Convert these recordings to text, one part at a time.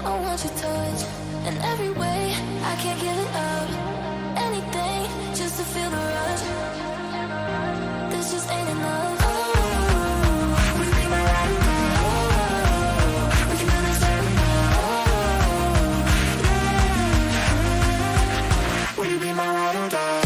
I want your touch in every way. I can't give it up. Anything just to feel the rush. This just ain't enough. Oh, we be my ride or die. Oh, we can do this every night. Oh, yeah. Will you be my ride or die?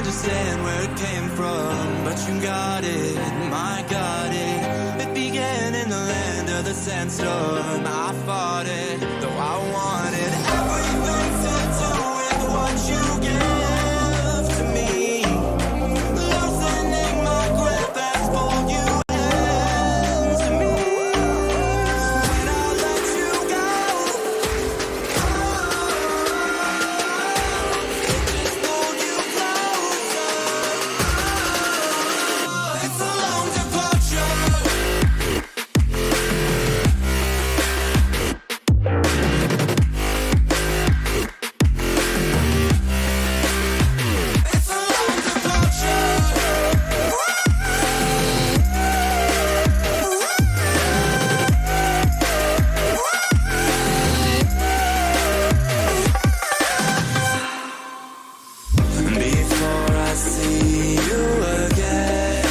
understand where it came from, but you got it, my got it. It began in the land of the sandstorm. I fought it, though I wanted everything to do with what you gave to me. Loosening my grip as pulled you into me. When I let you go, it just pulled you closer. It's a long departure. It's a long departure. Before I see you again,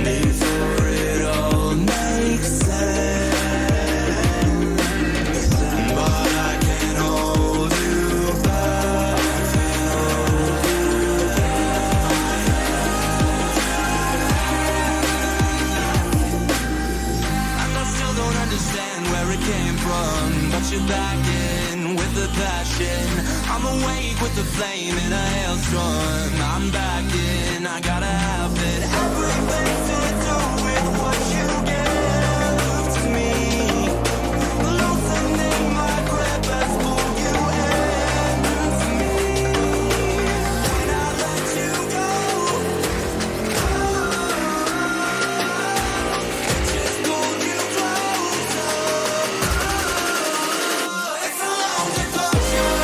before it all makes sense, but I can't hold you back. And I still don't understand where it came from, but you're back in with the passion. I'm awake with the flame in a hailstorm. I'm back in, I gotta have it. Everything to do with what you gave to me. Loosening my grip as pulled you into me. When I let you go, it just pulled you closer. It's a long departure.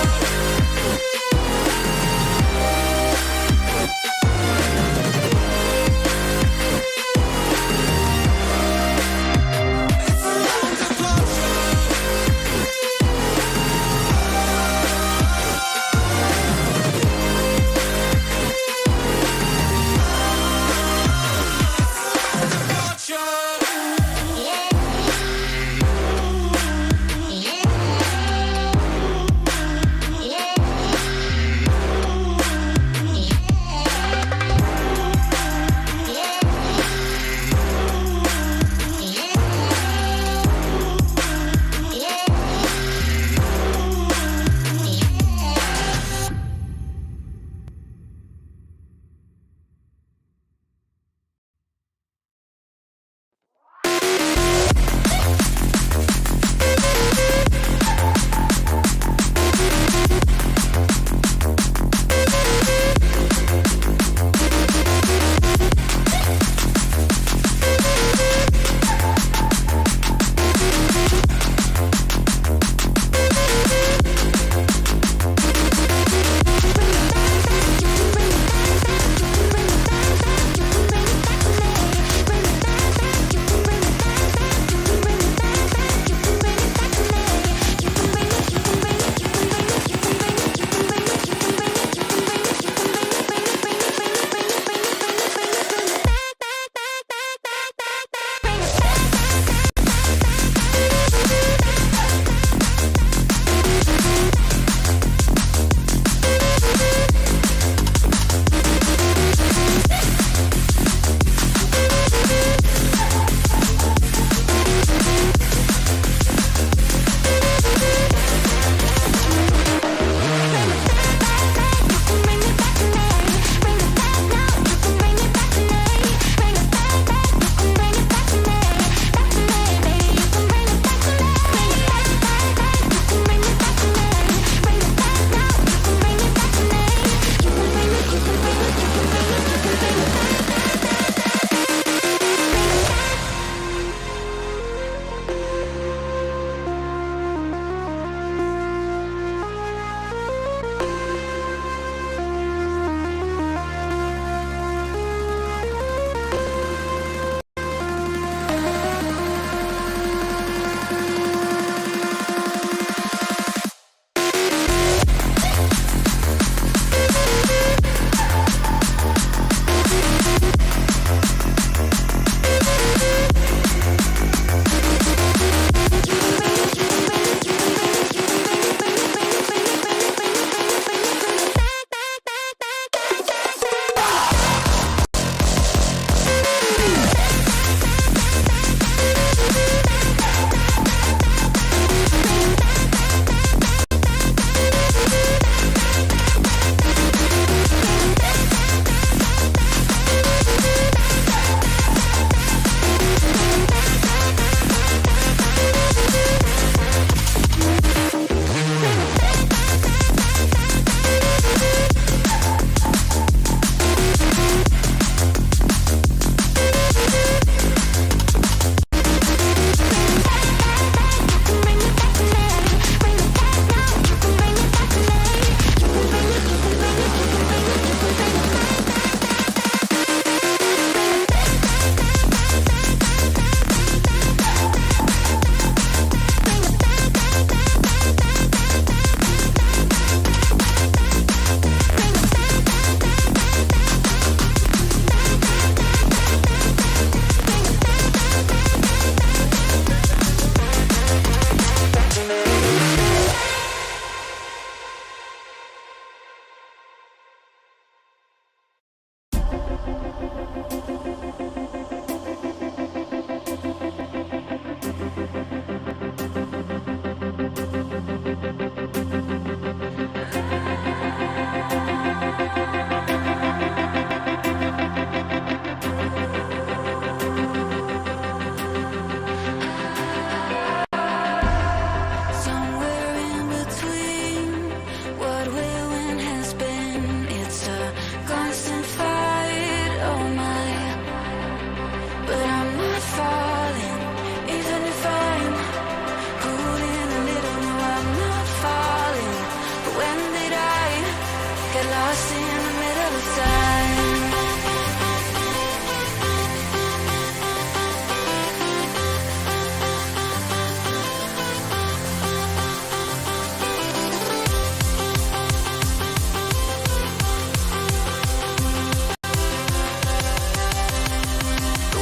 get lost in the middle of time.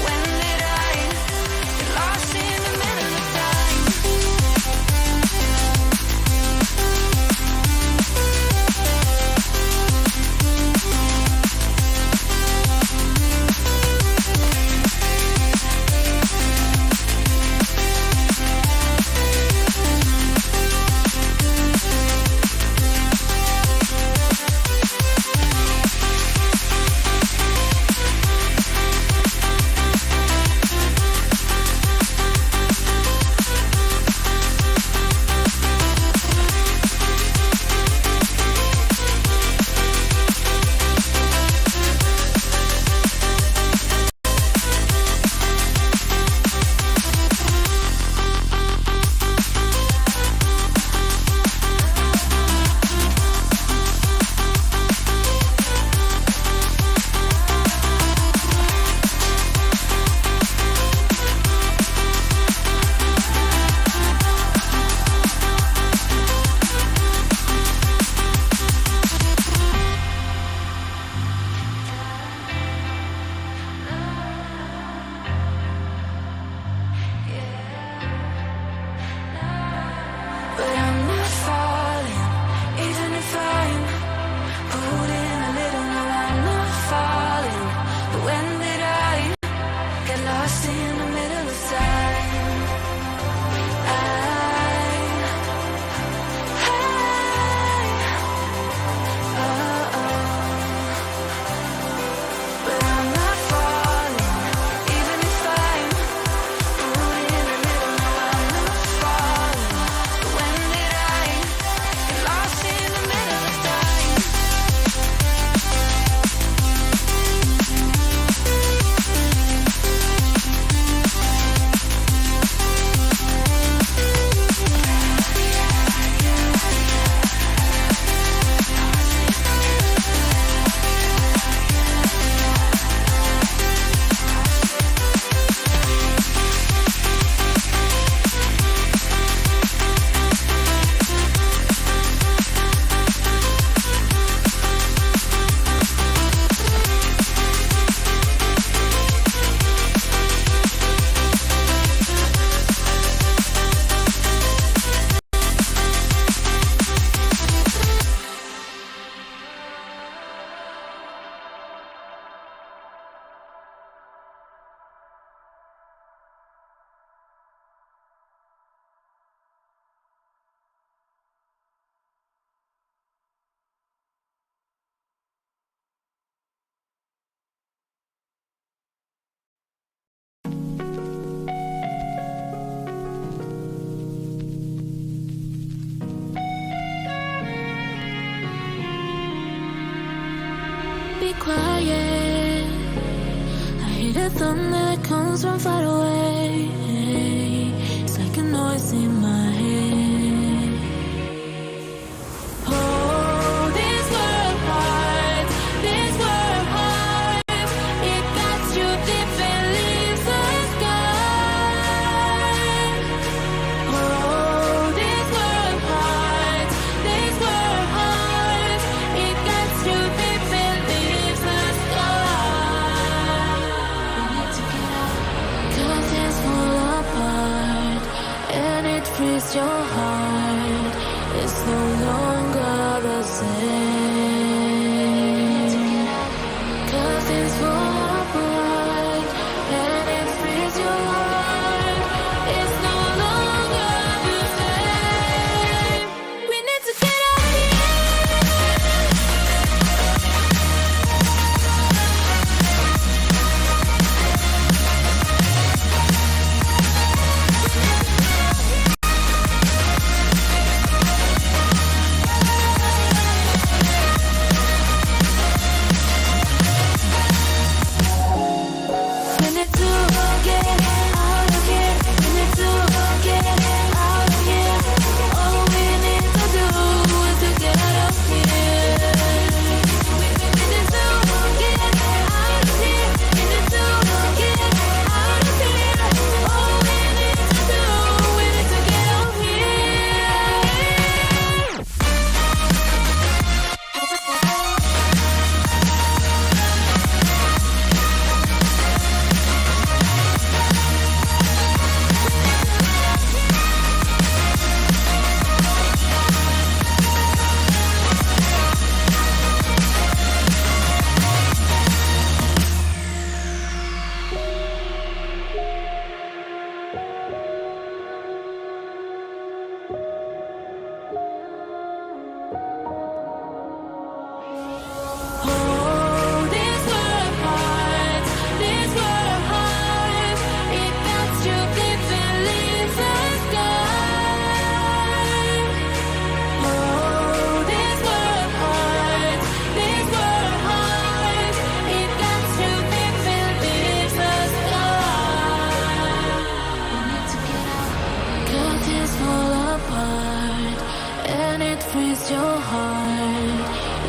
When did I get lost in the middle of time? But I'm not falling, even if I'm holding a little. No, I'm not falling. But when did I get lost in the middle of time? But I'm not falling, even if I'm holding a little. No, I'm not falling. But when did I get lost in the middle of time? Be quiet. I hear the thunder that comes from far away. It's like a noise in my head. Oh, this world heart, this world heart, it got you deep and leaves the sky. Oh, this world heart, it got you deep and leaves the sky. We need to get out, 'cause it's fall apart, and it frees your heart.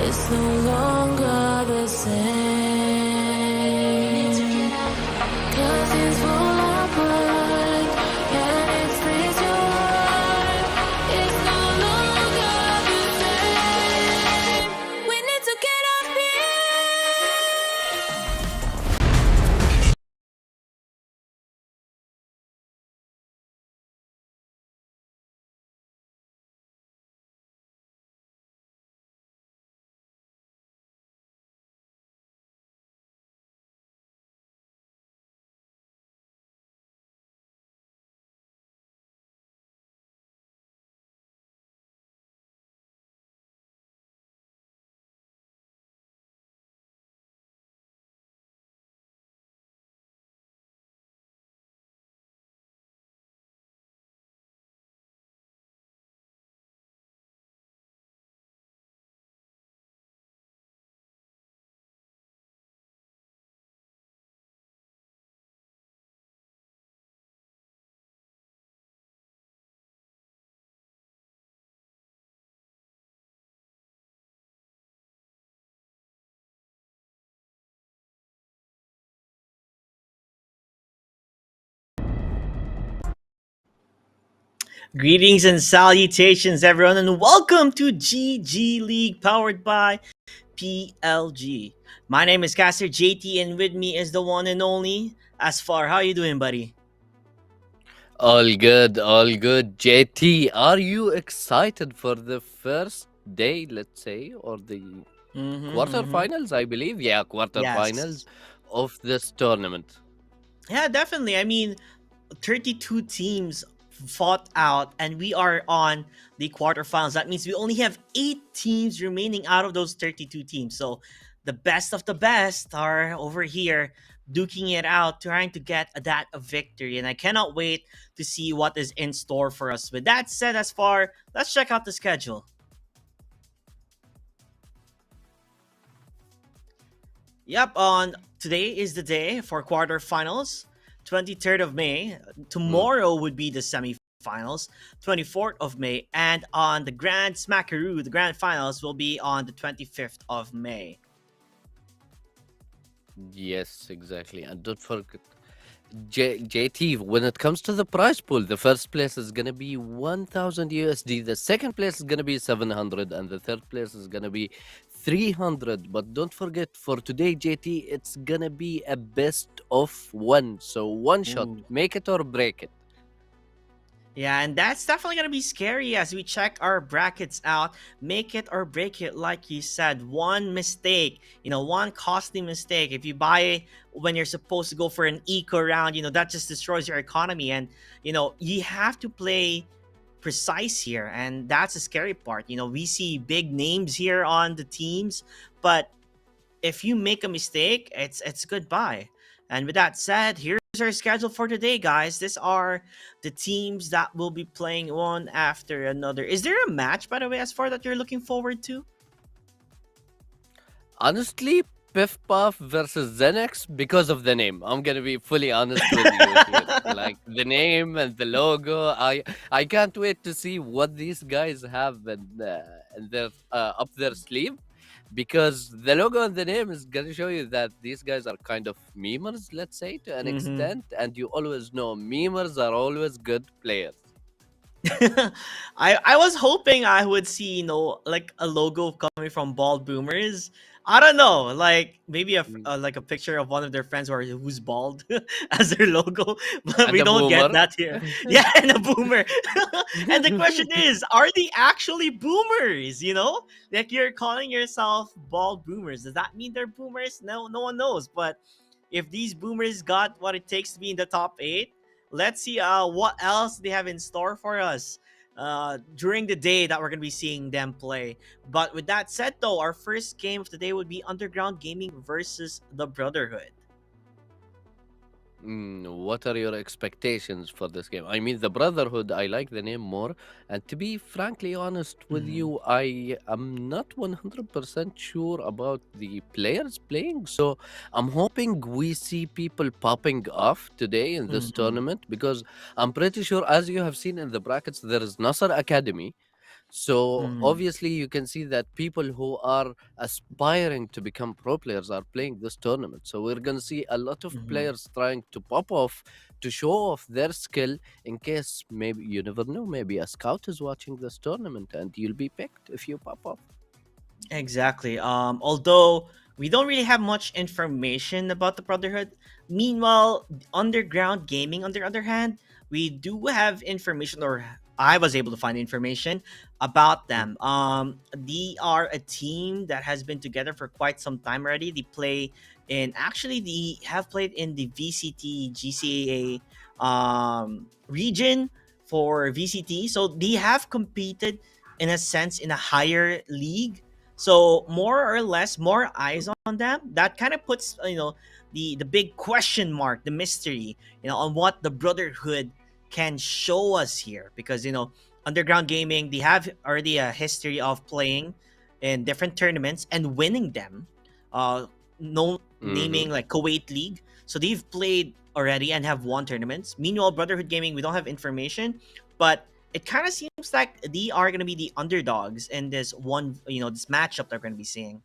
It's no longer the same. 'Cause it's full apart, and it breaks your heart. It's no longer the same. We need to get up here. Greetings and salutations, everyone, and welcome to GG League powered by PLG. My name is Caster JT, and with me is the one and only Asfar. How you doing, buddy? All good, all good. JT, are you excited for the first day, let's say, or the Mm-hmm. quarterfinals? I believe, yeah, quarterfinals Yes. of this tournament. Yeah, definitely. I mean, 32 teams fought out, and we are on the quarterfinals. That means we only have 8 teams remaining out of those 32 teams. So the best of the best are over here duking it out, trying to get that a victory. And I cannot wait to see what is in store for us. With that said, as far, let's check out the schedule. Yep, on today is the day for quarterfinals, 23rd of May. Mm. Tomorrow would be the semifinals, 24th of May, and on the Grand Smackaroo, the grand finals will be on the 25th of May. Yes, exactly. And don't forget, JT, when it comes to the prize pool, the first place is going to be 1000 USD, the second place is going to be 700, and the third place is going to be 300. But don't forget, for today, JT, it's going to be a best of one. So one shot, Ooh. make it or break it. Yeah, and that's definitely going to be scary as we check our brackets out. Make it or break it, like you said. One mistake, one costly mistake. If you buy when you're supposed to go for an eco round, that just destroys your economy. And, you have to play precise here. And that's the scary part. We see big names here on the teams, but if you make a mistake, it's goodbye. And with that said, here's our schedule for today, guys. These are the teams that will be playing one after another. Is there a match, by the way, as far that you're looking forward to? Honestly, Piff Puff versus Xenex because of the name. I'm gonna be fully honest with you here. Like the name and the logo, I can't wait to see what these guys have in their up their sleeve, because the logo and the name is gonna show you that these guys are kind of memers, let's say, to an Mm-hmm. extent, and you always know memers are always good players. I was hoping I would see like a logo coming from Bald Boomers. I don't know, like maybe like a picture of one of their friends who's bald as their logo, but And we a don't get boomer. that here. Yeah, and a boomer. And the question is, are they actually boomers? Like you're calling yourself bald boomers. Does that mean they're boomers? No, no one knows. But if these boomers got what it takes to be in the top 8, let's see what else they have in store for us during the day that we're going to be seeing them play. But with that said, though, our first game of the day would be Underground Gaming versus the Brotherhood. What are your expectations for this game? I mean, the Brotherhood, I like the name more. And to be frankly honest with Mhm. you, I am not 100% sure about the players playing. So I'm hoping we see people popping off today in this Mhm. tournament, because I'm pretty sure, as you have seen in the brackets, there is Nasser Academy. So Mhm. obviously you can see that people who are aspiring to become pro players are playing this tournament. So we're gonna see a lot of Mhm. players trying to pop off to show off their skill in case maybe you never know, maybe a scout is watching this tournament and you'll be picked if you pop off. Exactly. Although we don't really have much information about the Brotherhood. Meanwhile, Underground Gaming, on the other hand, we do have information, or I was able to find information about them. They are a team that has been together for quite some time already. They play in, actually, they have played in the VCT GCAA region for VCT. So they have competed in a sense in a higher league, so more or less, more eyes on them. That kind of puts the big question mark, the mystery, on what the Brotherhood can show us here. Because Underground Gaming, they have already a history of playing in different tournaments and winning them. No Mm-hmm. naming like Kuwait League, so they've played already and have won tournaments. Meanwhile, Brotherhood Gaming, we don't have information, but it kind of seems like they are going to be the underdogs in this one, this matchup they're going to be seeing.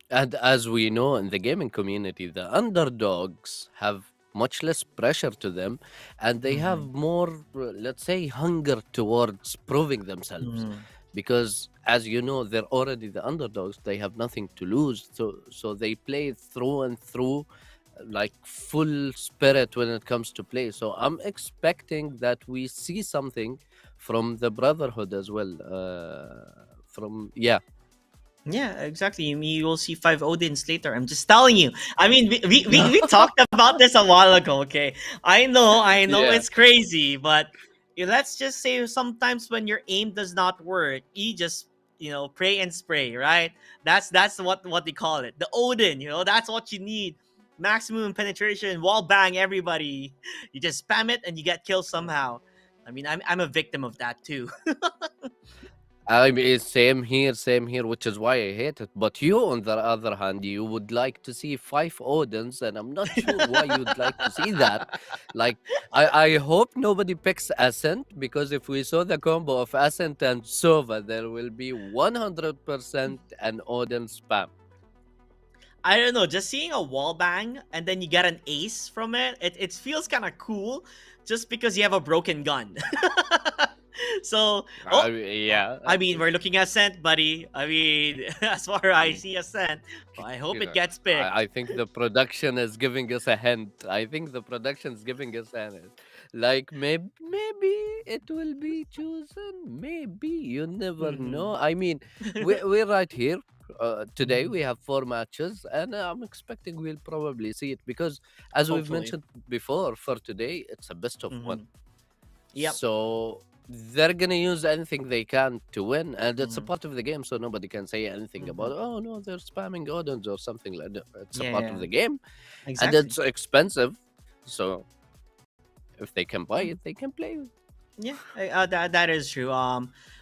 And as we know in the gaming community, the underdogs have much less pressure to them and they have Mm-hmm. more, let's say, hunger towards proving themselves. Mm-hmm. Because as you know, they're already the underdogs, they have nothing to lose. So they play through and through like full spirit when it comes to play. So I'm expecting that we see something from the Brotherhood as well. From yeah, Yeah, exactly. You will see five Odins later. I'm just telling you. I mean, we talked about this a while ago. Okay, I know, yeah. it's crazy, but let's just say sometimes when your aim does not work, you just pray and spray, right? That's what they call it, the Odin. That's what you need. Maximum penetration, wall bang everybody. You just spam it and you get killed somehow. I mean, I'm a victim of that too. I mean, same here, which is why I hate it. But you, on the other hand, you would like to see five Odins, and I'm not sure why you'd like to see that. Like, I hope nobody picks Ascent, because if we saw the combo of Ascent and Sova, there will be 100% an Odin spam. I don't know, just seeing a wall bang and then you get an ace from it feels kind of cool just because you have a broken gun. So, I mean, yeah, I mean, we're looking at Ascent, buddy. I mean, as far as I see Ascent, I hope you it know, gets picked. I think the production is giving us a hint. I think the production is giving us a hint. Like maybe it will be chosen. Maybe you never know. Mhm. I mean, we're right here. Today Mhm. we have 4 matches, and I'm expecting we'll probably see it because, as we've Hopefully. mentioned before, for today it's a best of one. Hmm. Yep. So they're gonna use anything they can to win, and it's a Hmm. part of the game. So nobody can say anything Hmm. about, oh no, they're spamming Odins or something like that. It's a Yeah, part of yeah, the game, and exactly. it's expensive. So if they can buy it, they can play it. Yeah, that is true.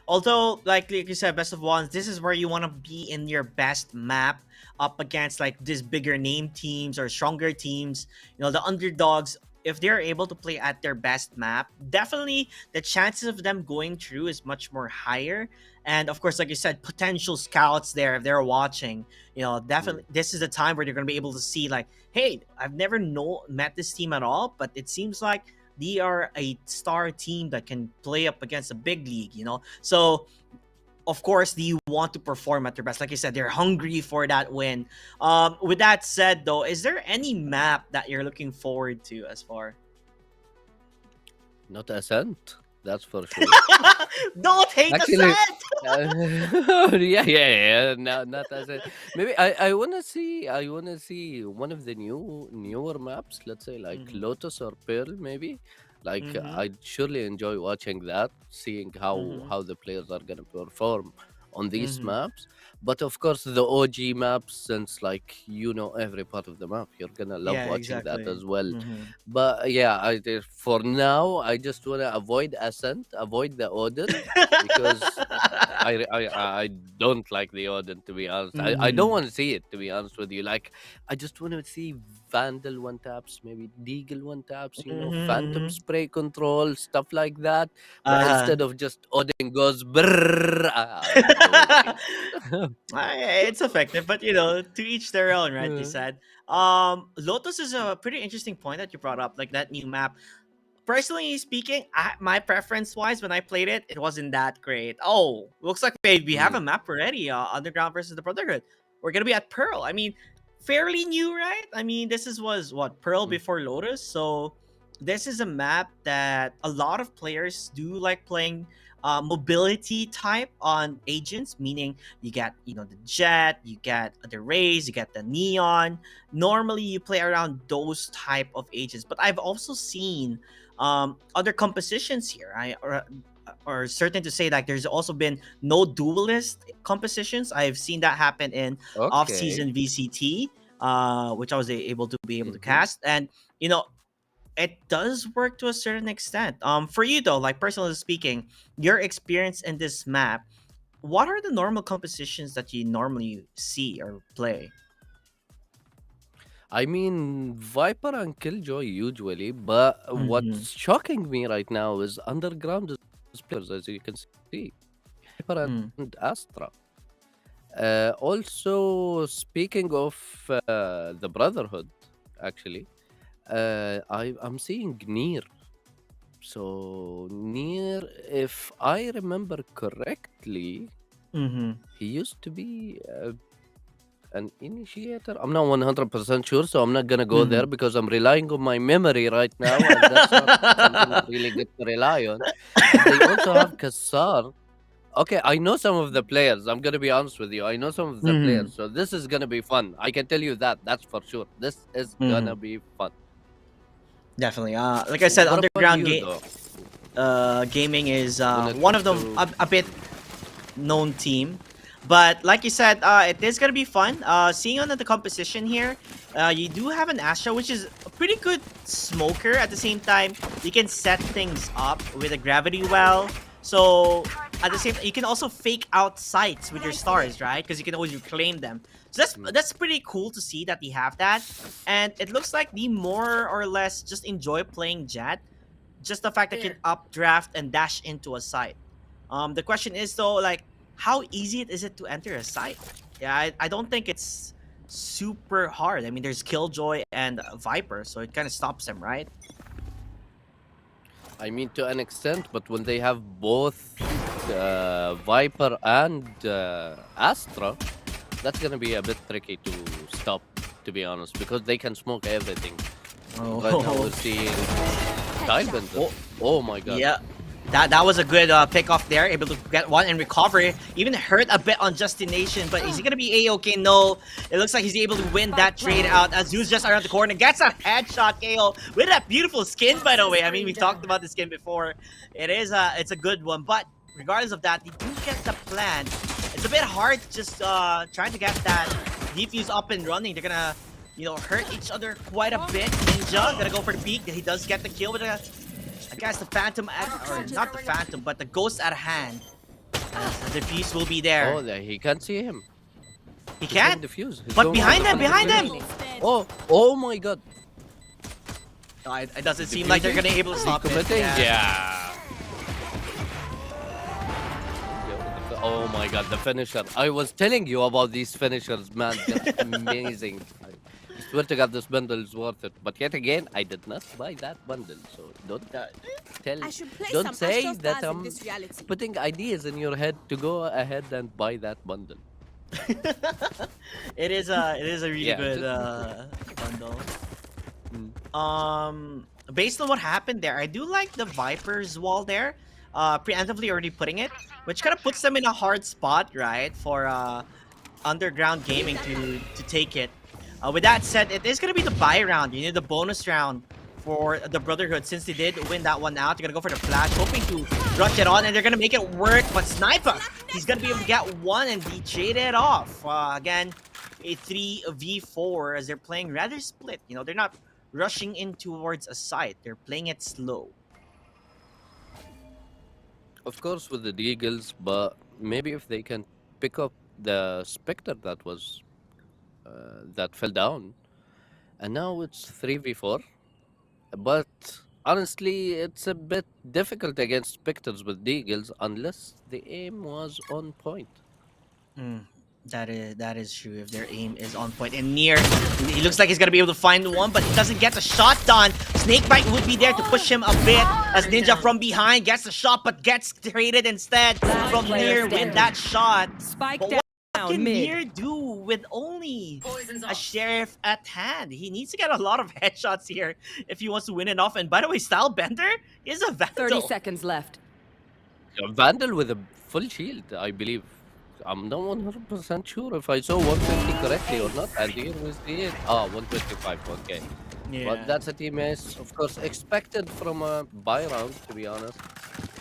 Although like you said, best of ones, this is where you want to be in your best map up against like these bigger name teams or stronger teams. The underdogs. If they're able to play at their best map, definitely the chances of them going through is much more higher. And of course, like you said, potential scouts there if they're watching. Mm. Definitely this is a time where they're gonna be able to see like, hey, I've never met this team at all, but it seems like they are a star team that can play up against a big league. So of course they want to perform at their best. Like you said, they're hungry for that win. With that said though, is there any map that you're looking forward to as far? Not Ascent, that's for sure. Don't hate the Actually, set. yeah. No, not Ascent. Maybe I wanna see one of the newer maps. Let's say like Mm-hmm. Lotus or Pearl, maybe. Like Mm-hmm. I'd surely enjoy watching that, seeing how Mm-hmm. how the players are gonna perform on these Mm-hmm. maps. But of course, the OG maps, since like you know every part of the map, you're gonna love Yeah, watching that exactly. as well. Hmm. But yeah, for now, I just wanna avoid Ascent, avoid the Odin, because I don't like the Odin, to be honest. I don't Hmm. want to see it, to be honest with you. Like I just want to see Vandal one taps, maybe Deagle one taps, you know, Phantom Hmm. spray control, stuff like that. But Uh, instead of just Odin goes brrr, I don't want to see that. it's effective, but to each their own, right? They Yeah. said. Lotus is a pretty interesting point that you brought up, like that new map. Personally speaking, my preference wise, when I played it, it wasn't that great. Oh, looks like we have a Mm, map already. Underground versus the Brotherhood. We're gonna be at Pearl. I mean, fairly new, right? I mean, was what Pearl mm. before Lotus, so this is a map that a lot of players do like playing. Mobility type on agents, meaning you get the jet, you get the rays, you get the neon. Normally, you play around those type of agents, but I've also seen other compositions here. Or certain to say like there's also been no duelist compositions. I've seen that happen in Okay. off-season VCT, which I was able to Hmm. cast, and you know it does work to a certain extent. For you though, like personally speaking, your experience in this map, what are the normal compositions that you normally see or play? I mean, Viper and Killjoy usually, but Mm-hmm. what's shocking me right now is Underground is players, as you can see. Viper Mm. and Astra. Also, speaking of the Brotherhood, actually, I'm seeing Near. So, Near, if I remember correctly, Mm-hmm. he used to be an initiator. I'm not 100% sure, so I'm not gonna go Mm-hmm. there because I'm relying on my memory right now, and that's not something really good to rely on. And they also have Kassar. Okay, I know some of the players. I'm gonna be honest with you. I know some of the Mm-hmm. players, so this is gonna be fun. I can tell you that. That's for sure. This is Mm-hmm. gonna be fun. Definitely. Like I said, What about underground you, though? gaming is When it one of comes them to a bit known team. But like you said, it is gonna be fun. Seeing on the composition here, you do have an Astra, which is a pretty good smoker. At the same time, you can set things up with a gravity well. So at the same, you can also fake out sites with your stars, right? Because you can always reclaim them. So mm, that's pretty cool to see that they have that. And it looks like they more or less just enjoy playing Jet. Just the fact that you can updraft and dash into a site. The question is though, like, how easy is it to enter a site? Yeah, I don't think it's super hard. I mean, there's Killjoy and Viper, so it kind of stops them, right? I mean, to an extent, but when they have both Viper and Astra, that's gonna be a bit tricky to stop, to be honest, because they can smoke everything. And right now Oh, we're seeing Skybender. oh, Oh my god. yeah. That was a good pick off there, able to get one and recover. Even hurt a bit on Justination, but is he gonna be a-okay? No. It looks like he's able to win that trade out. Azul's just around the corner, gets a headshot KO with that beautiful skin, by the way. I mean, we talked about the skin before. It's a good one, but regardless of that, they do get the plan. It's a bit hard just trying to get that defuse up and running. They're gonna hurt each other quite a bit. Ninja gonna go for the peak. He does get the kill with a I guess the Phantom, or not the Phantom, but the Ghost at hand. The defuse will be Oh, there. he can't see him. He He's getting can't, defused. He's but going for the behind defuse. them! Oh my god. It doesn't seem like they're Defusing? gonna be able to stop it. Decommitting? Yeah. Yeah. Oh my god, the finisher. I was telling you about these finishers, man. They're amazing. I swear to god, this bundle is worth it. But yet again, I did not buy that bundle. So tell, I should play don't some say Astro that Stars in I'm this reality. putting ideas in your head to go ahead and buy that bundle. It is a really Yeah, good just bundle. mm, Based on what happened there, I do like the Viper's wall there. Preemptively already putting it, which kind of puts them in a hard spot, right, for underground gaming to take it. With that said, it is gonna be the buy round. You need the bonus round for the Brotherhood since they did win that one out. They're gonna go for the flash, hoping to rush it on, and they're gonna make it work but Sniper, he's gonna be able to get one and be traded off. Again, a 3v4 as they're playing rather split. You know, they're not rushing in towards a site. They're playing it slow. Of course, with the Deagles, but maybe if they can pick up the Spectre that fell down, and now it's 3v4. But honestly, it's a bit difficult against Spectres with Deagles unless the aim was on point. That is true. If their aim is on point and near, he looks like he's gonna be able to find one, but he doesn't get the shot done. Snakebite would be there to push him a bit as Ninja from behind gets the shot, but gets traded instead from near with that shot. Spike But down what can mid. Near do with only a sheriff at hand? He needs to get a lot of headshots here if he wants to win it off. And by the way, Stylebender is a 30 Vandal. seconds left. A Vandal with a full shield, I believe. I'm not 100% sure if I saw 150 correctly or not. And here we see it. 125, okay. Yeah. But that's a team ace, of course, expected from a buy round, to be honest.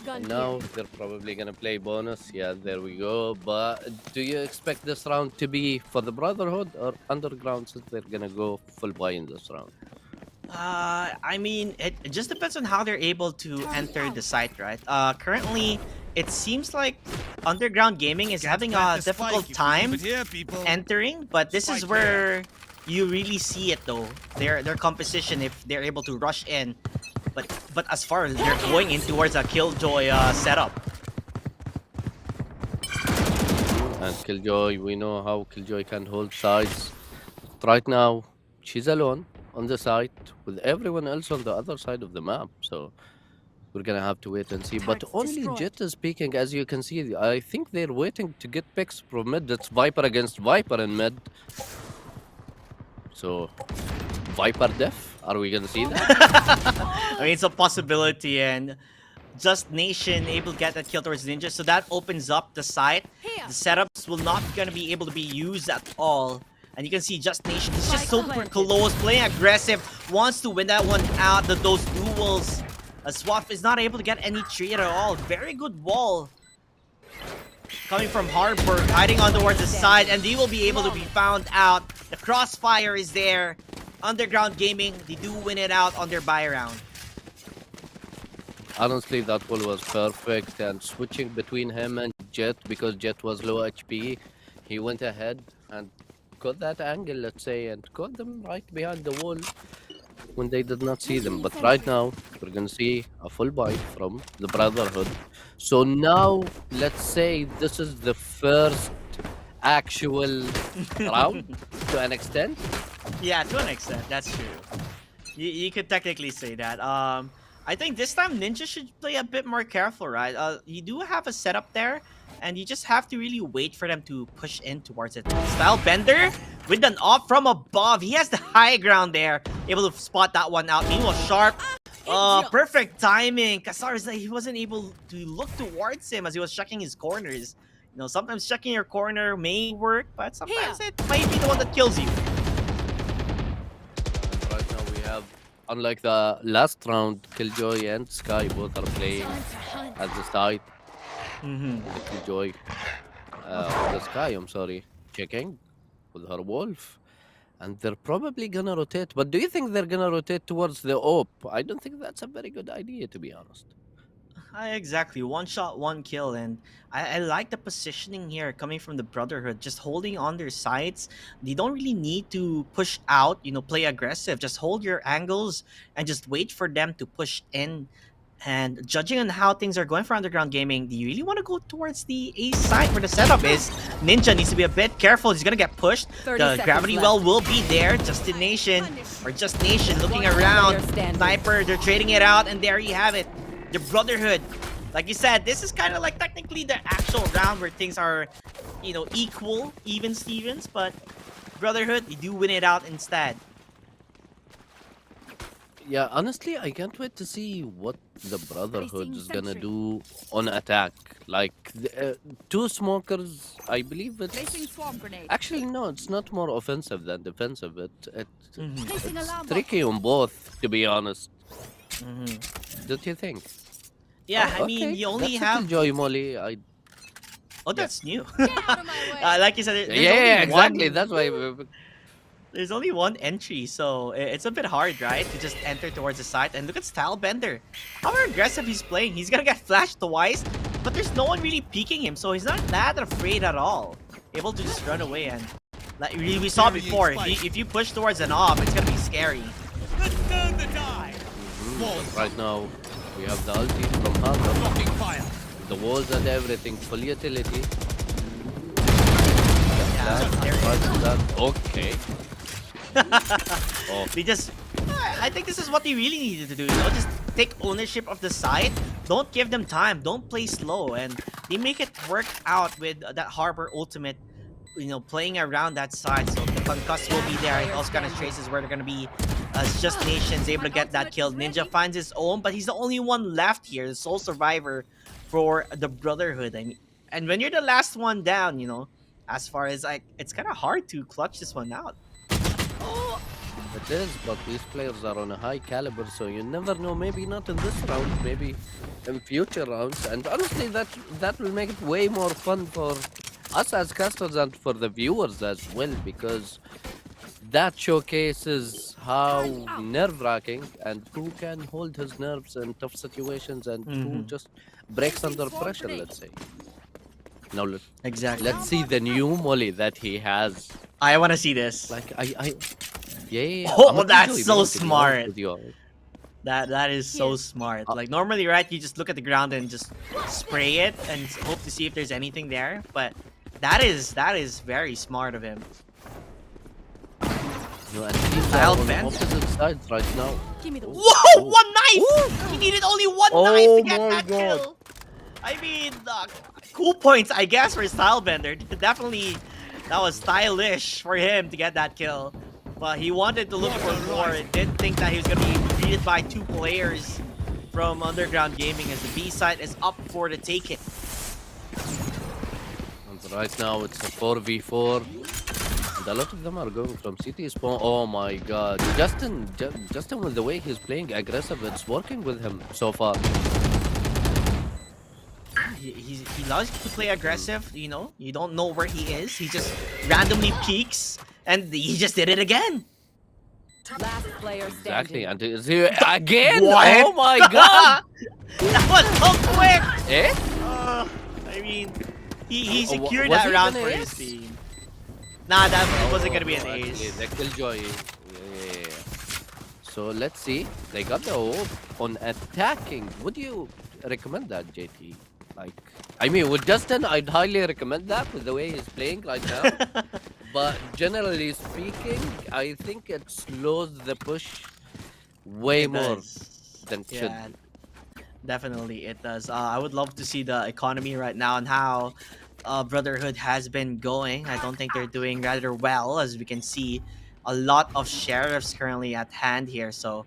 And now they're probably gonna play bonus. Yeah, there we go. But do you expect this round to be for the Brotherhood or Underground, since they're gonna go full buy in this round? I mean, it just depends on how they're able to enter the site, right? Currently, it seems like Underground Gaming is having a difficult time entering, but this is where you really see it though. Their composition, if they're able to rush in. But as far as they're going in towards a Killjoy setup. And Killjoy, we know how Killjoy can hold sides. Right now, she's alone on the site with everyone else on the other side of the map. So we're gonna have to wait and see. But Target's only destroyed. Jet is peeking, as you can see. I think they're waiting to get picks from mid. It's Viper against Viper in mid. So Viper def. Are we gonna see that? I mean, it's a possibility, and Just Nation able to get that kill towards Ninja, so that opens up the site. The setups will not gonna be able to be used at all. And you can see Just Nation is just super close, playing aggressive, wants to win that one out. Those duels. Swap is not able to get any trade at all. Very good wall. Coming from Harbor, hiding on towards the side, and they will be able to be found out. The crossfire is there. Underground Gaming, they do win it out on their buy round. Honestly, that wall was perfect, and switching between him and Jet, because Jet was low HP, he went ahead and got that angle, let's say, and got them right behind the wall when they did not see them. But right now, we're gonna see a full buy from the Brotherhood. So now, let's say this is the first actual round to an extent. Yeah, to an extent, that's true. You could technically say that. I think this time Ninja should play a bit more careful, right? You do have a setup there, and you just have to really wait for them to push in towards it. Stylebender with an off from above. He has the high ground there, able to spot that one out. Meanwhile, Sharp, perfect timing. Kassar is like, he wasn't able to look towards him as he was checking his corners. You know, sometimes checking your corner may work, but sometimes it might be the one that kills you. Right now we have, unlike the last round, Killjoy and Sky both are playing at the side. The Killjoy, the Sky, I'm sorry, checking with her Wolf. And they're probably gonna rotate. But do you think they're gonna rotate towards the AWP? I don't think that's a very good idea, to be honest. Exactly, one shot, one kill, and I like the positioning here coming from the Brotherhood, just holding on their sides. They don't really need to push out, you know, play aggressive. Just hold your angles and just wait for them to push in. And judging on how things are going for Underground Gaming, do you really want to go towards the A side where the setup is? Ninja needs to be a bit careful. He's gonna get pushed. 30 The seconds gravity left. well will be there. Just Nation looking around. standing. Sniper, they're trading it out, and there you have it. The Brotherhood. Like you said, this is kind of like technically the actual round where things are, you know, equal, even Stevens, but Brotherhood, they do win it out instead. Yeah, honestly, I can't wait to see what the Brotherhood Placing is gonna sentry. do on attack. Like, two smokers, I believe Placing it's... swarm grenade. Actually, no, it's not more offensive than defensive. Placing It's alarm tricky on both, to be honest. Mhm. Don't you think? Yeah, Oh, I mean, okay, you only that's a have... Killjoy Molly. I Oh, that's new. out of my way. Like you said, there's Yeah, only exactly. one- That's why. There's only one entry, so it's a bit hard, right? To just enter towards the site. And look at Stylebender. How aggressive he's playing. He's gonna get flashed twice, but there's no one really peeking him, so he's not that afraid at all. Able to just run away and like we saw before. If you push towards an op, it's gonna be scary. Right now, we have the ulti from Harbor. The walls and everything, full utility. Okay. Oh, They just, I think this is what they really needed to do. You know, just take ownership of the site. Don't give them time. Don't play slow, and they make it work out with that Harbor ultimate. You know, playing around that side, so the concuss will be there. And also kind of traces where they're gonna be. It's just Nation's able to get that kill. Ninja finds his own, but he's the only one left here, the sole survivor for the Brotherhood. I mean, and when you're the last one down, you know, as far as like, it's kind of hard to clutch this one out. it is, but these players are on a high caliber, so you never know. Maybe not in this round, maybe in future rounds. And honestly, that will make it way more fun for us as casters and for the viewers as well, because that showcases how nerve-wracking and who can hold his nerves in tough situations and who just breaks under pressure, let's say. Now Exactly. let's see the new Molly that he has. I want to see this. Like yeah. Oh, I'm a that's visually so minded, to be honest smart. with you. That is so smart. Like normally, right? You just look at the ground and just spray it and hope to see if there's anything there. But that is very smart of him. You know, and teams Style are on fence. opposite sides right now. Give me the Whoa! One knife! He needed only one knife to get my that God. kill. I mean, cool points, I guess, for Stylebender. Definitely, that was stylish for him to get that kill. But he wanted to look for more and didn't think that he was going to be greeted by two players from Underground Gaming as the B side is up for the taking. And right now it's a 4v4. And a lot of them are going from CT spawn. Oh my god. Justin with the way he's playing aggressive, it's working with him so far. He loves to play aggressive, you know? You don't know where he is. He just randomly peeks and he just did it again. last player standing. Exactly. And is he again? What? Oh my god. That was so quick! Eh? I mean, he Oh, secured was that it round an for his ace? team. Nah, that wasn't gonna be an Actually, ace. the Killjoy. Yeah. So let's see. They got the hope on attacking. Would you recommend that, JT? Like, I mean, with Justin, I'd highly recommend that with the way he's playing right now. But generally speaking, I think it slows the push way It more does. than it Yeah, should. definitely it does. I would love to see the economy right now and how Brotherhood has been going. I don't think they're doing rather well, as we can see a lot of sheriffs currently at hand here. So,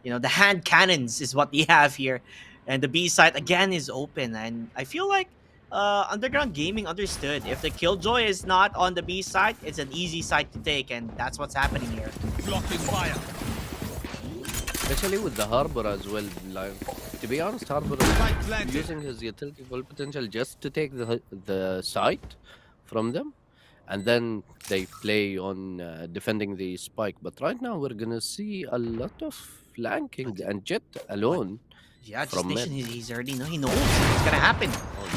you know, the hand cannons is what we have here. And the B side again is open. And I feel like Underground Gaming understood. If the Killjoy is not on the B side, it's an easy side to take. And that's what's happening here. Especially with the Harbor as well. Like, to be honest, Harbor is using his utility full potential just to take the site from them. And then they play on defending the spike. But right now, we're going to see a lot of flanking and Jet alone. Yeah, just From Nation, mid. he's already know. He knows what's gonna happen.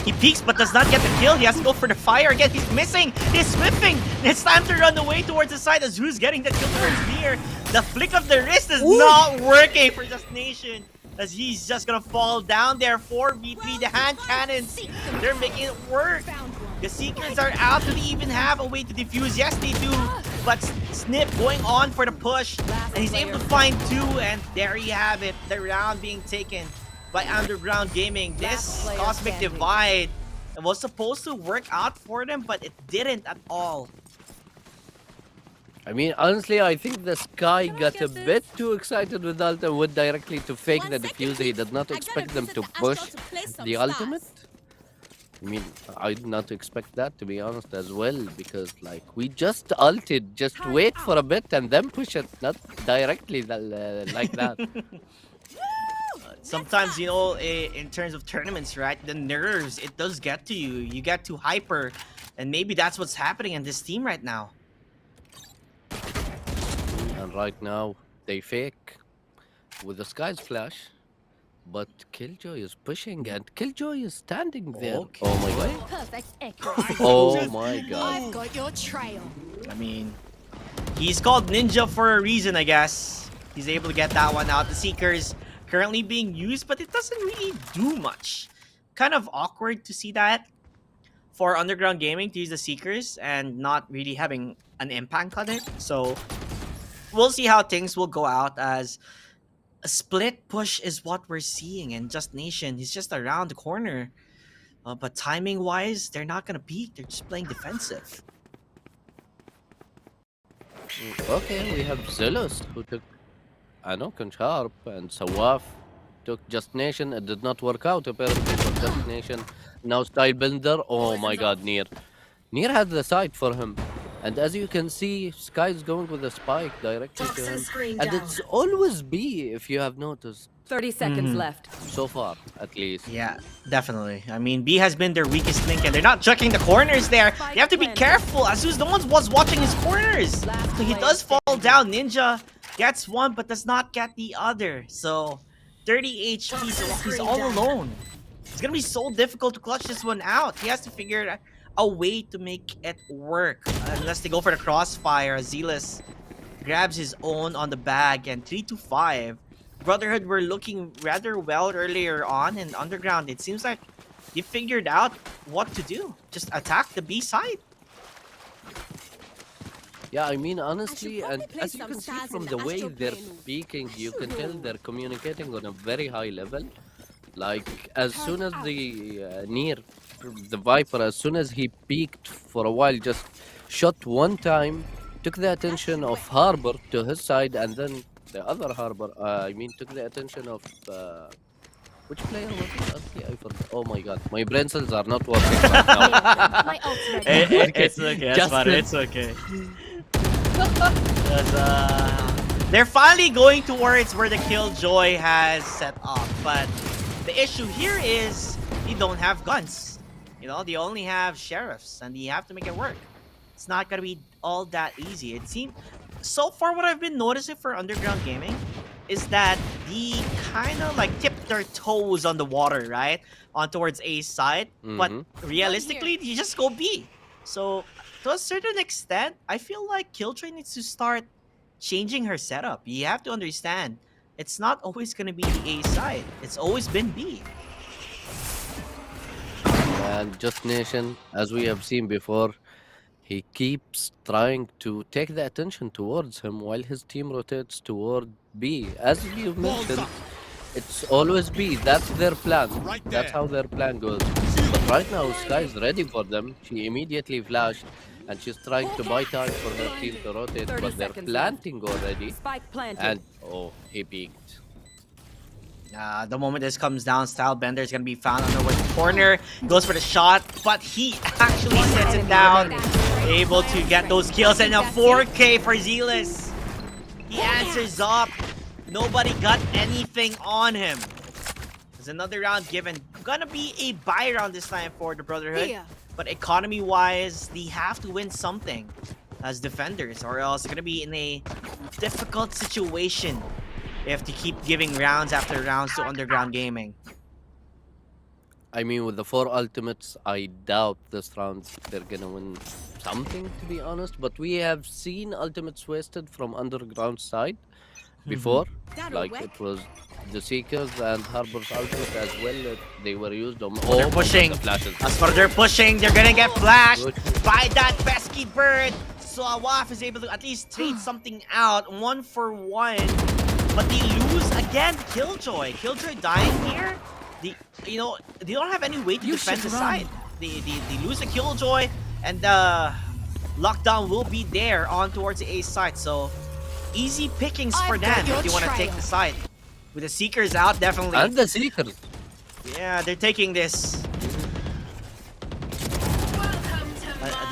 He peeks but does not get the kill. He has to go for the fire again. He's missing. He's swiffing. It's time to run away towards the side as who's getting the kill towards Mir. The flick of the wrist is not working for Just Nation as he's just gonna fall down there. 4v3. The hand cannons, they're making it work. The Seekers are out. Do they even have a way to defuse? Yes, they do. But Snip going on for the push. And he's able to find two. And there you have it. The round being taken by Underground Gaming. This player Cosmic standing. Divide was supposed to work out for them, but it didn't at all. I mean, honestly, I think the Sky Can I got a get bit this? too excited with ult and went directly to fake the 1 second, defuse. He did not I gotta expect them visit to the push Astral to play some the stars. ultimate. I mean, I did not expect that, to be honest, as well, because, like, we just ulted, just wait for a bit and then push it, not directly like that. Sometimes, you know, in terms of tournaments, right, the nerves, it does get to you. You get too hyper, and maybe that's what's happening in this team right now. And right now, they fake with the Sky's flash. But Killjoy is pushing, and Killjoy is standing there. Okay. Oh my god. Perfect accuracy. Oh my god. I've got your trail. I mean, he's called Ninja for a reason, I guess. He's able to get that one out. The Seekers currently being used, but it doesn't really do much. Kind of awkward to see that for Underground Gaming to use the Seekers and not really having an impact on it. So we'll see how things will go out, as a split push is what we're seeing, and Just Nation, he's just around the corner. But timing wise, they're not gonna peek. They're just playing defensive. Okay, we have Zealous who took Anokan Sharp, and Sawaf took Just Nation. It did not work out apparently for Just Nation. Now Stylebender. Oh my god, Near. Near had the side for him. And as you can see, Sky is going with a spike directly to him. And it's always B, if you have noticed. 30 seconds Mhm. left. So far, at least. Yeah, definitely. I mean, B has been their weakest link, and they're not checking the corners there. You have to be careful. Azus, no one was watching his corners. So he does fall down. Ninja gets one, but does not get the other. So 30 HP, so he's all alone. It's gonna be so difficult to clutch this one out. He has to figure a way to make it work. Unless they go for the crossfire. Zealous grabs his own on the bag, and 3-5. Brotherhood were looking rather well earlier on in Underground. It seems like they figured out what to do. Just attack the B side. Yeah, I mean, honestly, and probably play as you some can see stars from in the the way astral they're plane. speaking, you can tell they're communicating on a very high level. Like, as soon as the Near, the Viper, as soon as he peeked for a while, just shot one time, took the attention of Harbor to his side, and then the other Harbor, took the attention of, which player was it? Okay, I forgot. Oh my god, my brain cells are not working right now. My ult's ready. It's okay. That's Just fine. it. It's okay. They're finally going towards where the Killjoy has set up, but the issue here is they don't have guns. You know, they only have sheriffs, and you have to make it work. It's not gonna be all that easy. It seems so far what I've been noticing for Underground Gaming is that they kind of like tip their toes on the water, right? On towards A side, but realistically, you just go B. So to a certain extent, I feel like Killjoy needs to start changing her setup. You have to understand, it's not always gonna be the A side. It's always been B. And Just Nation, as we have seen before, he keeps trying to take the attention towards him while his team rotates toward B. As you mentioned, it's always B. That's their plan. That's how their plan goes. But right now, Sky is ready for them. She immediately flashed, and she's trying to buy time for her team to rotate, 30 but they're seconds planting already. Spike planted. And, oh, he peeked. The moment this comes down, Stylebender is gonna be found on the corner. Goes for the shot, but he actually sets it down. Able to get those kills, and a 4K for Zealous. He answers up. Nobody got anything on him. There's another round given. Gonna be a buy round this time for the Brotherhood. Here. But economy-wise, they have to win something as defenders, or else they're gonna be in a difficult situation. They have to keep giving rounds after rounds to Underground Gaming. I mean, with the 4 ultimates, I doubt this round they're gonna win something, to be honest. But we have seen ultimates wasted from Underground side before. That'll Like, work. it was the Seekers and Harbor's ultimate as well. They were used on They're all pushing. the flashes. As for they're pushing, they're gonna get flashed Good. by that pesky bird. So Awaf is able to at least trade something out, 1-for-1. But they lose again. Killjoy dying here. They don't have any way to defend the side. They lose the Killjoy, and the lockdown will be there on towards the A side. So easy pickings for I've got them your if you want to take trail. the side. With the Seekers out, definitely. And the Seekers. Yeah, they're taking this.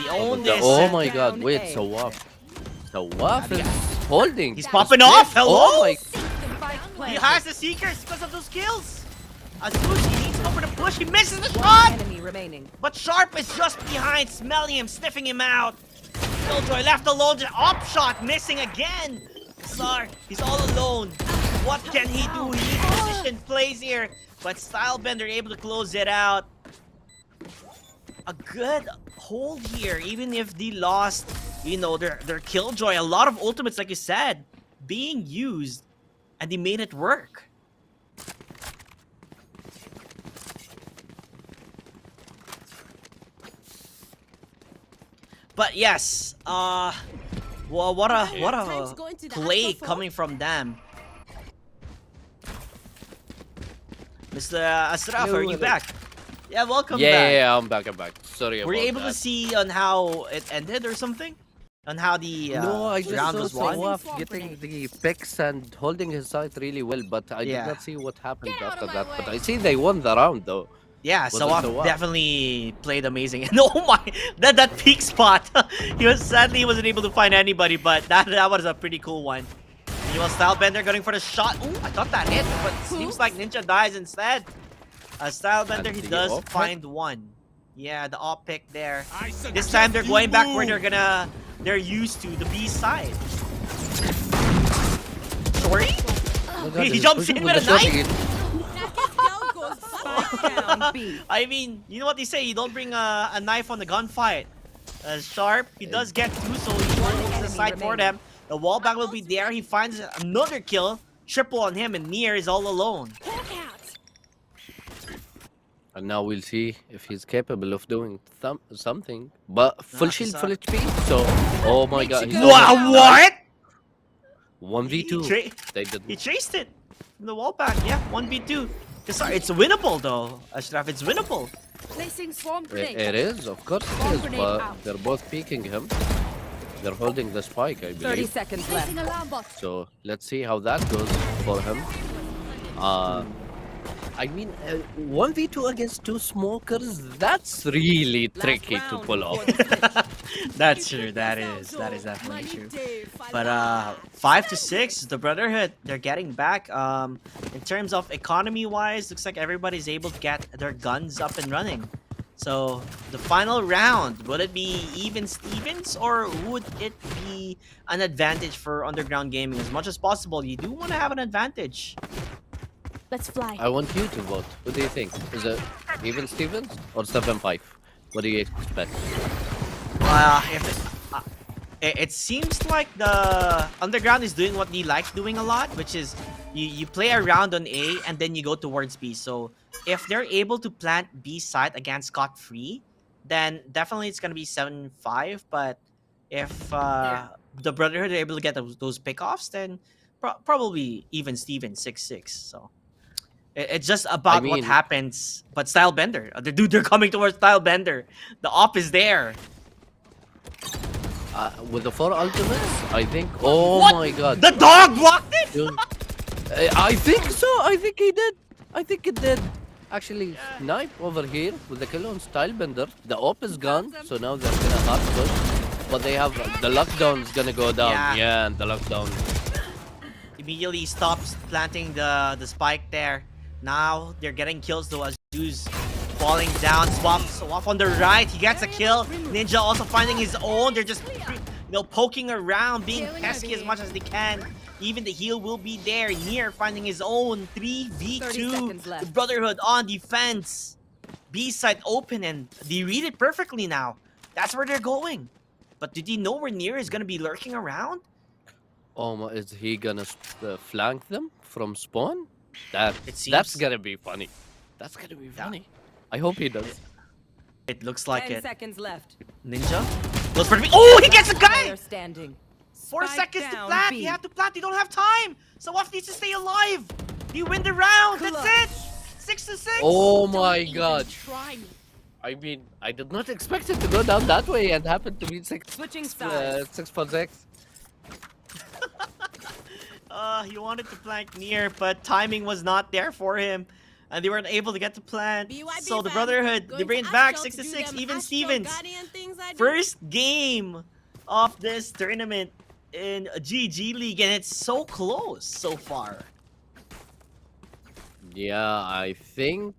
They own this. Oh my god, Down wait, A. Sawaf is holding. He's popping off. Hello. Oh my Spike planted. He has the Seekers because of those kills. Azuz, he needs to go for the push. He misses the shot. Enemy remaining. But Sharp is just behind, smelling him, sniffing him out. Killjoy left alone, the op shot missing again. Sar, he's all alone. What can he do? He needs position plays here. But Stylebender able to close it out. A good hold here, even if they lost, you know, their Killjoy. A lot of ultimates, like you said, being used, and they made it work. But yes, well, what a Time's going to the play Aquaphor. coming from them. Mr. Asraf, are you back? Yeah, welcome back. Yeah, I'm back. Sorry Were about you able that. to see on how it ended or something? On how the No, I just round saw was won? Sawaf Swamp getting grenade. the picks and holding his side really well, but I Yeah. did not see what happened Get out after of my that. But way. I see they won the round though. Yeah, Was it Sawaf Sawaf? definitely played amazing. And oh my, that peak spot. Sadly he wasn't able to find anybody, but that was a pretty cool one. Meanwhile, Stylebender going for the shot. Ooh, I thought that hit, but it seems like Ninja dies instead. Stylebender, And he the does op pick? find one. Yeah, the op pick there. I This time they're going back where they're used to, the B side. Sorry? Oh my God, He he's jumps pushing in with with the a shot knife? again. Spike down B. I mean, you know what they say, you don't bring a knife on the gunfight. Sharp, he does get two, so he holds the side for them. The wall back will be there, he finds another kill. Triple on him, and Nier is all alone. Hawk out. And now we'll see if he's capable of doing something. But full shield, he's full HP. So, oh my God, he's Wow, what? 1v2. He They did. He chased it from the wall back, yeah, 1v2. It's winnable though, Ashraf, it's winnable. Placing swarm grenade. It is, of course it Bomb is. grenade But out. they're both peeking him. They're holding the spike, I 30 believe. seconds left. Placing alarm bot. So let's see how that goes for him. I mean, 1v2 against two smokers, that's really tricky to pull off. That's true, that is definitely true. But 5 to 6, the Brotherhood, they're getting back. In terms of economy wise, looks like everybody's able to get their guns up and running. So the final round, would it be even Stevens or would it be an advantage for Underground Gaming? As much as possible, you do want to have an advantage. Let's fly. I want you to vote. What do you think? Is it even Stevens or 7-5? What do you expect? It seems like the Underground is doing what they like doing a lot, which is you play around on A and then you go towards B. So if they're able to plant B side again scot-free, then definitely it's gonna be 7-5. But if the Brotherhood are able to get those pickoffs, then probably even Steven 6-6. So it's just about what mean- happens. But Stylebender, they're coming towards Stylebender. The op is there. With the 4 ultimates, I think. Oh What? my God. The dog blocked it. Dude, I think so. I think he did. I think it did. Actually, Snipe over here with the kill on Stylebender. The op is gone, so now they're gonna hard push. But they have the lockdown's gonna go down. Yeah. Yeah, and the lockdown. Immediately stops planting the spike there. Now they're getting kills though. Azuz falling down. Swap on the right. He gets a kill. Ninja also finding his own. They're just poking around, being Killing pesky over as much as they can. Even the heal will be there. Nier finding his own 30 3v2. seconds left. The Brotherhood on defense. B side open and they read it perfectly now. That's where they're going. But did he know where Nier is gonna be lurking around? Oh my, is he gonna flank them from spawn? That's seems- gonna be funny. That's gonna be funny. I hope he does. It looks like 10 it. seconds left. Ninja goes for me. Oh, he gets a guy! Player standing. 4 Spike seconds to down, plant. B. You have to plant. You don't have time. So Sawaf needs to stay alive. You win the round. That's it. 6 to 6. Oh Don't my even God. Try me. I mean, I did not expect it to go down that way and happen to be Switching sides. 6 for 6. He wanted to plant near, but timing was not there for him. And they weren't able to get to plant. BYB So the fam. Brotherhood, they Going bring to it back Astro 6 to do 6. them Even Astro Stevens. Guardian things I do. First game of this tournament in GG League, and it's so close so far. Yeah, I think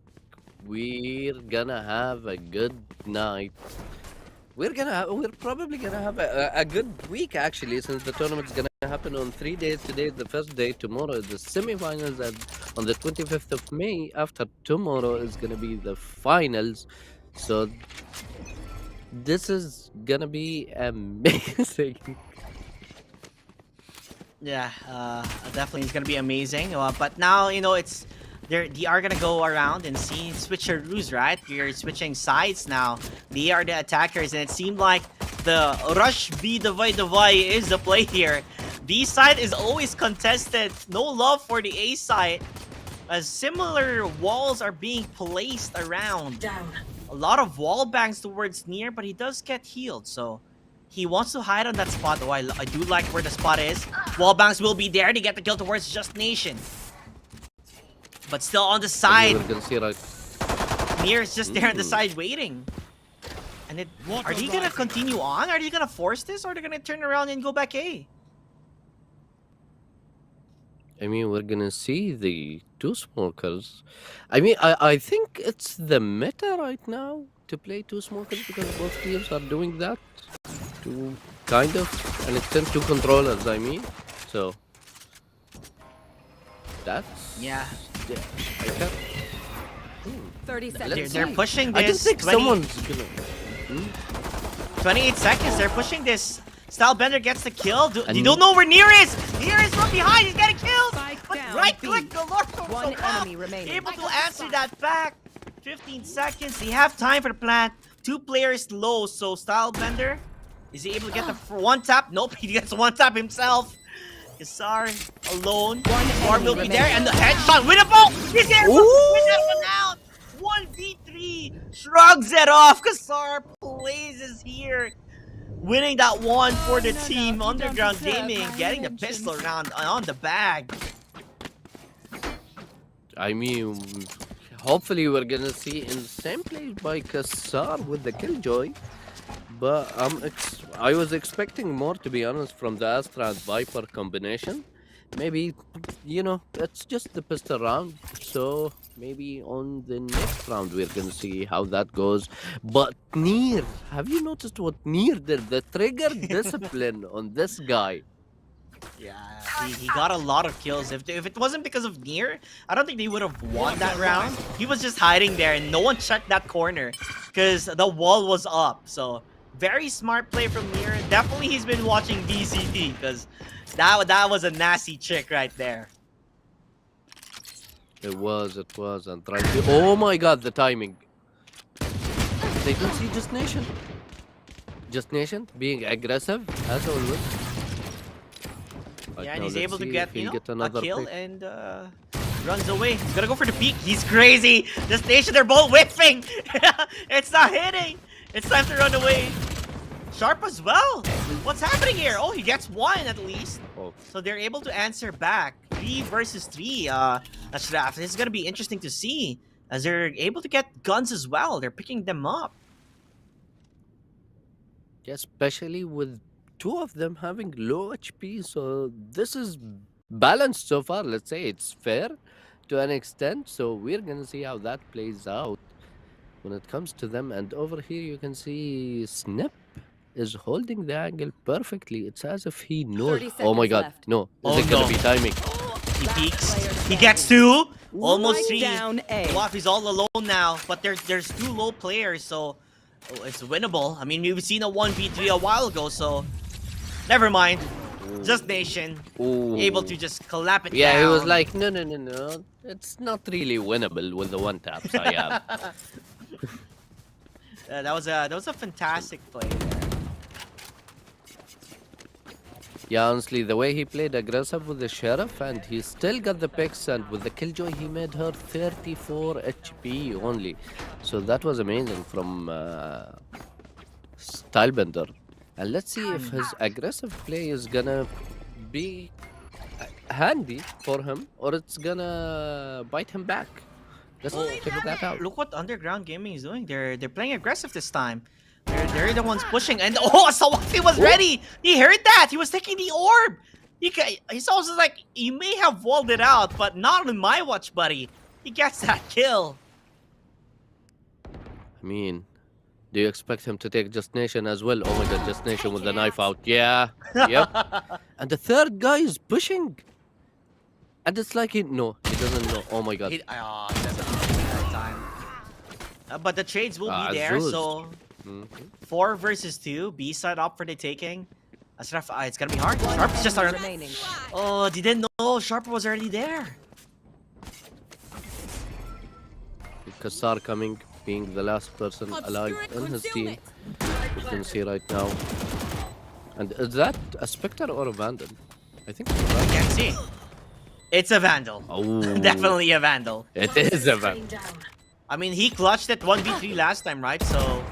we're gonna have a good night. We're probably gonna have a good week actually, since the tournament's gonna happen on 3 days. Today is the first day, tomorrow is the semifinals, and on the 25th of May, after tomorrow, is gonna be the finals. So this is gonna be amazing. Yeah, definitely it's gonna be amazing. But now it's they are gonna go around and see switcheroos, right? You're switching sides now. They are the attackers, and it seemed like the rush B divide is the play here. B side is always contested. No love for the A side, as similar walls are being placed around. A lot of wall bangs towards near, but he does get healed, so he wants to hide on that spot. Oh, I do like where the spot is. Wallbangs will be there to get the kill towards Just Nation. But still on the side. We're gonna see right. Nier is just there on the side waiting. And are they gonna continue on? Are they gonna force this, or are they gonna turn around and go back A? I mean, we're gonna see the two smokers. I mean, I think it's the meta right now to play two smokers, because both teams are doing that to kind of an extent, two controllers. I mean, so that's Yeah. I can't. 30 Let's seconds. They're see. pushing I this. don't think 20 someone's gonna. 28 seconds. They're pushing this. Stylebender gets the kill. You And- don't know where Nier is. Nier is from behind. He's getting killed. Spike But down, right B. click Galordo. One enemy remaining. Able to answer that back. 15 seconds. They have time for the plant. Two players low. So Stylebender, is he able to get the one tap? Nope. He gets one tap himself. Kassar alone. Storm will be there, and the headshot winnable. He's there. Win that one out. 1v3 shrugs it off. Kassar blazes here, winning that one for the team. Underground Gaming getting the pistol round on the bag. I mean, hopefully we're gonna see insane plays by Kassar with the Killjoy. But I was expecting more, to be honest, from the Astra and Viper combination. Maybe, it's just the pistol round. So maybe on the next round we're gonna see how that goes. But Nier, have you noticed what Nier did? The trigger discipline on this guy. Yeah, he got a lot of kills. If it wasn't because of Nier, I don't think they would have won that round. He was just hiding there, and no one checked that corner because the wall was up. So very smart play from Nier. Definitely he's been watching DCT, because that was a nasty chick right there. It was, and trying to. Oh my god, the timing. They don't see Just Nation. Just Nation being aggressive, as always. Right Yeah, and now, he's let's able to see get, if he'll get a another kill pick. and runs away. He's gonna go for the peak. He's crazy. Just Nation, they're both whiffing. It's not hitting. It's time to run away. Sharp as well. What's happening here? Oh, he gets one at least. Oh, So they're able to answer back. 3 versus 3. Ashraf. This is gonna be interesting to see, as they're able to get guns as well. They're picking them up. yeah, especially with two of them having low HP. So this is balanced so far. Let's say it's fair to an extent. So we're gonna see how that plays out when it comes to them. And over here you can see Snip is holding the angle perfectly. It's as if he knows. 30 Oh my seconds god, left. no. Is Oh, it gonna no. be timing? He peeks. player He standing. gets 2. Almost Spike 3. down A. Waff is all alone now, but there's 2 low players, so it's winnable. I mean, we've seen a 1v3 a while ago, so never mind. Just Nation Ooh. able to just clap it Yeah, down. he was like, no. It's not really winnable with the one taps I have. That was a fantastic play there. Yeah, honestly, the way he played aggressive with the Sheriff, and he still got the picks, and with the Killjoy, he made her 34 HP only. So that was amazing from Stylebender. And let's see if his aggressive play is gonna be handy for him, or it's gonna bite him back. Let's figure that out. Look what Underground Gaming is doing. They're playing aggressive this time. They're the ones pushing, and Sawafi was ready. He heard that. He was taking the orb. He's also like, you may have walled it out, but not on my watch, buddy. He gets that kill. I mean, do you expect him to take Just Nation as well? Oh my god, Just Nation with the knife out. Yeah. Yep. And the third guy is pushing. And it's like he doesn't know. Oh my god. He doesn't that time. But the trades will be there, Azuz. so Mhm. 4 versus 2. B side up for the taking. Ashraf, it's gonna be hard. Sharp's just Enemy started. remaining. Oh, they didn't know Sharp was already there. Kassar coming, being the last person alive in his team. You can see right now. And is that a Spectre or a Vandal? I think it's a I Vandal. can't see. It's a Vandal. Oh, Definitely a Vandal. It is a Vandal. I mean, he clutched it 1v3 last time, right? So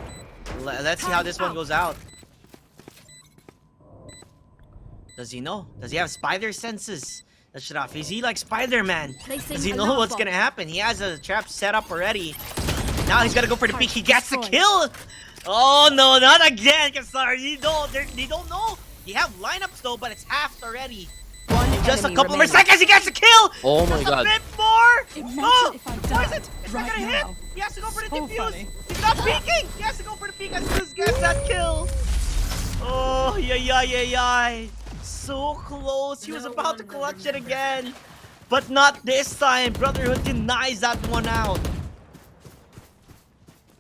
let's see how this one goes out. Does he know? Does he have spider senses? Ashraf, is he like Spider-Man? Does he know what's gonna happen? He has a trap set up already. Now he's gonna go for the peek. He gets the kill. Oh no, not again, Kassar. They don't know. You have lineups though, but it's halved already. One In just a enemy couple more remaining. seconds, he gets the kill. Oh my Just god. a bit more. Imagine Oh, if I why is died it? It's right not gonna hit. now. He has to go for the So defuse. funny. He's not peeking. He has to go for the peek as soon as he gets that kill. Oh, yeah. So close. He was about to clutch it again. But not this time. Brotherhood denies that one out.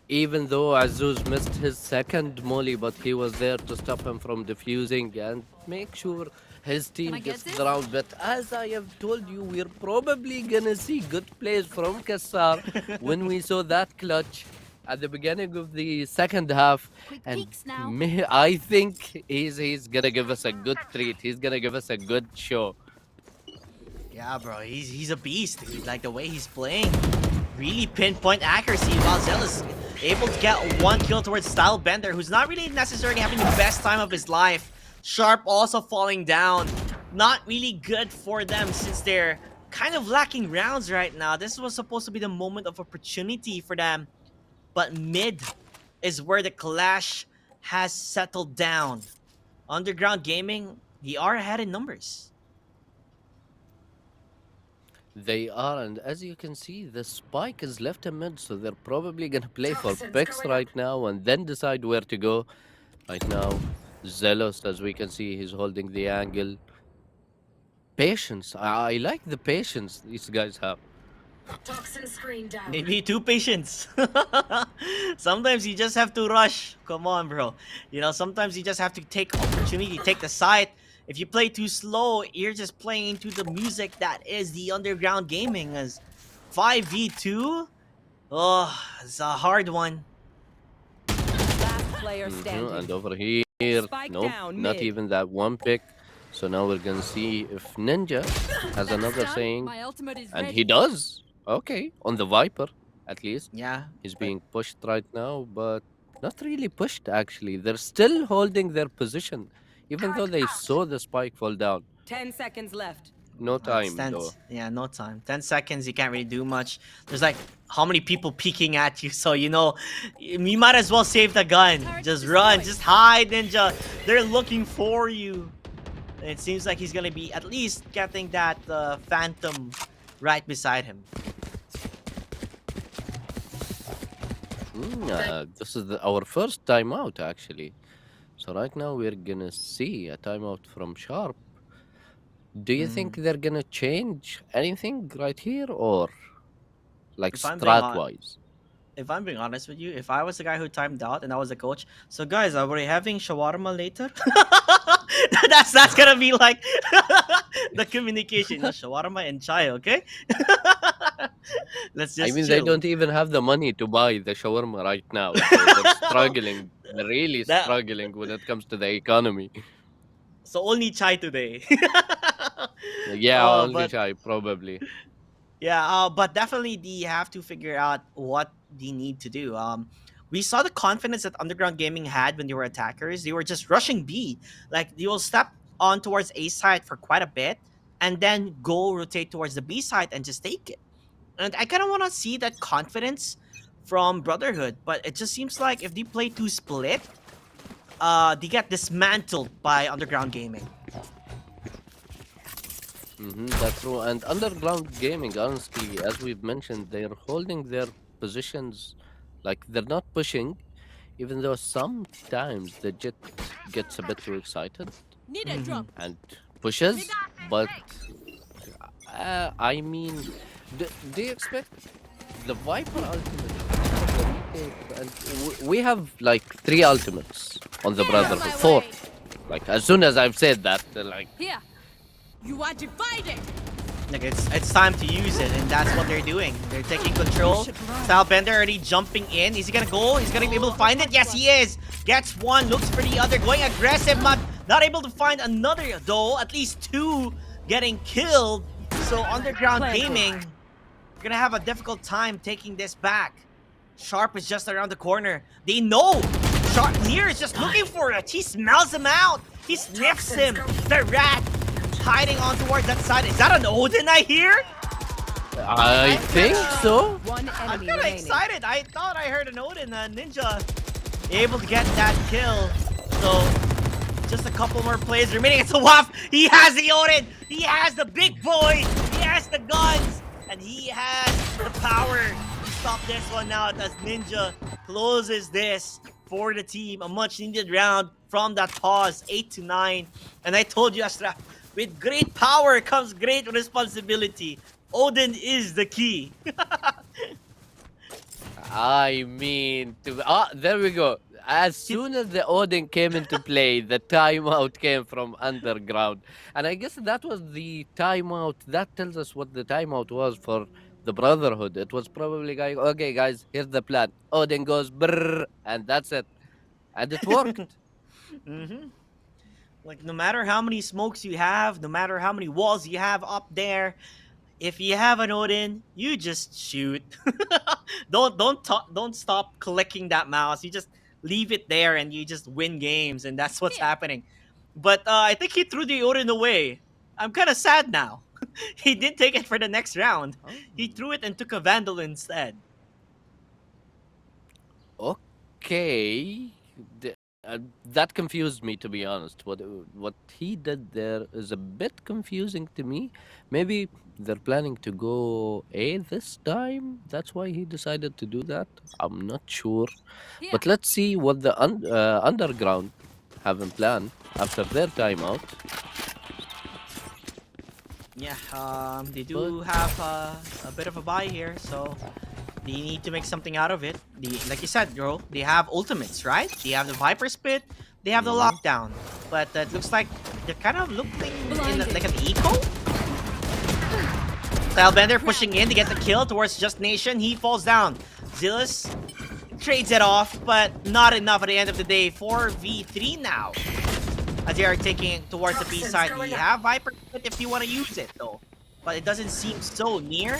Even though Azuz missed his second molly, but he was there to stop him from defusing and make sure his team Can I get gets this? the round. But as I have told you, we're probably gonna see good plays from Kassar when we saw that clutch at the beginning of the second half. Quick And peeks now. I think he's gonna give us a good treat. He's gonna give us a good show. Yeah, bro. He's a beast, dude. Like the way he's playing. Really pinpoint accuracy while Zell is able to get 1 kill towards Stylebender, who's not really necessarily having the best time of his life. Sharp also falling down. Not really good for them since they're kind of lacking rounds right now. This was supposed to be the moment of opportunity for them. But mid is where the clash has settled down. Underground Gaming, they are ahead in numbers. They are, and as you can see, the spike is left in mid, so they're probably gonna play for picks right now and then decide where to go. Right now, Zealous, as we can see, he's holding the angle. Patience. I like the patience these guys have. Maybe too patient. Sometimes you just have to rush. Come on, bro. You know, sometimes you just have to take opportunity, take the side. If you play too slow, you're just playing into the music that is the Underground Gaming. As 5v2, oh, it's a hard one. Last player standing. And over here, Spike nope, down, not mid. even that one pick. So now we're gonna see if Ninja has another Done. saying, My ultimate is and ready. he does. Okay, on the Viper, at least. Yeah. He's being pushed right now, but not really pushed actually. They're still holding their position, even though they saw the spike fall down. 10 seconds left. No It's time 10 though. Yeah, no time. 10 seconds, you can't really do much. There's like how many people peeking at you, so you know, you might as well save the gun. Just run, just hide, Ninja. They're looking for you. And it seems like he's gonna be at least getting that Phantom right beside him. This is our first timeout actually. So right now we're gonna see a timeout from Sharp. Do you think they're gonna change anything right here, or like If I'm being hon- strat wise? If I'm being honest with you, if I was the guy who timed out and I was the coach, so guys, are we having shawarma later? that's gonna be like the communication. No, shawarma and chai, okay? Let's just I mean, they chill. don't even have the money to buy the shawarma right now. So they're struggling. They're really That- struggling when it comes to the economy. So only chai today. Yeah, Oh, only but- chai probably. Yeah, but definitely they have to figure out what they need to do. We saw the confidence that Underground Gaming had when they were attackers. They were just rushing B. Like, they will step on towards A side for quite a bit, and then go rotate towards the B side and just take it. And I kind of want to see that confidence from Brotherhood, but it just seems like if they play too split, they get dismantled by Underground Gaming. That's true. And Underground Gaming, honestly, as we've mentioned, they're holding their positions like they're not pushing, even though sometimes the Jet gets a bit too excited Need a drop. and pushes. But I mean, do you expect the Viper ultimate? And we have like 3 ultimates on the Brotherhood. my 4. way. Like as soon as I've said that, they're like, Here. You are divided. Like it's time to use it, and that's what they're doing. They're taking control. Stylebender already jumping in. Is he gonna go? He's gonna be able to find it. Yes, he is. Gets one, looks for the other, going aggressive. Not able to find another though. At least 2 getting killed. So Underground Gaming, we're gonna have a difficult time taking this back. Sharp is just around the corner. They know Sharp Near is just looking for it. He smells him out. He sniffs him. The rat hiding on towards that side. Is that an Odin I hear? I think so. One I'm enemy kind of remaining. excited. I thought I heard an Odin Ninja able to get that kill. So just a couple more plays remaining. It's a Waff. He has the Odin. He has the big boy. He has the guns. And he has the power to stop this one out as Ninja closes this for the team. A much needed round from that pause, 8-9. And I told you, Ashraf, with great power comes great responsibility. Odin is the key. I mean, there we go. As soon as the Odin came into play, the timeout came from Underground. And I guess that was the timeout. That tells us what the timeout was for the Brotherhood. It was probably going, okay, guys, here's the plan. Odin goes brrr, and that's it. And it worked. Like, no matter how many smokes you have, no matter how many walls you have up there, if you have an Odin, you just shoot. Don't stop clicking that mouse. You just leave it there and you just win games, and that's what's happening. But I think he threw the Odin away. I'm kind of sad now. He didn't take it for the next round. He threw it and took a Vandal instead. Okay. That confused me, to be honest. What he did there is a bit confusing to me. Maybe they're planning to go A this time. That's why he decided to do that. I'm not sure. But let's see what the Underground have in plan after their timeout. Yeah, they do have a bit of a buy here, so they need to make something out of it. Like you said, bro, they have ultimates, right? They have the Viper Spit, they have the Lockdown. But it looks like they're kind of looking in like an eco. Stylebender pushing in to get the kill towards Just Nation. He falls down. Zillus trades it off, but not enough at the end of the day. 4v3 now. As they are taking it towards the B side. We have Viper Spit if you want to use it, though. But it doesn't seem so near.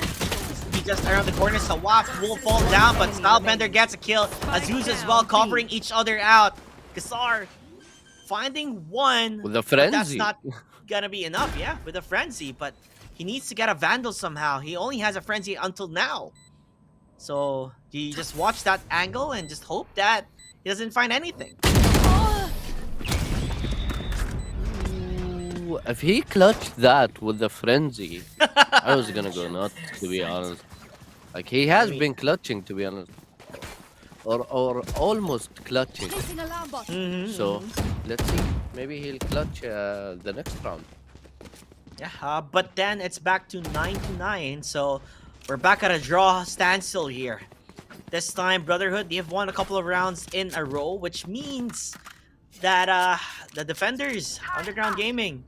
He just around the corner. Sawaf will fall down, but Stylebender gets a kill. Azuz as well, covering each other out. Kassar finding one. With a But frenzy. that's not gonna be enough, yeah, with a frenzy. But he needs to get a Vandal somehow. He only has a frenzy until now. So you just watch that angle and just hope that he doesn't find anything. Ooh, if he clutched that with the frenzy, I was gonna go nuts, to be honest. Like, he has been clutching, to be honest. Or almost clutching. Placing alarm bot. So, let's see. Maybe he'll clutch the next round. Yeah, but then it's back to 9-9, so we're back at a draw standstill here. This time, Brotherhood, they have won a couple of rounds in a row, which means that the defenders, Underground Gaming,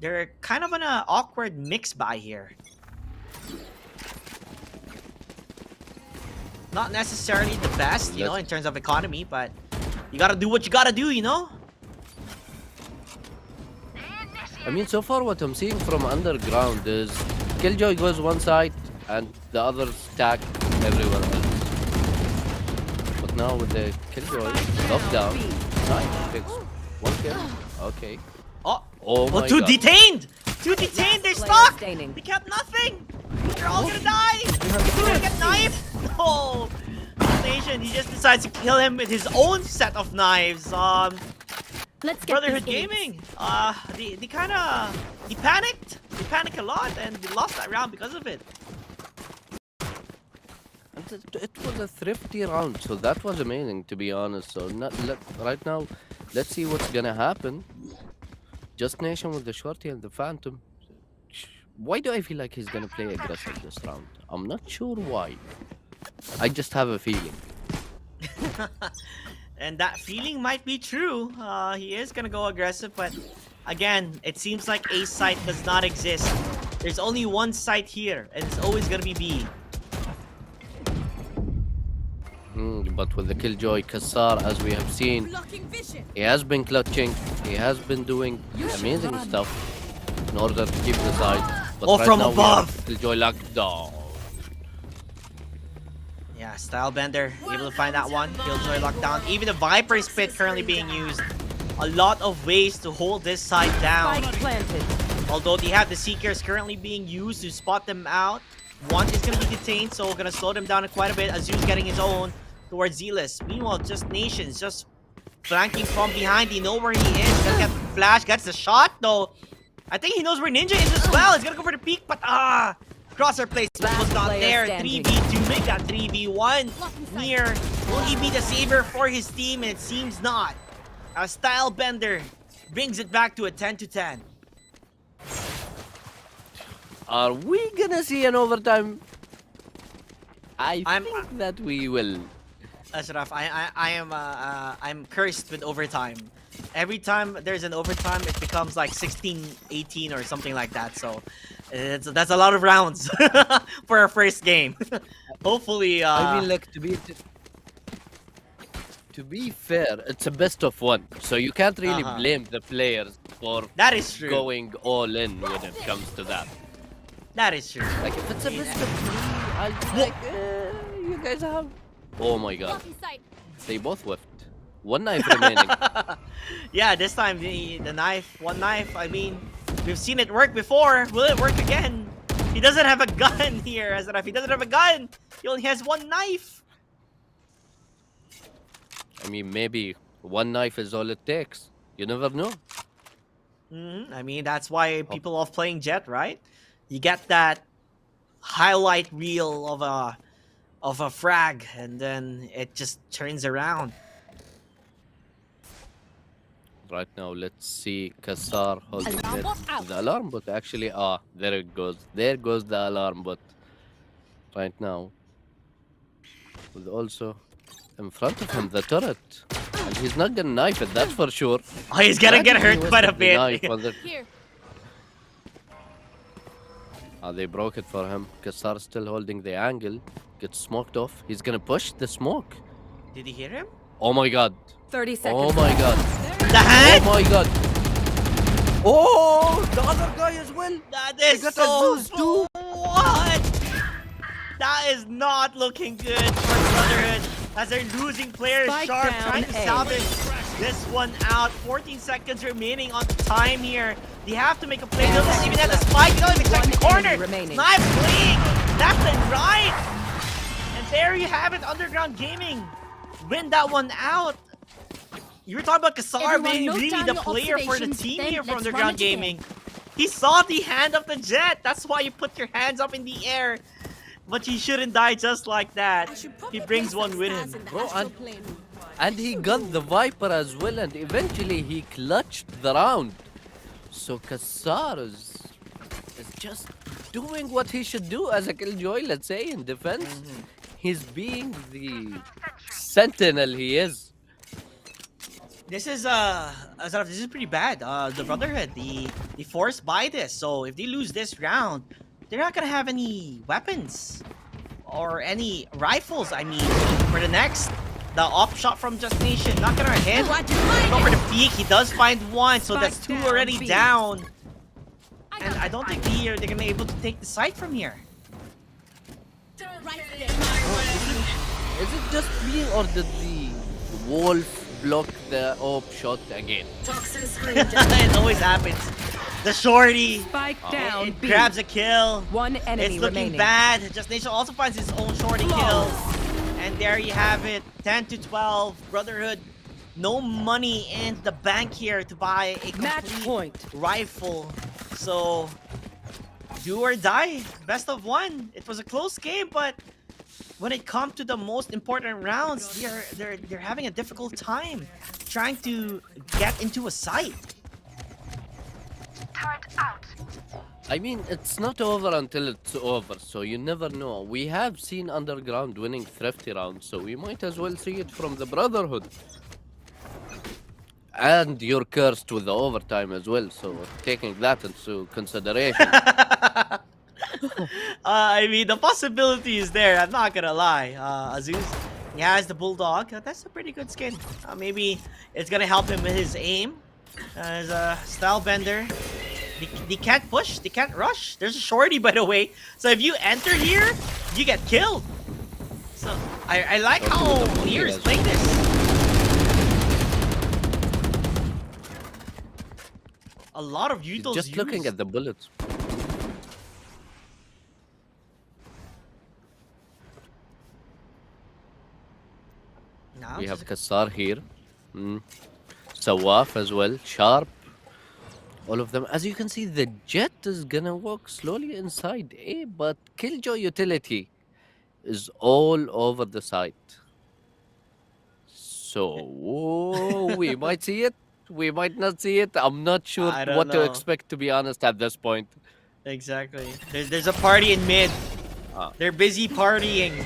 they're kind of in an awkward mix by here. Not necessarily the best, you know, in terms of economy, but you gotta do what you gotta do, you know? I mean, so far what I'm seeing from Underground is Killjoy goes one side and the others stack everyone else. But now with the Killjoy lockdown, nice, fix one kill. Okay. Oh my two god. detained! Two detained, they're Player stuck! standing. They kept nothing! They're all gonna die! He's gonna get knifed! No! Nation, he just decides to kill him with his own set of knives. Let's get Brotherhood these Gaming. They kind of panicked. They panicked a lot, and they lost that round because of it. And it was a thrifty round, so that was amazing, to be honest. So right now, let's see what's gonna happen. Just Nation with the Shorty and the Phantom. Why do I feel like he's gonna play aggressive this round? I'm not sure why. I just have a feeling. And that feeling might be true. He is gonna go aggressive, but again, it seems like A site does not exist. There's only one site here, and it's always gonna be B. But with the Killjoy Kassar, as we have seen, Blocking vision. he has been clutching. He has been doing amazing stuff in order to keep the side. But Oh, right from now we above. have Killjoy locked down. Yeah, Stylebender able to find that one. Killjoy lockdown. Even the Viper Spit currently being used. A lot of ways to hold this side down. Spike planted. Although they have the Seekers currently being used to spot them out. One is going to be detained, so going to slow them down quite a bit. Azul's getting his own towards Zealous. Meanwhile, Just Nations just flanking from behind. They know where he is. Gonna get the flash. Gets the shot, though. I think he knows where Ninja is as well. He's going to go for the peak, but Crosshair placement was not player there. standing. 3v2, make that 3v1. Near, will he be the saver for his team? And it seems not. As Stylebender brings it back to a 10-10. Are we gonna see an overtime? I'm- think that we will. Ashraf, I'm cursed with overtime. Every time there's an overtime, it becomes like 16-18 or something like that. So that's a lot of rounds for our first game. Hopefully, I mean, like, to be fair, it's a best of one, so you can't really blame the players for that is true. going all in when it comes to that. That is true. Like, if it's a best of three, I'll be like, you guys have. Oh my god, Blocking sight. they both whiffed. One knife remaining. Yeah, this time the knife, one knife. I mean, we've seen it work before. Will it work again? He doesn't have a gun here, Ashraf. He doesn't have a gun. He only has one knife. I mean, maybe one knife is all it takes. You never know. I mean, that's why people love playing Jet, right? You get that highlight reel of a frag, and then it just turns around. Right now, let's see Kassar holding Alarm it. bot out. The alarm bot actually, there it goes. There goes the alarm bot. Right now. With also in front of him the turret. And he's not gonna knife it, that's for sure. Oh, he's gonna get Imagine he hurt was quite a to be knife bit. on the- Here. They broke it for him. Kassar still holding the angle. Gets smoked off. He's gonna push the smoke. Did he hear him? Oh my god. 30 seconds. Oh my god. The hand? Oh my god. Oh, the other guy as well. That is got so Azuz too. What? That is not looking good for Brotherhood as they're losing players. Spike Sharp down trying to A. salvage this one out. 14 seconds remaining on the time here. They have to make a play. They don't even have the spike. They don't even check the One corner. enemy remaining. Knife playing. Left and right. And there you have it. Underground Gaming win that one out. You were talking about Kassar Everyone being note really down the your player for the observations, team then here for let's run Underground it again. Gaming. He saw the hand of the Jet. That's why you put your hands up in the air. But you shouldn't die just like that. I should He probably brings place one some with stars him. in the Bro, astral and- plane. And he got the Viper as well, and eventually he clutched the round. So Kassar is just doing what he should do as a Killjoy, let's say, in defense. He's being the sentinel he is. This is Azaraf, this is pretty bad. The Brotherhood, they forced by this. So if they lose this round, they're not gonna have any weapons or any rifles. I mean, for the next, the off shot from Just Nation not gonna hit. You are divided. Go for the peak. He does find one, so that's Spike two down, already B. down. I And got I don't think they're gonna be able to take the site from here. right there. Is it just me, or did the wolf block the op shot again? It always happens. The shorty Spike down. it B. grabs a kill. One enemy It's looking remaining. bad. Just Nation also finds his own shorty kill. And there you have it. 10-12. Brotherhood No money in the bank here to buy a Match complete point. rifle. So do or die. Best of one. It was a close game, but when it comes to the most important rounds, they're having a difficult time trying to get into a site. I mean, it's not over until it's over, so you never know. We have seen Underground winning Thrifty rounds, so we might as well see it from the Brotherhood. And you're cursed with the overtime as well, so taking that into consideration. I mean, the possibility is there. I'm not gonna lie. Azuz, he has the Bulldog. That's a pretty good skin. Maybe it's gonna help him with his aim. As a style bender. They can't push, they can't rush. There's a shorty, by the way. So if you enter here, you get killed. So I like how Clear is playing this. A lot of utils Just looking at the bullets. Now We have Kassar here. Sawaf as well. Sharp. All of them. As you can see, the Jet is gonna walk slowly inside A, but Killjoy utility is all over the site. So we might see it. We might not see it. I'm not sure I don't what to know. expect, to be honest, at this point. Exactly. There's a party in mid. Ah. They're busy partying.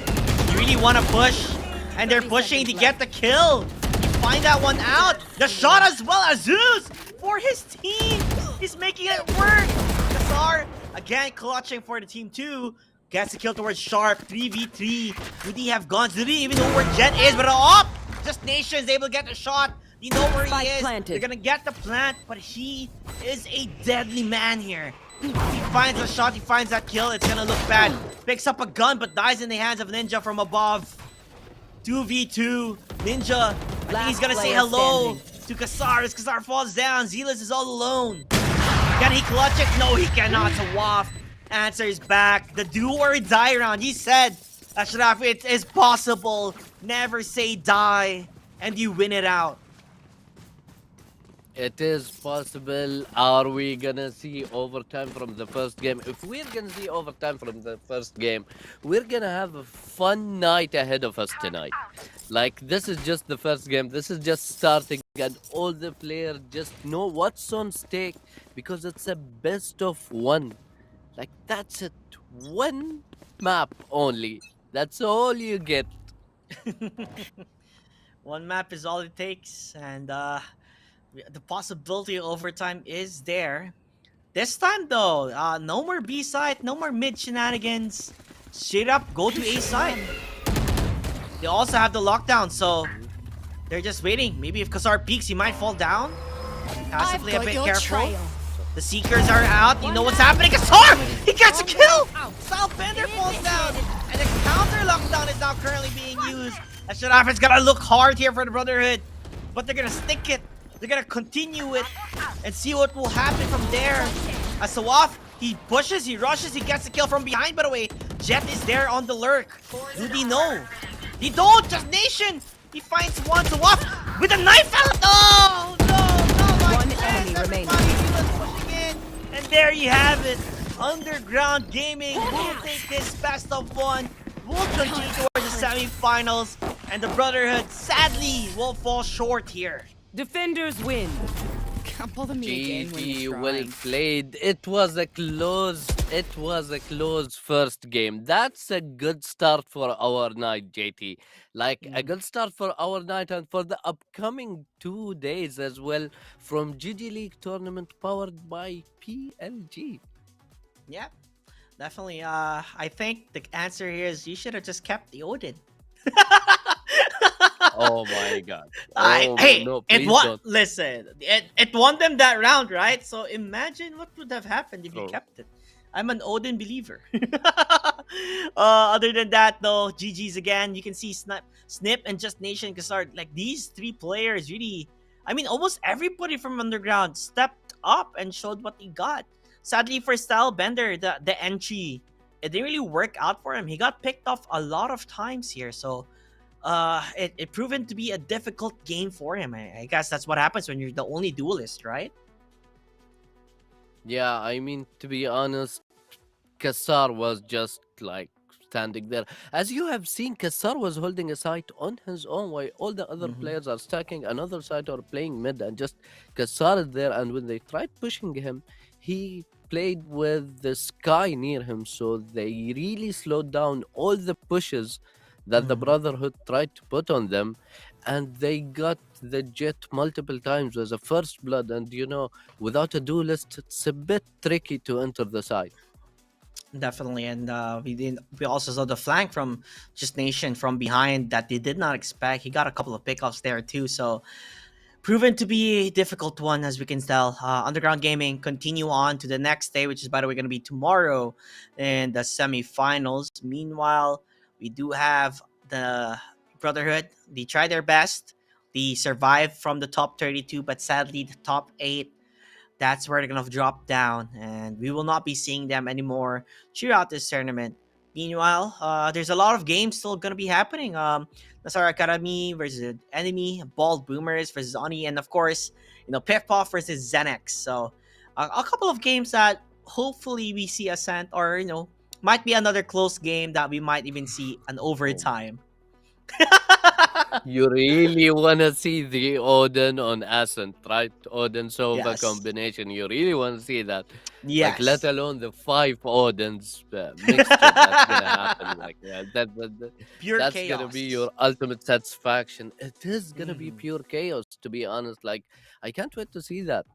You really want to push, and they're pushing to get the kill. You find that one out. The shot as well as Zeus for his team. He's making it work. Kassar again clutching for the team too. Gets the kill towards Sharp. 3v3. Do they have guns? Do they even know where Jet is? But Just Nation is able to get the shot. You know where he Spike is. planted. They're gonna get the plant, but he is a deadly man here. If he finds a shot, he finds that kill, it's gonna look bad. Picks up a gun, but dies in the hands of Ninja from above. 2v2. Ninja, I think he's gonna say player hello to Kassar as Kassar falls down. Zealous is all alone. Can he clutch it? No, he cannot. So Waff answers back. The do or die round. He said, Ashraf, it is possible. Never say die, and you win it out. It is possible. Are we gonna see overtime from the first game? If we're gonna see overtime from the first game, we're gonna have a fun night ahead of us tonight. Like, this is just the first game. This is just starting, and all the players just know what's on stake because it's a best of one. Like, that's it. One map only. That's all you get. One map is all it takes, and the possibility of overtime is there. This time though, no more B side, no more mid shenanigans. Straight up, go to A side. They also have the lockdown, so they're just waiting. Maybe if Kassar peeks, he might fall down. Has to play a bit careful. The Seekers are out. You know what's happening. Kassar! He gets a kill! Style Bender falls down. And the counter lockdown is now currently being used. Ashraf is gonna look hard here for the Brotherhood. But they're gonna stick it. They're gonna continue it. And see what will happen from there. As Sawaf, he pushes, he rushes, he gets a kill from behind, by the way. Jet is there on the lurk. Do they know? They don't! Just Nation! He finds one. Sawaf with a knife out! Oh! No! Like One this. enemy remaining. Everybody was pushing in. And there you have it. Underground Gaming will take this best of one. Will continue towards the semifinals. And the Brotherhood, sadly, will fall short here. Defenders win. Can't bother me again when GG, you're well trying. played. It was a close first game. That's a good start for our night, JT. Like, a good start for our night and for the upcoming 2 days as well from GG League tournament powered by PLG. Yeah, definitely. I think the answer here is you should have just kept the Odin. Oh my god. Hey, no, it please won. don't. Listen, it won them that round, right? So imagine what would have happened if you True. kept it. I'm an Odin believer. Other than that, though, GG's again. You can see Snip and Just Nation Kassar. Like, these three players really, I mean, almost everybody from Underground stepped up and showed what he got. Sadly for Style Bender, the entry, it didn't really work out for him. He got picked off a lot of times here. So it proven to be a difficult game for him. I guess that's what happens when you're the only duelist, right? Yeah, I mean, to be honest, Kassar was just like standing there. As you have seen, Kassar was holding a site on his own while all the other Mm-hmm. players are stacking another site or playing mid, and just Kassar is there. And when they tried pushing him, he played with the sky near him, so they really slowed down all the pushes that the Mm-hmm. Brotherhood tried to put on them, and they got the jet multiple times as a first blood. And without a duelist, it's a bit tricky to enter the site. Definitely, and we also saw the flank from just Nation from behind that they did not expect. He got a couple of pickups there too, so proven to be a difficult one as we can tell. Underground Gaming continue on to the next day, which is by the way going to be tomorrow in the semifinals. Meanwhile, we do have the Brotherhood. They tried their best. They survived from the top 32, but sadly the top 8, that's where they're gonna drop down, and we will not be seeing them anymore throughout this tournament. Meanwhile, there's a lot of games still gonna be happening. Nasara Academy versus Enemy, Bald Boomers versus Oni, and of course, Piff Puff versus Zenex. So, a couple of games that hopefully we see Ascent, or might be another close game that we might even see an Oh. overtime. You really want to see the Odin on Ascent, right? Odin Sova Yes. combination. You really want to see that. Like, let Yes. alone the 5 Odins mixture that's going to happen. Like, yeah, Pure that's going to be your chaos. ultimate satisfaction. It is going to be Mhm. pure chaos, to be honest. Like, I can't wait to see that.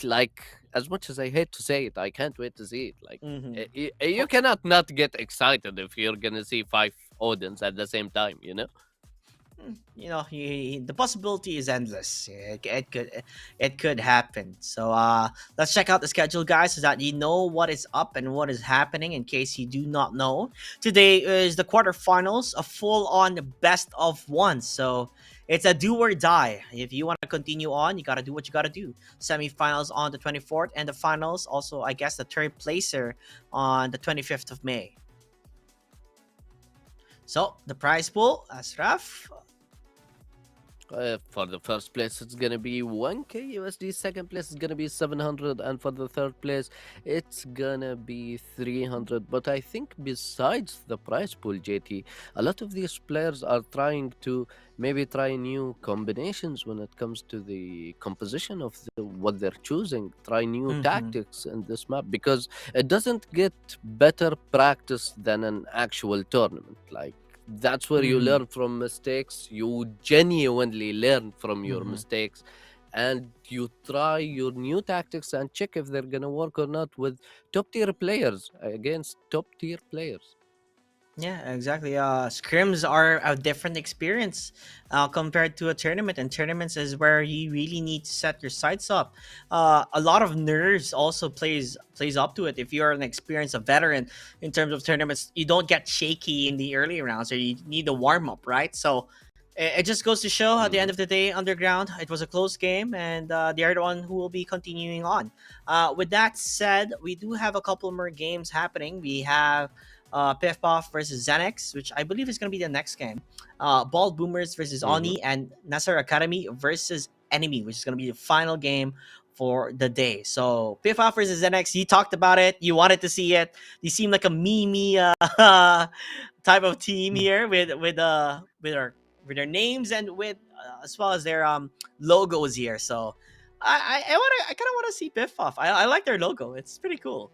Like, as much as I hate to say it, I can't wait to see it. Like, Mhm. you cannot not get excited if you're going to see 5 Odins at the same time, you know? The possibility is endless. It could happen. So let's check out the schedule, guys, so that you know what is up and what is happening. In case you do not know, today is the quarterfinals, a full-on best of one. So it's a do or die. If you want to continue on, you gotta do what you gotta do. Semifinals on the 24th, and the finals also, I guess, the third placer on the 25th of May. So the prize pool, Asraf. For the first place, it's gonna be 1K USD. Second place is gonna be 700, and for the third place, it's gonna be 300. But I think besides the prize pool, JT, a lot of these players are trying to maybe try new combinations when it comes to the composition of what they're choosing. Try new Mm-hmm. tactics in this map because it doesn't get better practice than an actual tournament. Like, that's where you Mm-hmm. learn from mistakes. You genuinely learn from your Mm-hmm. mistakes, and you try your new tactics and check if they're gonna work or not with top tier players against top tier players. Yeah, exactly. Scrims are a different experience compared to a tournament, and tournaments is where you really need to set your sights up. A lot of nerves also plays up to it. If you're an experienced, a veteran in terms of tournaments, you don't get shaky in the early rounds, so you need a warm up, right? So it just goes to show at the end Mhm. of the day, Underground, it was a close game, and they are the one who will be continuing on. With that said, we do have a couple more games happening. We have Piff Puff versus Xenix, which I believe is going to be the next game. Bald Boomers versus Mhm. Oni, and Nasser Academy versus Enemy, which is going to be the final game for the day. So Piff Puff versus Xenix, you talked about it. You wanted to see it. You seem like a meme type of team here with their names and with as well as their logos here. So I kind of want to see Piff Puff. I like their logo. It's pretty cool.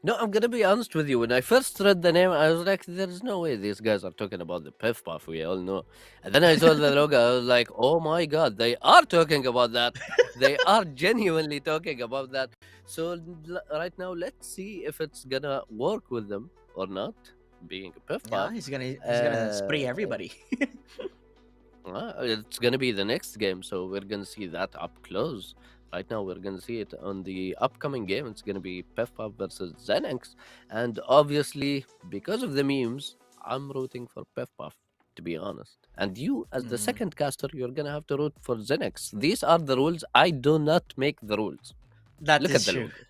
No, I'm gonna be honest with you. When I first read the name, I was like, "There's no way these guys are talking about the Piff Puff we all know." And then I saw the logo. I was like, "Oh my god, they are talking about that! They are genuinely talking about that." So right now, let's see if it's gonna work with them or not. Being a Piff Yeah, Puff, he's gonna spray everybody. it's gonna be the next game, so we're gonna see that up close. Right now, we're gonna see it on the upcoming game. It's gonna be Pefpaf versus Xenix, and obviously, because of the memes, I'm rooting for Pefpaf, to be honest. And you, as the Mhm. second caster, you're gonna have to root for Xenix. These are the rules. I do not make the rules. That Look at is the true. logo.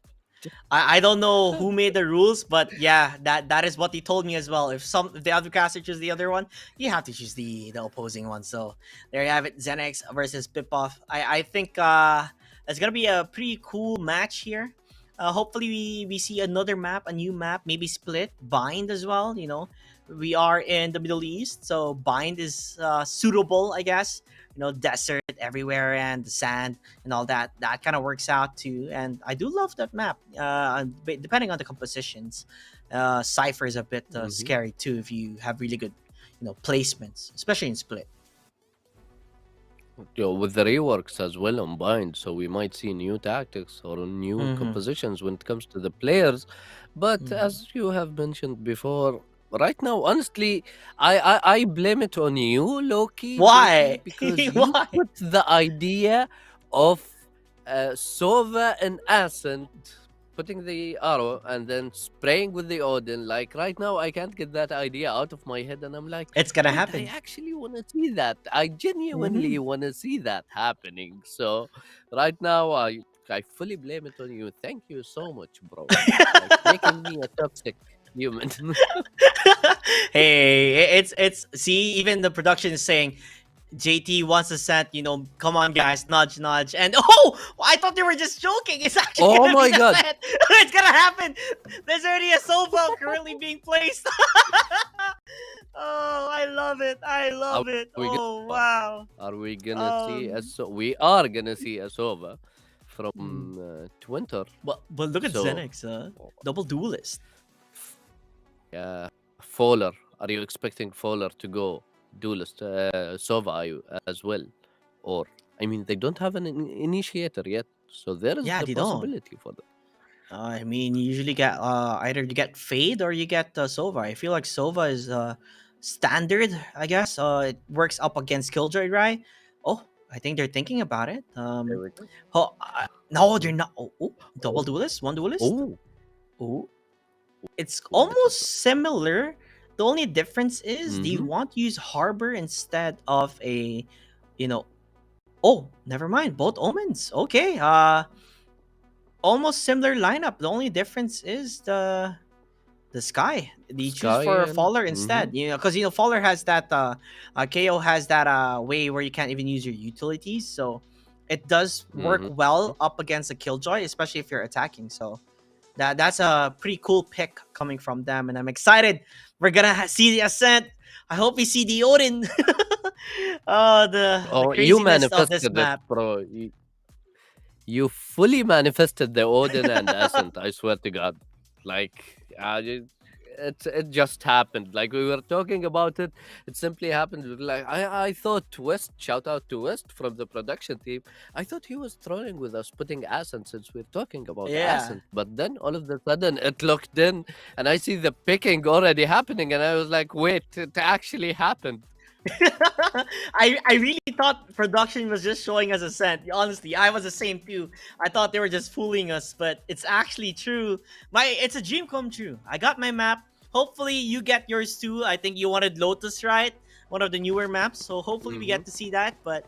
I don't know who made the rules, but yeah, that is what he told me as well. If the other caster chooses the other one, you have to choose the opposing one. So there you have it, Zenex versus Pipoff. I think it's gonna be a pretty cool match here. Hopefully we see another map, a new map, maybe Split, Bind as well. You know, we are in the Middle East, so Bind is suitable, I guess. You know, desert everywhere and the sand and all that. That kind of works out too. And I do love that map. Depending on the compositions, Cypher is a bit scary too if you have really good, placements, especially in Split. With the reworks as well on Bind, so we might see new tactics or new Mhm. compositions when it comes to the players. But Mhm. as you have mentioned before, right now, honestly, I blame it on you, Loki, Why? JT, because you Why? put the idea of Sova and Ascent putting the arrow and then spraying with the Odin. Like right now, I can't get that idea out of my head, and I'm like, It's gonna wait, I happen. actually want to see that. I genuinely Mhm. want to see that happening. So right now, I fully blame it on you. Thank you so much, bro. Like making me a toxic human. Hey, it's see, even the production is saying JT wants to set, come on guys, nudge, nudge, and I thought they were just joking. It's actually Oh gonna be my the God. set. It's gonna happen. There's already a sofa currently being placed. Oh, I love it. I Are love it. we Oh gonna, wow. are we gonna see a Um, we are gonna see a Sova from mm, Twinter. but look at So Zenix, double duelist. yeah, Fowler. Are you expecting Fowler to go duelist Sova as well? Or I mean, they don't have an initiator yet, so there is Yeah, the they don't. possibility for them. I mean, you usually get either you get Fade or you get Sova. I feel like Sova is standard. I guess it works up against Killjoy, right? Oh, I think they're thinking about it. There we go. No, they're not. Double duelist, one duelist. Oh, Oh, it's a bit of almost similar. The only difference is, do you mm-hmm. want to use Harbor instead of you know? Oh, never mind. Both omens. Okay. Almost similar lineup. The only difference is the sky. You choose Sky for and Faller mm-hmm. instead. Because Faller has that KO has that way where you can't even use your utilities. So it does work Mm-hmm. well up against a Killjoy, especially if you're attacking. So that's a pretty cool pick coming from them, and I'm excited. We're gonna see the Ascent. I hope we see the Odin. Oh, the Oh, you craziness of this manifested it, map. bro. You fully manifested the Odin and Ascent. I swear to God, like it just happened. Like we were talking about it, it simply happened. Like I thought West. Shout out to West from the production team. I thought he was trolling with us putting Ascent since we're talking about Yeah. Ascent. But then all of a sudden it looked in, and I see the picking already happening, and I was like, wait, it actually happened. I really thought production was just showing us a scent. Honestly, I was the same too. I thought they were just fooling us, but it's actually true. It's a dream come true. I got my map. Hopefully you get yours too. I think you wanted Lotus, right? One of the newer maps. So hopefully we Mm-hmm. get to see that. But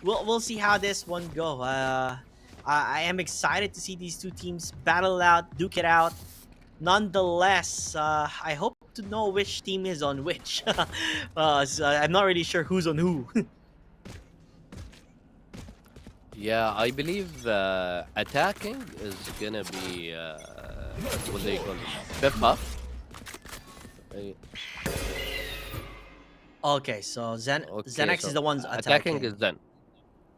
we'll see how this one go. I am excited to see these two teams battle out, duke it out. Nonetheless, I hope to know which team is on which. So I'm not really sure who's on who. Yeah, I believe attacking is gonna be what do you call it? Fifth buff. Uh, Okay, so Okay, Zenex so is the ones attacking attacking. is done.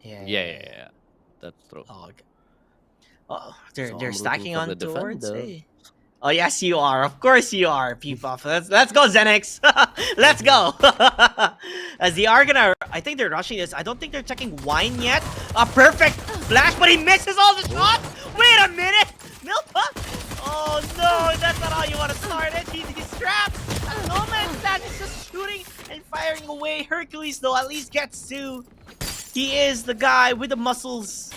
Yeah, Yeah, yeah, yeah, yeah. yeah. That's true. Oh, okay. Oh, So they're I'm rooting stacking for the on towards. defender. Hey. Oh yes, you are. Of course you are, P-Puff. Let's go, Zenex. Let's go. As they are gonna, I think they're rushing this. I don't think they're checking wine yet. A perfect flash, but he misses all the shots. Wait a minute, Milpa. Oh no, that's not how you want to start it. He's trapped. No man's land is just shooting and firing away. Hercules though at least gets two. He is the guy with the muscles,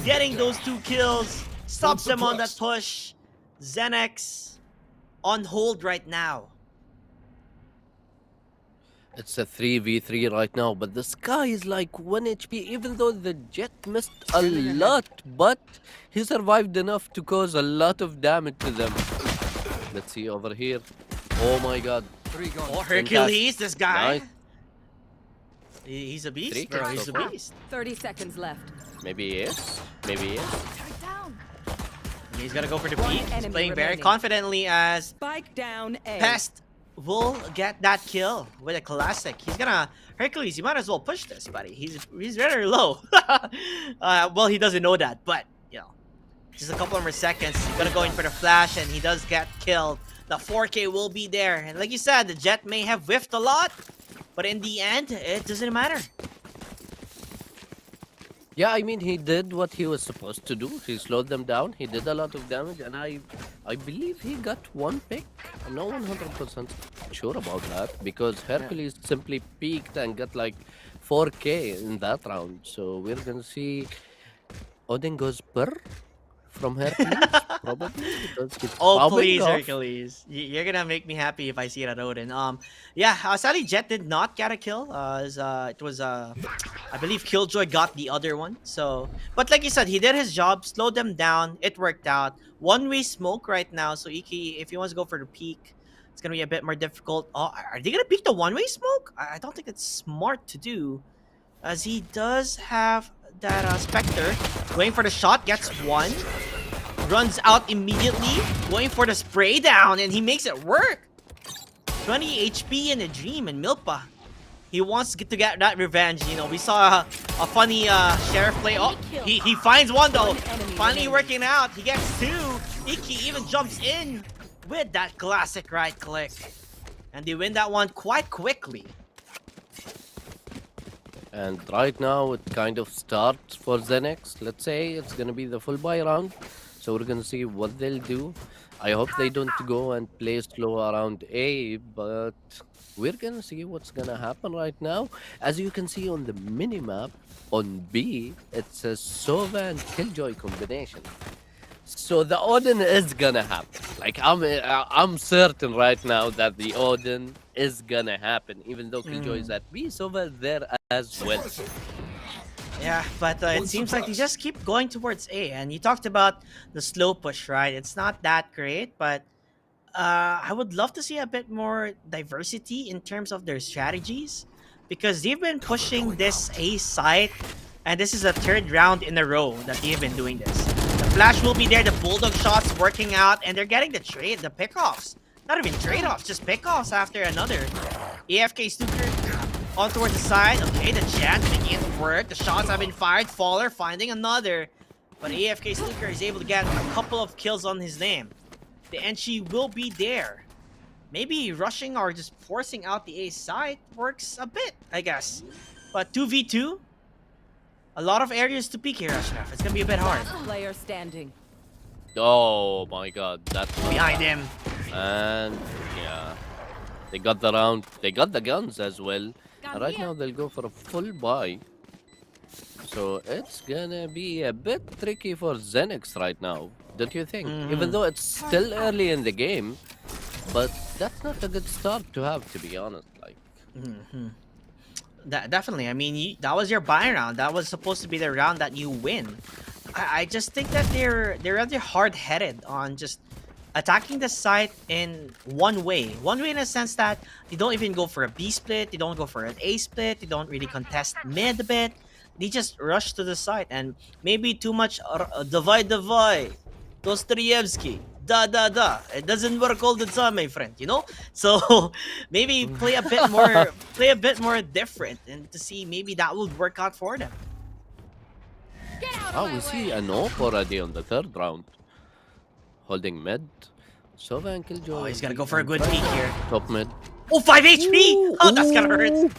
getting those 2 kills. Stops them on that push. Zenex on hold right now. It's a 3v3 right now, but the Sky is like 1 HP, even though the Jet missed a lot, but he survived enough to cause a lot of damage to them. Let's see over here. Oh my god. Oh, Hercules, this guy. Nice. He's a beast, Three bro. kills He's so a far. beast. 30 seconds left. Maybe he is. Maybe he is. Strike down. He's gonna go for the One beat. He's enemy playing very remaining. confidently as Spike down A. Pest will get that kill with a classic. He's gonna Hercules. You might as well push this, buddy. He's very low. Well, he doesn't know that, but you know, just a couple more seconds. He's gonna go in for the flash, and he does get killed. The 4K will be there, and like you said, the Jet may have whiffed a lot, but in the end, it doesn't matter. Yeah, I mean, he did what he was supposed to do. He slowed them down. He did a lot of damage, and I believe he got one pick. I'm not 100% sure about that because Hercules simply peaked and got like 4K in that round. So we're gonna see Odin goes per from Hercules, probably because it's Oh, popping please, off. Hercules. You're gonna make me happy if I see it at Odin. Yeah, sadly, Jet did not get a kill. It was, I believe Killjoy got the other one. So, but like you said, he did his job, slowed them down. It worked out. One-way smoke right now. So, Iki, if he wants to go for the peak, it's gonna be a bit more difficult. Oh, are they gonna peek the one-way smoke? I don't think it's smart to do, as he does have that Spectre going for the shot, gets one. Runs out immediately, going for the spray down, and he makes it work. 20 HP in a dream, and Milpa, he wants to get that revenge. You know, we saw a funny sheriff play. Oh, he finds one though. Finally working out. He gets two. Iki even jumps in with that classic right click, and they win that one quite quickly. And right now it kind of starts for Zenex. Let's say it's gonna be the full buy round. So we're gonna see what they'll do. I hope they don't go and play slow around A, but we're gonna see what's gonna happen right now. As you can see on the minimap on B, it says Sova and Killjoy combination. So the Odin is gonna happen. Like I'm certain right now that the Odin is gonna happen, even though Killjoy is at B, Sova there as well. Yeah, but it seems like they just keep going towards A. And you talked about the slow push, right? It's not that great, but I would love to see a bit more diversity in terms of their strategies, because they've been pushing this A site, and this is a third round in a row that they've been doing this. The flash will be there, the bulldog shots working out, and they're getting the pickoffs. Not even trade-offs, just pickoffs after another. AFK Snooker on towards the side. Okay, the Jet making it work. The shots have been fired. Faller finding another. But AFK Snooker is able to get a couple of kills on his name. The Enchi will be there. Maybe rushing or just forcing out the A side works a bit, I guess. But 2v2, a lot of areas to peek here, Ashraf. It's gonna be a bit hard. Player standing. Oh my god, that's Behind him. And yeah, they got the round. They got the guns as well. And right now they'll go for a full buy. So it's gonna be a bit tricky for Zenex right now, don't you think? Even though it's still early in the game, but that's not a good start to have, to be honest. Like, Definitely. I mean, that was your buy round. That was supposed to be the round that you win. I just think that they're rather hard-headed on just attacking the site in one way. One way in a sense that they don't even go for a B split, they don't go for an A split, they don't really contest mid a bit. They just rush to the site, and maybe too much divide. Dostoyevsky. Da. It doesn't work all the time, my friend, you know? So maybe play a bit more different, and to see maybe that will work out for them. oh, we see an AWP already on the third round. Holding mid. Sova and Killjoy. Oh, he's gonna go for a good peek here. Top mid. Oh, 5 HP! Oh, that's gonna hurt.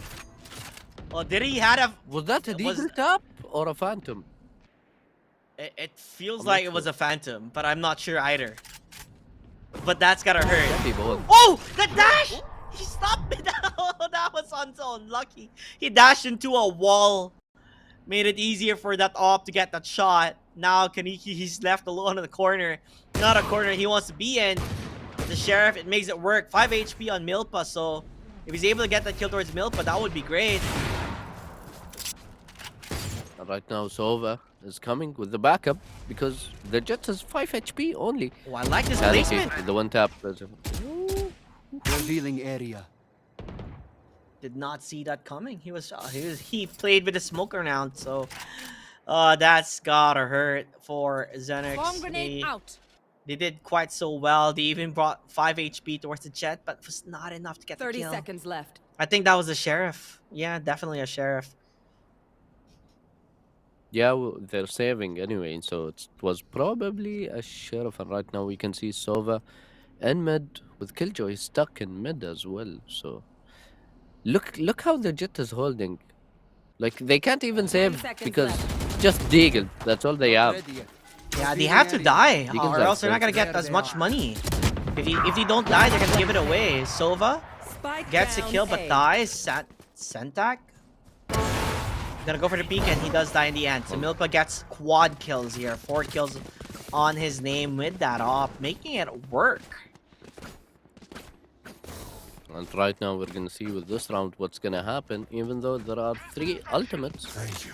Oh, did he had a... Was that a Was- Deagle tap or a Phantom? It feels I'm like not it was sure. a phantom, but I'm not sure either. But that's gotta hurt. Maybe both. Oh, the dash! He stopped it. Oh, that was so unlucky. He dashed into a wall. Made it easier for that op to get that shot. Now Kaneki, he's left alone in the corner. Not a corner he wants to be in. The Sheriff, it makes it work. 5 HP on Milpa, so If he's able to get that kill towards Milpa, that would be great. Right now, Sova is coming with the backup because the Jett has 5 HP only. Oh, I like this Sanity placement. with the one tap. Revealing area. Did not see that coming. He played with a smoker now, so that's gotta hurt for Xenix. Bomb grenade They, out. they did quite so well. They even brought 5 HP towards the Jett, but it was not enough to get the 30 kill. seconds left. I think that was a sheriff. Yeah, definitely a sheriff. Yeah, well, they're saving anyway, so it was probably a sheriff. And right now we can see Sova and mid with Killjoy stuck in mid as well. So look how the Jett is holding. Like they can't even save seconds because left. just Deagle. That's all they have. Ready yet. Yeah, they Revealing have to area. die, Deagle's or else they're not gonna upstairs. get There as they much are. money. If they don't die, they're gonna give it away. Sova Spike gets a down kill but A. dies. Sentak gonna go for the peek and he does die in the end. So Milpa gets quad kills here, 4 kills on his name with that op, making it work. And right now we're gonna see with this round what's gonna happen. Even though there are 3 ultimates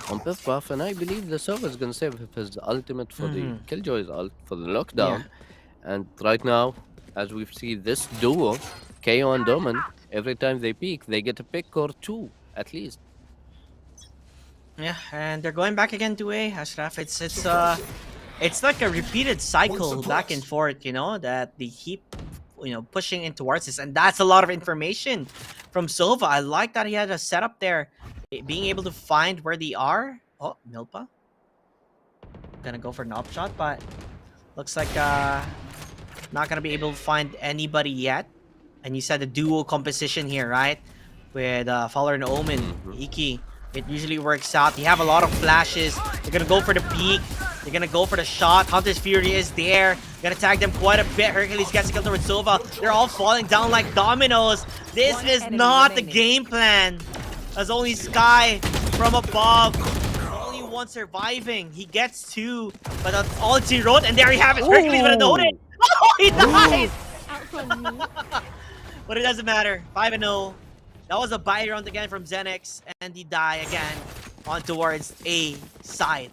on Piff Puff, and I believe the server is gonna save his ultimate for the Killjoy's ult for the lockdown. And right now, as we see this duo, KO and Doman, every time they peek, they get a pick or 2 at least. Yeah, and they're going back again to A, Ashraf. It's like a repeated cycle back and forth, you know, that they keep pushing in towards this, and that's a lot of information from Sova. I like that he had a setup there, being able to find where they are. Oh, Milpa gonna go for an up shot, but looks like not gonna be able to find anybody yet. And you said the duo composition here, right, with Fowler and Omen. Iki, it usually works out. They have a lot of flashes. They're gonna go for the peak. They're gonna go for the shot. Hunter's Fury is there. Gonna tag them quite a bit. Hercules gets a kill with Sova. They're all falling down like dominoes. This One is enemy not the remaining. game plan. As only Sky from above. Only one surviving. He gets 2, but that's all he wrote. And there you have it. Hercules with a note. Oh, he dies! But it doesn't matter. 5-0. That was a buy round again from Xenix. And he die again on towards A side.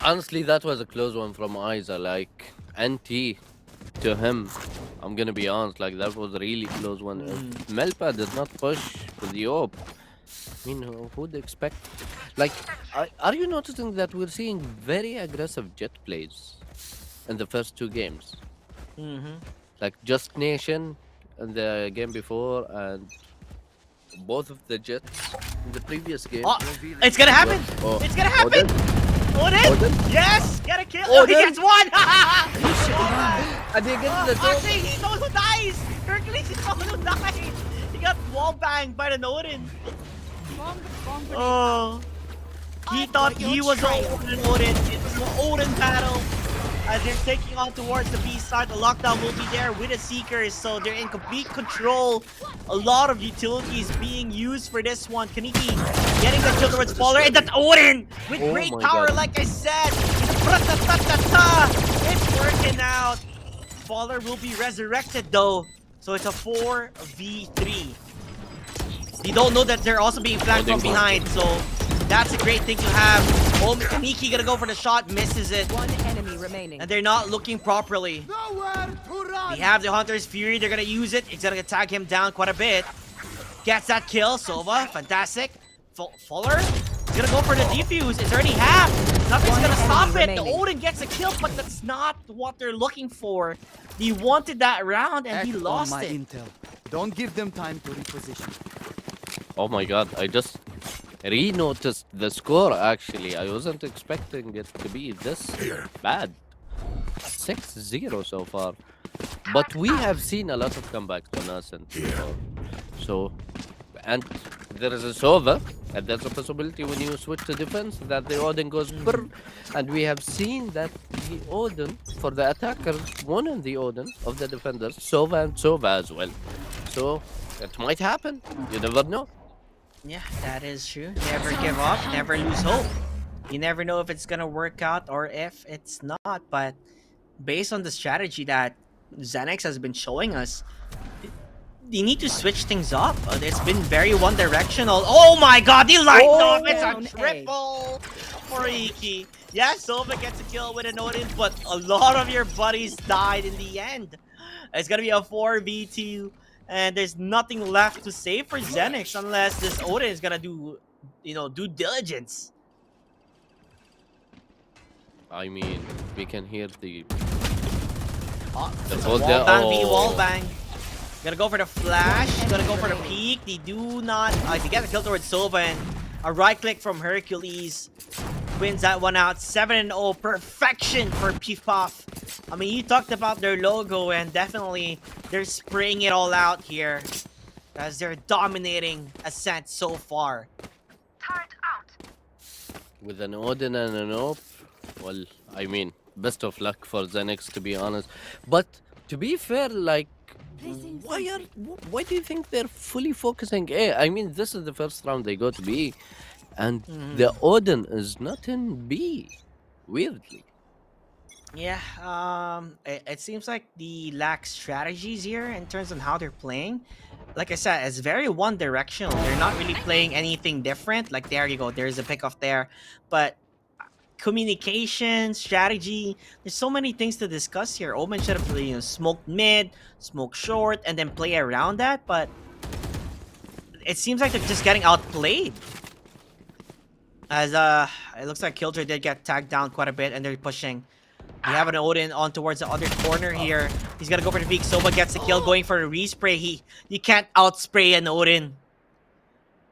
Honestly, that was a close one from Isa. Like, NT to him, I'm gonna be honest, like, that was a really close one. If Melpa did not push with the AWP, I mean, who'd expect? Like, are you noticing that we're seeing very aggressive Jett plays in the first 2 games? Like, Just Nation in the game before, and both of the Jets in the previous game. Oh, it's gonna happen! Oh, It's gonna happen! Odin! Odin? Yes! Get a kill! Oh, he Odin? gets 1! And they get the top. Actually, he's the one who dies! Hercules is the one who dies! He got wall banged by the Odin. Oh. He thought he was Odin. It was an Odin battle. As they're taking on towards the B side, the lockdown will be there with the Seekers, so they're in complete control. A lot of utilities being used for this one. Kaniki getting the kill towards Fowler, and that's Odin with Oh great my power, God. like I said. It's working out. Fowler will be resurrected though, so it's a 4v3. You don't know that they're also being flanked from behind, so that's a great thing to have. Kaniki gonna go for the shot, misses it. 1 enemy remaining. And they're not looking properly. Nowhere to run. We have the Hunter's Fury. They're gonna use it. It's gonna tag him down quite a bit. Gets that kill. Sova, fantastic. Fuller is gonna go for the defuse. It's already half. Nothing's One gonna stop enemy it. The remaining. Odin gets a kill, but that's not what they're looking for. He wanted that round and he Act on lost my it. intel. Don't give them time to reposition. Oh my God, I just re-noticed the score actually. I wasn't expecting it to be this bad. 6-0 so far. But we have seen a lot of comebacks on us and so, and there is a Sova, and there's a possibility when you switch to defense that the Odin goes brr, and we have seen that the Odin for the attackers won in the Odin of the defenders, Sova and Sova as well. So it might happen. You never know. Yeah, that is true. Never give up, never lose hope. You never know if it's gonna work out or if it's not, but based on the strategy that Xenix has been showing us, they need to switch things up. It's been very one-directional. Oh my god, he lined up! It's Down a A. triple for Iki. Yeah, Sova gets a kill with an Odin, but a lot of your buddies died in the end. It's gonna be a 4v2, and there's nothing left to save for Zenix unless this Odin is gonna do, due diligence. I mean, we can hear the It's a whole wallbang v oh. wallbang. Gonna go for the flash. Gonna go for the peek. They do not. They get a kill towards Sova, and a right click from Hercules wins that one out. 7-0, perfection for Piff-Puff. I mean, you talked about their logo, and definitely they're spraying it all out here as they're dominating Ascent so far. with an Odin and an Op. Well, I mean, best of luck for Zenix, to be honest. But to be fair, like, why do you think they're fully focusing A? I mean, this is the first round they go to B, and the Odin is not in B. Weirdly. Yeah, it seems like the lack strategies here in terms of how they're playing. Like I said, it's very one-directional. They're not really playing anything different. Like, there you go. There's a pick-off there. But communication, strategy, there's so many things to discuss here. Omen should have, smoked mid, smoked short, and then play around that. But it seems like they're just getting outplayed. As, it looks like Killjoy did get tagged down quite a bit, and they're pushing. We have an Odin on towards the other corner here. He's gonna go for the peek. Sova gets the kill, going for a respray. You can't outspray an Odin.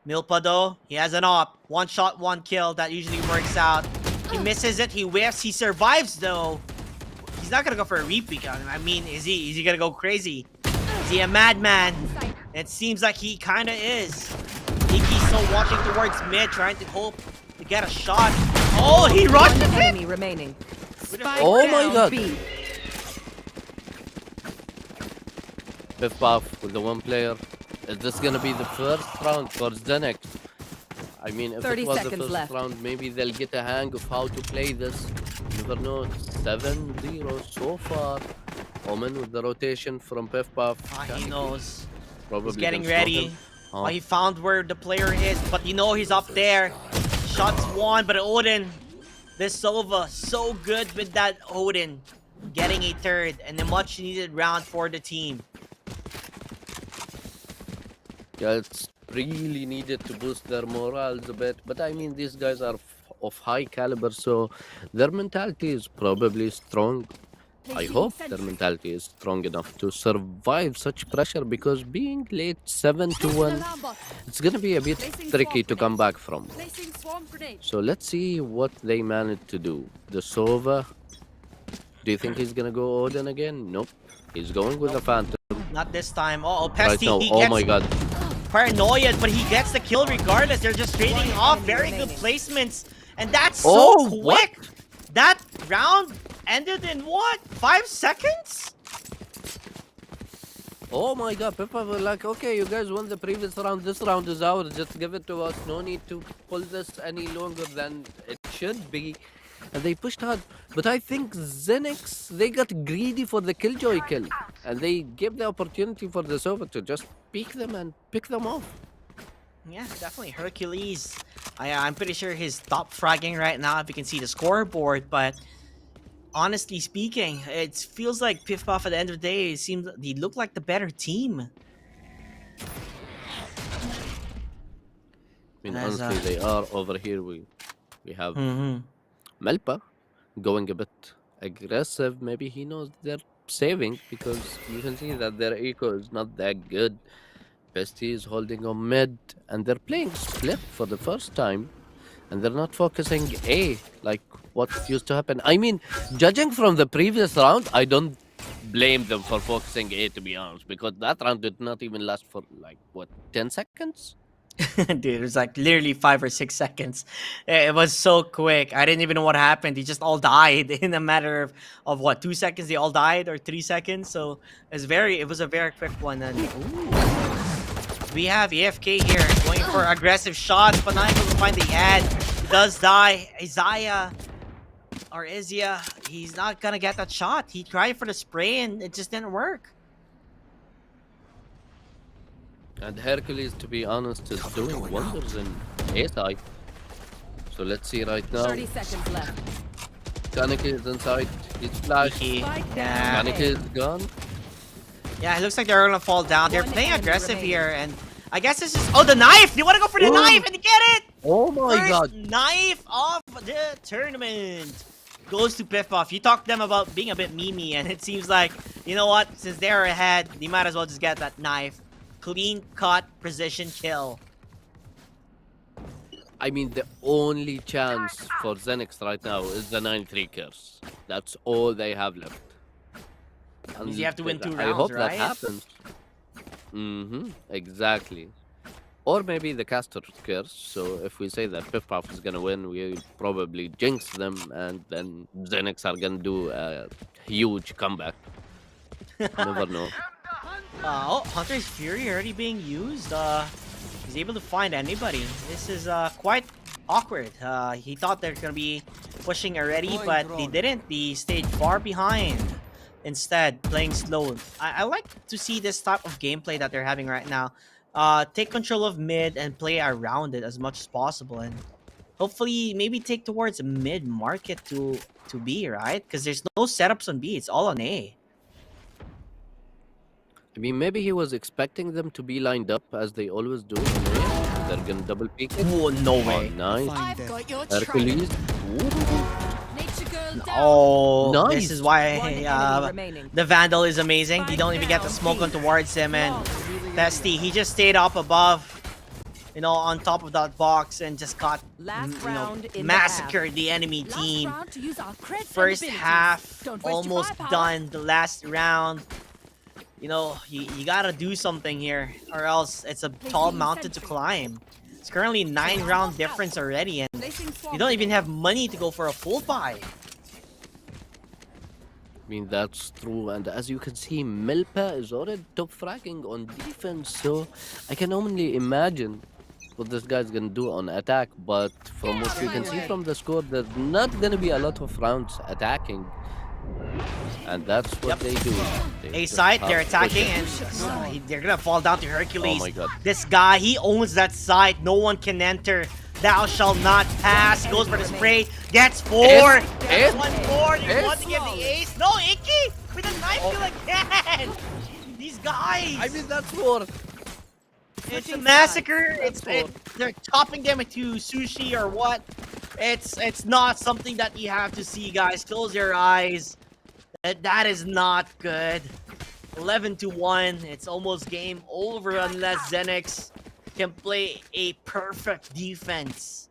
Milpa though, he has an op. One shot, one kill. That usually works out. He misses it. He whiffs. He survives though. He's not gonna go for a repeat. I mean, is he gonna go crazy? Is he a madman? It seems like he kinda is. Iki's still watching towards mid, trying to hope to get a shot. Oh, he rushes One it! enemy remaining. Oh my Down god. B. Piff-Puff with the one player. Is this gonna be the first round for Zenix? I mean, if 30 it was the seconds first left. round, maybe they'll get a hang of how to play this. Never know. 7-0 so far. Omen with the rotation from Piff-Puff. He knows. Probably He's getting can stop ready. him. Huh? Oh, he found where the player is, but he's up there. Shots won, but Odin, this Sova, so good with that Odin. Getting a third and a much needed round for the team. Yeah, it's really needed to boost their morals a bit. But I mean, these guys are of high caliber, so their mentality is probably strong. I hope their mentality is strong enough to survive such pressure, because being late 7-1, it's gonna be a bit tricky to come back from. So let's see what they managed to do. The Sova, do you think he's gonna go Odin again? Nope. He's going with the Phantom Not this time. Oh, right Pesty, now. he Oh gets my god. paranoia, but he gets the kill regardless. They're just trading off. Very good placements. And that's so Oh, quick. what? That round ended in what? 5 seconds? Oh my god, Pippa were like, okay, you guys won the previous round, this round is ours, just give it to us, no need to pull this any longer than it should be. And they pushed hard. But I think Zenix, they got greedy for the Killjoy kill. And they gave the opportunity for the Sova to just peek them and pick them off. Yeah, definitely Hercules. I'm pretty sure he's top fragging right now if you can see the scoreboard, but honestly speaking, it feels like Piff-Puff at the end of the day, it seems they look like the better team. I mean, As, honestly, they are over here. We have Mm-hmm. Melpa going a bit aggressive. Maybe he knows they're saving, because you can see that their eco is not that good. Pesty is holding on mid, and they're playing split for the first time, and they're not focusing A like what used to happen. I mean, judging from the previous round, I don't blame them for focusing A, to be honest, because that round did not even last for like what, 10 seconds? Dude, it was like literally 5 or 6 seconds. It was so quick. I didn't even know what happened. They just all died in a matter of what, 2 seconds? They all died, or 3 seconds. So it was a very quick one. And we have AFK here going for aggressive shots, but not able to find the ad. He does die. Isaiah or Izia, he's not gonna get that shot. He tried for the spray and it just didn't work. And Hercules, to be honest, is doing wonders in A side. So let's see right now. 30 seconds left. Kaneki is inside. He's flashed. Icky. Spike Yeah. down. Kaneki is gone. Yeah, it looks like they're gonna fall down. They're One playing enemy aggressive remaining. here, and I guess this is. Oh, the knife! You want to go for the Oh. knife and get it? Oh my First god. knife of the tournament goes to Piff Puff. You talked to them about being a bit memey, and it seems like, you know what? Since they're ahead, they might as well just get that knife. Clean cut precision kill. I mean, the only chance for Zenix right now is the 9-3 curse. That's all they have left. Means you have to win 2 I rounds, hope right? that happens. Exactly. Or maybe the caster curse. So if we say that Piff Puff is gonna win, we probably jinx them, and then Zenix are gonna do a huge comeback. Never know. Oh, Hunter's Fury already being used. He's able to find anybody. This is quite awkward. He thought they're gonna be pushing already, but they didn't. They stayed far behind. Instead, playing slow. I like to see this type of gameplay that they're having right now. Take control of mid and play around it as much as possible, and hopefully maybe take towards mid market to B, right? Because there's no setups on B. It's all on A. I mean, maybe he was expecting them to be lined up as they always do. They're gonna double peek it. Oh, no Oh, way. nice. I've got your trail. Hercules. Nature girl down. Oh, Nice. this is why One enemy remaining. the Vandal is amazing. You don't even get the smoke on towards him, and Bestie, he just stayed up above, you know, on top of that box and just got, Last you know, round in the massacred the enemy Last team. round to use our creds and First abilities. half Don't waste your almost firepower. done. The last round, you know, you gotta do something here, or else it's a tall mountain to climb. It's currently 9-round difference already, and Placing swamp. you don't even have money to go for a full buy. I mean, that's true. And as you can see, Melpa is already top fragging on defense. So I can only imagine what this guy's gonna do on attack. But from what you can see from the score, there's not gonna be a lot of rounds attacking. And that's what they do. They A just side, have they're attacking, push and they're gonna fall down to Hercules. Oh my god. This guy, he owns that side. No one can enter. Thou shall not pass. Goes for the spray. Gets 4. Ace. Gets Ace. 1 more. You Ace. want to get the ace? No, Icky! With a knife kill again! These guys! I mean, that's war. it's a massacre. That's They're topping them into sushi or what? It's not something that you have to see, guys. Close your eyes. That is not good. 11-1. It's almost game over unless Zenix can play a perfect defense.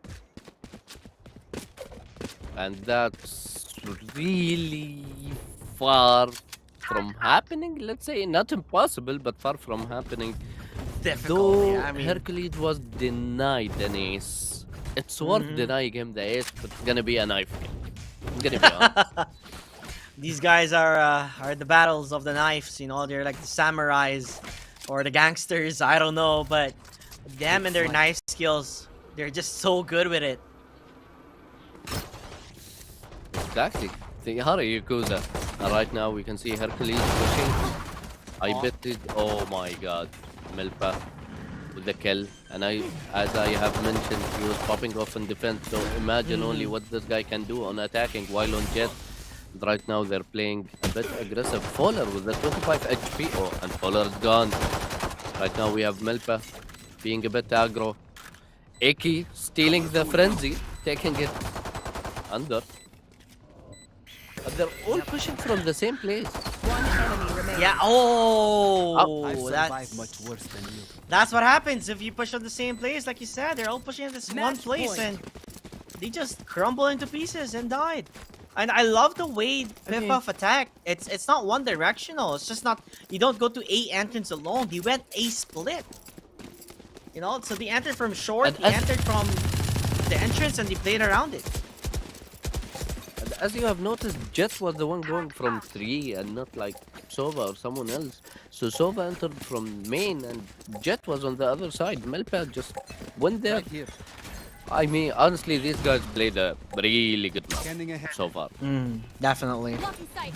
And that's really far from happening. Let's say not impossible, but far from happening. Difficult. Though Yeah, I mean, Hercules was denied an ace. It's worth denying him the ace, but it's gonna be a knife game. It's gonna be on. these guys are the battles of the knives. You know, they're like the samurais or the gangsters. I don't know, but them and their knife skills, they're just so good with it. Exactly. The Hara Yakuza. Right now we can see Hercules pushing. I bet it. Oh my god. Melpa with the kill. And as I have mentioned, he was popping off in defense. So imagine only what this guy can do on attacking while on jet. Right now they're playing a bit aggressive. Fowler with the 25 HP. Oh, and Fowler is gone. Right now we have Melpa being a bit aggro. Eki stealing the frenzy, taking it under. But they're all pushing from the same place. One enemy remaining. Yeah. Oh, I've survived that's much worse than you. that's what happens if you push on the same place. Like you said, they're all pushing at this one Match place, point. and they just crumble into pieces and died. And I love the way Piff Puff attack. It's not one directional. It's just not. You don't go to A entrance alone. They went A split. You know, so they entered from short. And They as- entered from the entrance, and they played around it. And as you have noticed, Jet was the one going from 3 and not like Sova or someone else. So Sova entered from main and Jet was on the other side. Melpa just went there. Right here. I mean, honestly, these guys played a really good match Scanning ahead. so far. Definitely. Blocking sight.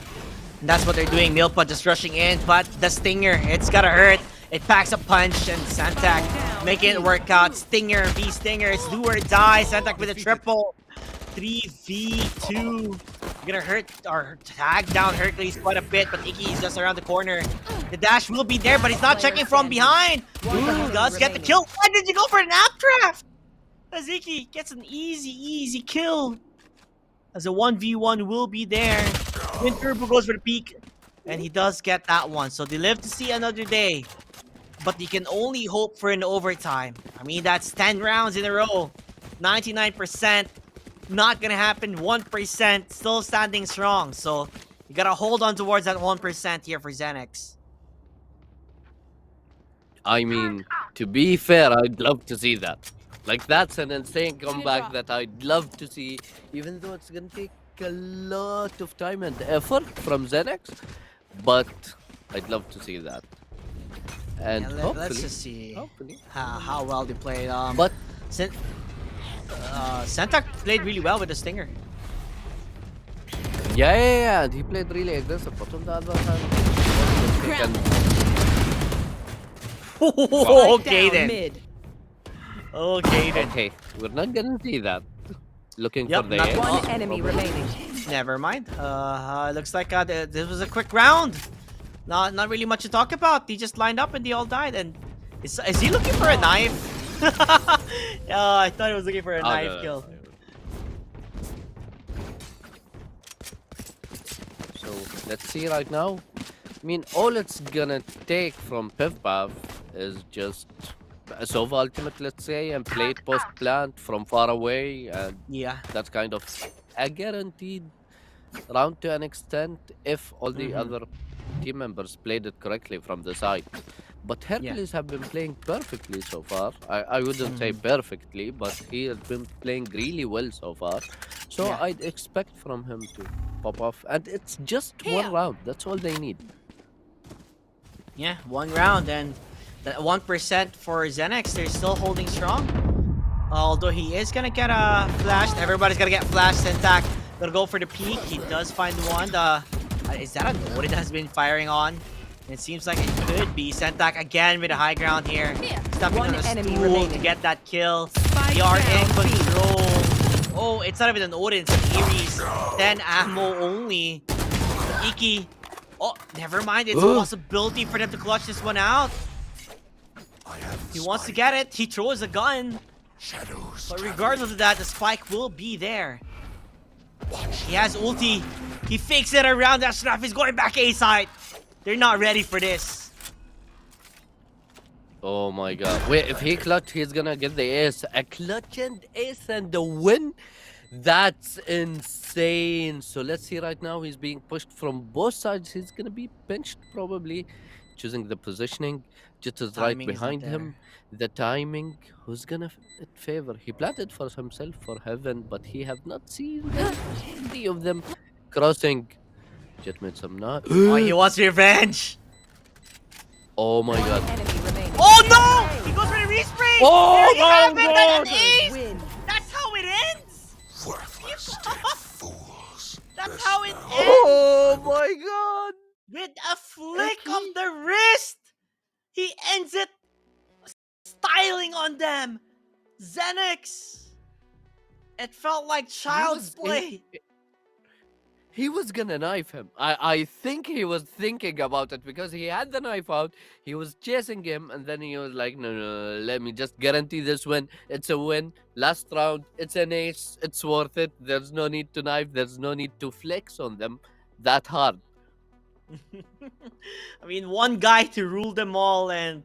That's what they're doing. Milpa just rushing in, but the stinger, it's gotta hurt. It packs a punch, and Santak making it work out. Stinger, V Stingers, do or die. Santak with a triple. 3v2. Gonna hurt or tag down Hercules quite a bit, but Iki is just around the corner. The dash will be there, but he's not checking from behind. Ooh, does get the kill. Why did you go for an app draft? As Iki gets an easy kill. As a 1v1 will be there. Twin Turbo goes for the peak, and he does get that one. So they live to see another day. But you can only hope for an overtime. I mean, that's 10 rounds in a row. 99%. Not gonna happen. 1% still standing strong. So you gotta hold on towards that 1% here for Xenex. I mean, to be fair, I'd love to see that. Like, that's an insane comeback that I'd love to see, even though it's gonna take a lot of time and effort from Xenex. But I'd love to see that. And Yeah, hopefully, let's just see hopefully. how well they played. But Santak played really well with the Stinger. yeah, and he played really aggressive. But on the other hand, Okay Down then. mid. Okay then. okay, we're not gonna see that. Looking Yep, for the not ace. One Oh, enemy remaining. Never mind. Looks like this was a quick round. Not really much to talk about. They just lined up and they all died. And is he looking for a knife? I thought he was looking for a knife no. kill. So let's see right now. I mean, all it's gonna take from PivPav is just a Sova ultimate, let's say, and play it post plant from far away, and Yeah. that's kind of a guaranteed round to an extent if all the other team members played it correctly from the side. But Hercules have been playing perfectly so far. I wouldn't say perfectly, but he has been playing really well so far. So Yeah. I'd expect from him to pop off. And it's just one round. That's all they need. Yeah, one round and that 1% for Xenex. They're still holding strong. Although he is gonna get flashed. Everybody's gonna get flashed. Santak gonna go for the peak. He does find one. Is that a node it has been firing on? It seems like it could be. Santak again with a high ground here. Stepping One on a enemy stool remaining. to get that kill. Spike They are in down B. control. Oh, it's not even an Odin, it's an Ares. 10 ammo only. Iki. Oh, never mind. It's a possibility for them to clutch this one out. He wants to get it. He throws a gun. But regardless of that, the spike will be there. He has ulti. He fakes it around Ashraf. He's going back A side. They're not ready for this. Oh my god. Wait, if he clutch, he's gonna get the ace. A clutch and ace and the win? That's insane. So let's see right now. He's being pushed from both sides. He's gonna be pinched probably. Choosing the positioning. Jit is right Timing is not behind him. The timing. Who's gonna favor? He planted for himself for heaven, but he have not seen any of them crossing. Jit made some not. Oh, he wants revenge. Oh my god. Enemy remaining. Oh no! He goes for the respray! Oh There you my have it, God! that's an ace! Win. That's how it ends! Worthless dead fools. That's how it ends! Oh my god. With a flick of the wrist! He ends it styling on them! Xenex! It felt like child's play. He was gonna knife him. I think he was thinking about it because he had the knife out. He was chasing him, and then he was like, no, let me just guarantee this win. It's a win. Last round, it's an ace. It's worth it. There's no need to knife. There's no need to flex on them that hard. I mean, one guy to rule them all, and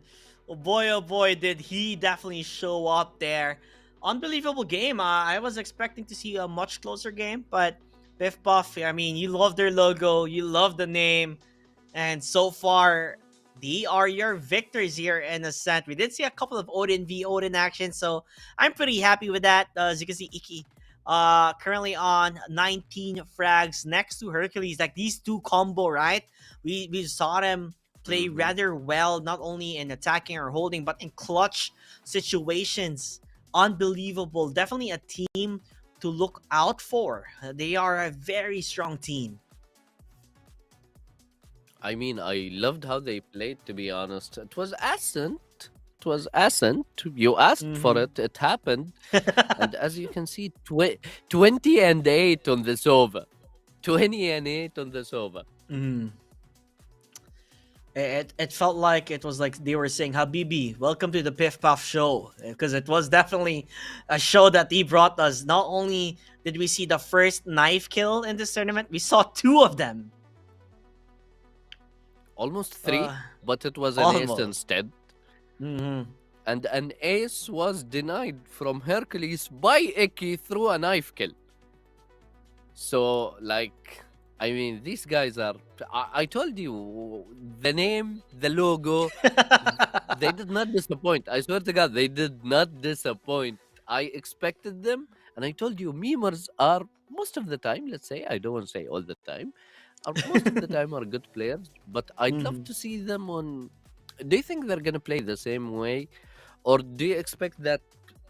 oh boy, did he definitely show up there. Unbelievable game. I was expecting to see a much closer game, but Biff Buff, I mean, you love their logo, you love the name, and so far, they are your victors here in Ascent. We did see a couple of Odin v Odin action, so I'm pretty happy with that. As you can see, Iki currently on 19 frags next to Hercules. Like, these two combo, right? We saw them play rather well, not only in attacking or holding, but in clutch situations. Unbelievable. Definitely a team to look out for. They are a very strong team. I mean, I loved how they played, to be honest. It was Ascent. It was Ascent. You asked for Mhm. it. It happened. And as you can see, 20 and 8 on the Sova. 20 and 8 on the Sova. Mhm. It felt like it was like they were saying, Habibi, welcome to the Piff Puff show. Because it was definitely a show that he brought us. Not only did we see the first knife kill in this tournament, we saw two of them. Almost 3, Uh, but it was an ace almost. instead. Mhm. And an ace was denied from Hercules by Icky through a knife kill. So, like, I mean, these guys are. I told you, the name, the logo, they did not disappoint. I swear to God, they did not disappoint. I expected them, and I told you, memers are most of the time, let's say, I don't want to say all the time, are most of the time are good players, but I'd love Mhm. to see them on. Do you think they're going to play the same way? Or do you expect that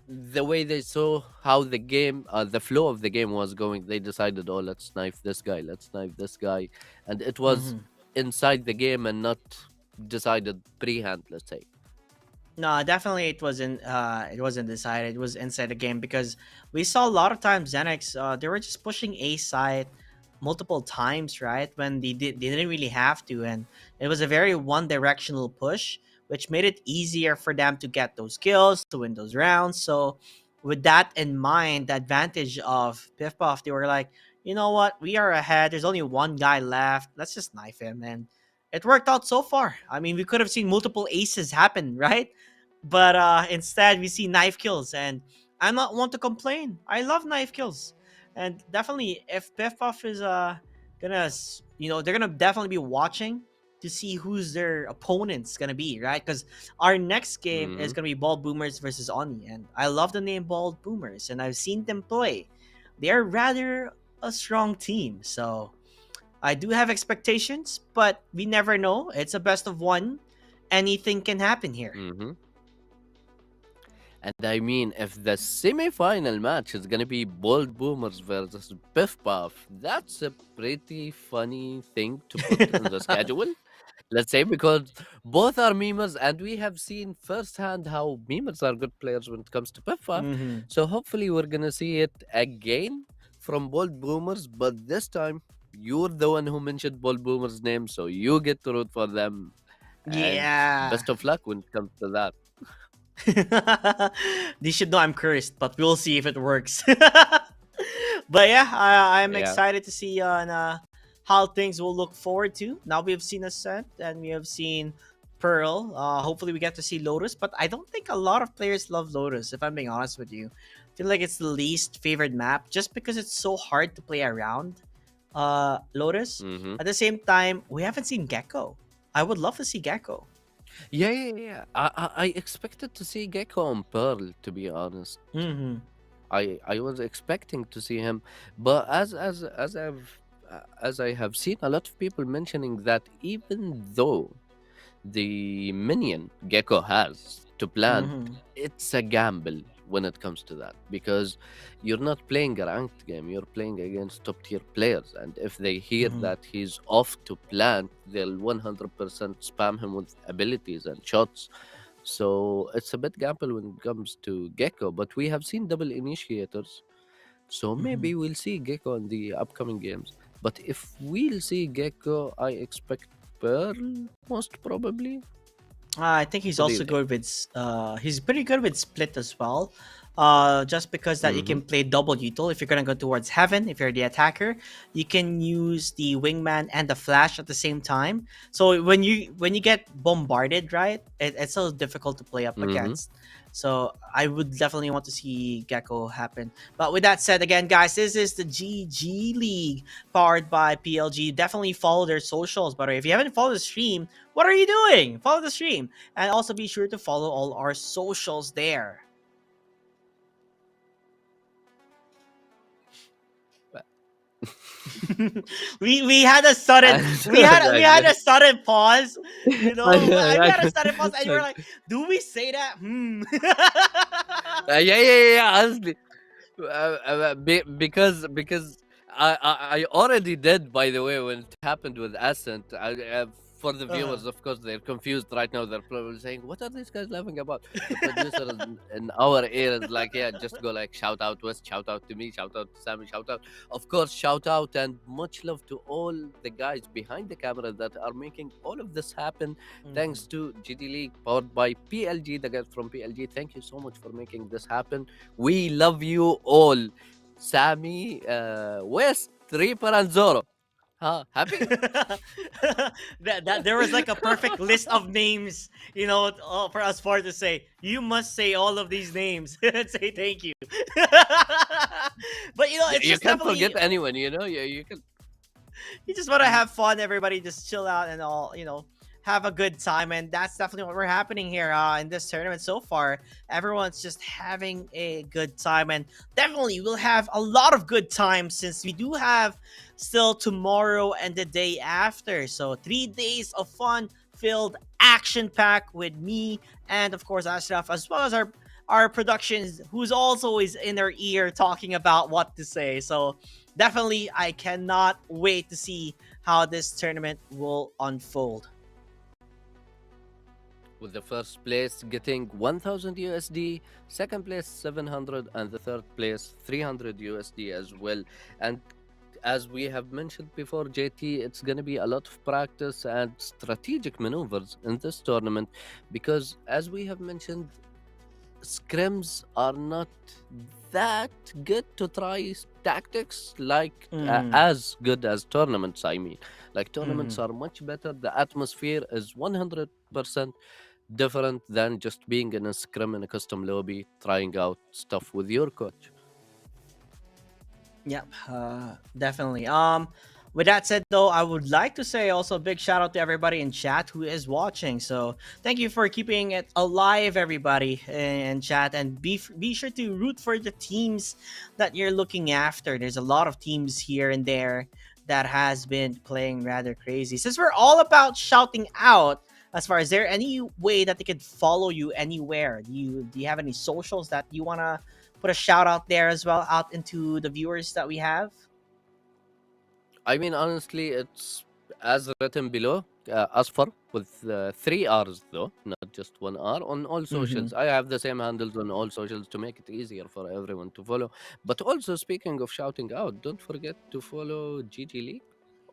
the way they saw how the game, the flow of the game was going, they decided, oh, let's knife this guy, let's knife this guy, and it was Mhm. inside the game and not decided pre-hand, let's say. No, definitely it wasn't decided. It was inside the game because we saw a lot of times Xenix they were just pushing A side multiple times, right? When they didn't really have to, and it was a very one directional push, which made it easier for them to get those kills, to win those rounds. So with that in mind, the advantage of Piff Puff, they were like, you know what, we are ahead. There's only one guy left. Let's just knife him, and it worked out so far. I mean, we could have seen multiple aces happen, right? But instead, we see knife kills, and I'm not one to complain. I love knife kills, and definitely if Piff Puff is they're gonna definitely be watching to see who's their opponent's gonna be, right? Because our next game is Hmm. gonna be Bald Boomers versus Oni, and I love the name Bald Boomers, and I've seen them play. They are rather a strong team, so I do have expectations, but we never know. It's a best of one. Anything can happen here. Hmm. And I mean, if the semi-final match is gonna be Bold Boomers versus Biff Puff, that's a pretty funny thing to put in the schedule. Let's say, because both are memers, and we have seen firsthand how memers are good players when it comes to Biff Puff. Mm-hmm. So hopefully we're gonna see it again from Bold Boomers, but this time you're the one who mentioned Bold Boomers' name, so you get to root for them. And Yeah. best of luck when it comes to that. They should know I'm cursed, but we'll see if it works. But yeah, I'm Yeah. excited to see on how things will look forward to. Now we have seen Ascent and we have seen Pearl. Hopefully we get to see Lotus, but I don't think a lot of players love Lotus, if I'm being honest with you. I feel like it's the least favorite map just because it's so hard to play around Lotus. Hmm. At the same time, we haven't seen Gecko. I would love to see Gecko. Yeah. I expected to see Gecko on Pearl, to be honest. Mm-hmm. I was expecting to see him, but as I have seen a lot of people mentioning that even though the minion Gecko has to plant, Mm-hmm. it's a gamble when it comes to that, because you're not playing a ranked game, you're playing against top tier players, and if they hear Mhm. that he's off to plant, they'll 100% spam him with abilities and shots. So it's a bit gamble when it comes to Gecko, but we have seen double initiators, so Mhm. maybe we'll see Gecko in the upcoming games. But if we'll see Gecko, I expect Pearl, most probably. I think he's What do you also think? good with he's pretty good with split as well. Just because that you Mm-hmm. can play double util if you're gonna go towards heaven. If you're the attacker, you can use the wingman and the flash at the same time. So when you get bombarded, right, it's so difficult to play up Mm-hmm. against. So I would definitely want to see Gecko happen. But with that said, again, guys, this is the GG League powered by PLG. Definitely follow their socials. By the way, if you haven't followed the stream, what are you doing? Follow the stream. And also be sure to follow all our socials there. we had a sudden we had a sudden pause, you know. We had a sudden pause, and you were like, "Do we say that?" Yeah. Honestly, because I already did, by the way, when it happened with Ascent. For the Uh-huh. viewers, of course, they're confused right now. They're probably saying, "What are these guys laughing about?" The producer in our ear is like, "Yeah, just go like shout out West, shout out to me, shout out to Sammy, shout out, of course, shout out and much love to all the guys behind the camera that are making all of this happen. Thanks to GD League, powered by PLG, the guys from PLG. Thank you so much for making this happen. We love you all." Sammy, West, Reaper, and Zoro. Huh? Happy? That there was like a perfect list of names, for us four to say. You must say all of these names and say thank you. But it's You just can't definitely forget anyone, you know? You can. you just want to have fun. Everybody just chill out and all, have a good time, and that's definitely what we're happening here in this tournament so far. Everyone's just having a good time, and definitely we'll have a lot of good times since we do have still tomorrow and the day after. So 3 days of fun filled action pack with me and of course Ashraf, as well as our productions, who's also always in our ear talking about what to say. So definitely I cannot wait to see how this tournament will unfold. With the first place getting 1000 USD, second place 700, and the third place 300 USD as well. And as we have mentioned before, JT, it's going to be a lot of practice and strategic maneuvers in this tournament because, as we have mentioned, scrims are not that good to try tactics like as good as tournaments. I mean, like tournaments are much better. The atmosphere is 100% different than just being in a scrim in a custom lobby trying out stuff with your coach. Yep, definitely. With that said, though, I would like to say also a big shout out to everybody in chat who is watching. So thank you for keeping it alive, everybody in chat, and be sure to root for the teams that you're looking after. There's a lot of teams here and there that has been playing rather crazy. Since we're all about shouting out, as far as there any way that they could follow you anywhere? Do you have any socials that you wanna put a shout out there as well out into the viewers that we have? I mean, honestly, it's as written below, Asfar with 3 R's though, not just 1 R on all socials. I have the same handles on all socials to make it easier for everyone to follow. But also, speaking of shouting out, don't forget to follow GG League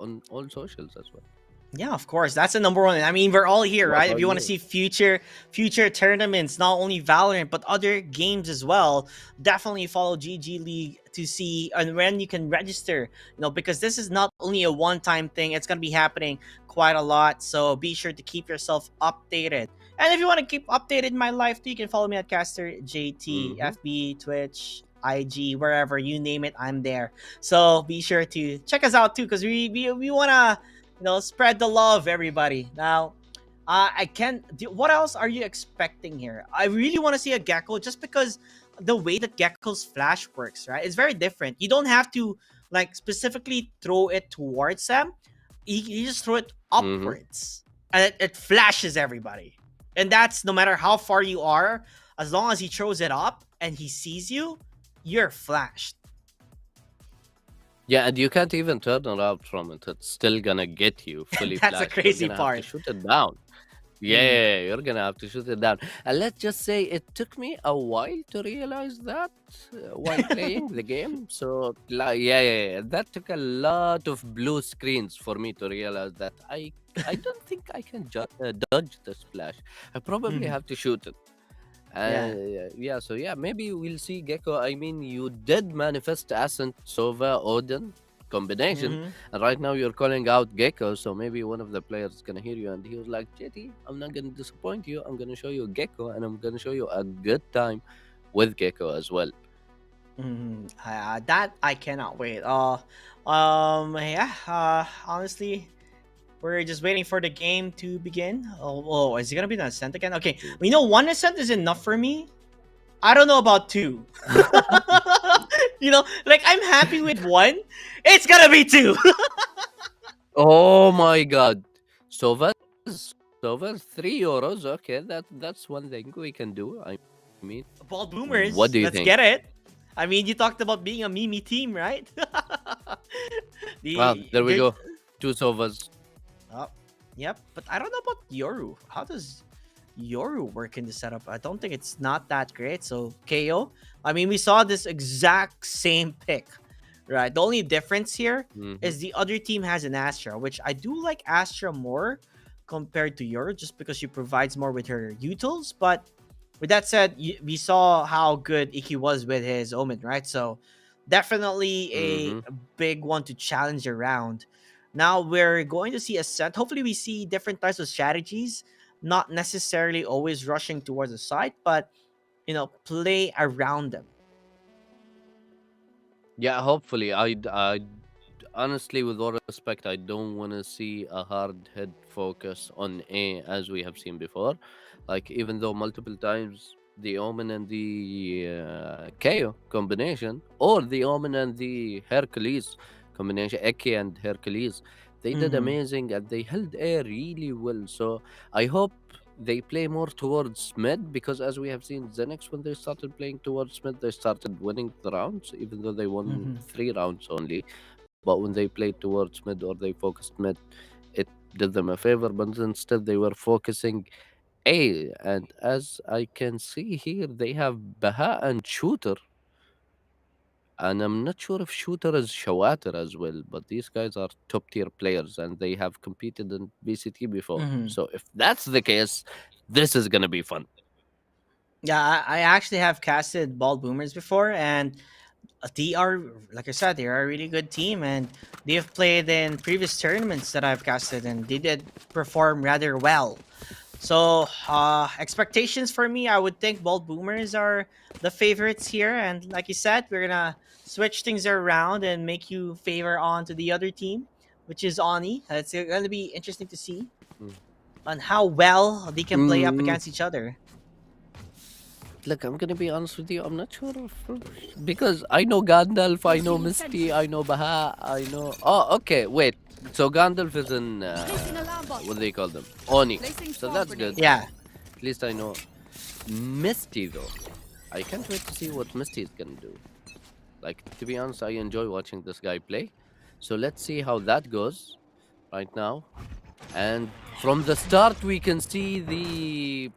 on all socials as well. Yeah, of course. That's the number one. I mean, we're all here, What right? If about you want to you? see future tournaments, not only Valorant but other games as well, definitely follow GG League to see and when you can register. Because this is not only a one-time thing; it's gonna be happening quite a lot. So be sure to keep yourself updated. And if you want to keep updated in my life, too, you can follow me at Caster JT, FB, Twitch, IG, wherever you name it, I'm there. So be sure to check us out too, because we wanna spread the love, everybody. Now, what else are you expecting here? I really want to see a Gecko just because the way that Gecko's flash works, right? It's very different. You don't have to like specifically throw it towards them. You just throw it upwards, and it flashes everybody. And that's no matter how far you are, as long as he throws it up and he sees you, you're flashed. Yeah, and you can't even turn around from it. It's still gonna get you fully That's the flashed. crazy You're gonna have part. to shoot it down. Yeah, you're gonna have to shoot it down. And let's just say it took me a while to realize that while playing the game. So, yeah, that took a lot of blue screens for me to realize that I don't think I can dodge the splash. I probably have to shoot it. So maybe we'll see Gecko. I mean, you did manifest Ascent, Sova, Odin combination, and right now you're calling out Gecko, so maybe one of the players is gonna hear you, and he was like, JT, I'm not gonna disappoint you. I'm gonna show you Gecko, and I'm gonna show you a good time with Gecko as well. That I cannot wait. Honestly, we're just waiting for the game to begin. Oh, is it gonna be an ascent again? Okay, we know one ascent is enough for me. I don't know about two. Like I'm happy with one. It's gonna be two. Oh my god. Sova, 3 euros. Okay, that's one thing we can do. I mean, Ball boomers. what do you Let's think? get it. I mean, you talked about being a Mimi team, right? Well, there we there- go. Two Sovas. Oh, yep. But I don't know about Yoru. How does Yoru work in the setup? I don't think it's not that great. So KO. I mean, we saw this exact same pick, right? The only difference here Mhm. is the other team has an Astra, which I do like Astra more compared to Yoru, just because she provides more with her utils. But with that said, we saw how good Iki was with his Omen, right? So definitely a Mhm. big one to challenge around. Now we're going to see a set. Hopefully, we see different types of strategies, not necessarily always rushing towards the side, but play around them. Yeah, hopefully. I honestly, with all respect, I don't want to see a hard head focus on A as we have seen before. Like, even though multiple times the Omen and the KO combination, or the Omen and the Hercules combination, Eki and Hercules, they did Mhm. amazing and they held A really well. So I hope they play more towards mid, because as we have seen Zenix, when they started playing towards mid, they started winning the rounds, even though they won Mhm. 3 rounds only. But when they played towards mid or they focused mid, it did them a favor. But instead, they were focusing A. And as I can see here, they have Baha and Shooter. And I'm not sure if Shooter is Shawater as well, but these guys are top tier players and they have competed in VCT before. Mhm. So if that's the case, this is going to be fun. Yeah, I actually have casted Bald Boomers before, and they are, like I said, they are a really good team, and they've played in previous tournaments that I've casted, and they did perform rather well. So, expectations for me, I would think Bald Boomers are the favorites here, and like you said, we're gonna switch things around and make you favor on to the other team, which is Oni. It's gonna be interesting to see Mm. on how well they can play up Mm, against each other. Look, I'm gonna be honest with you. I'm not sure because I know Gandalf, I know Misty, I know Baha, I know. Oh, okay. Wait. So Gandalf is in Placing alarm bot. what do they call them? Oni. Placing So swarm that's grenade. good. Yeah, At least I know Misty though. I can't wait to see what Misty is gonna do. Like, to be honest, I enjoy watching this guy play. So let's see how that goes right now. And from the start, we can see the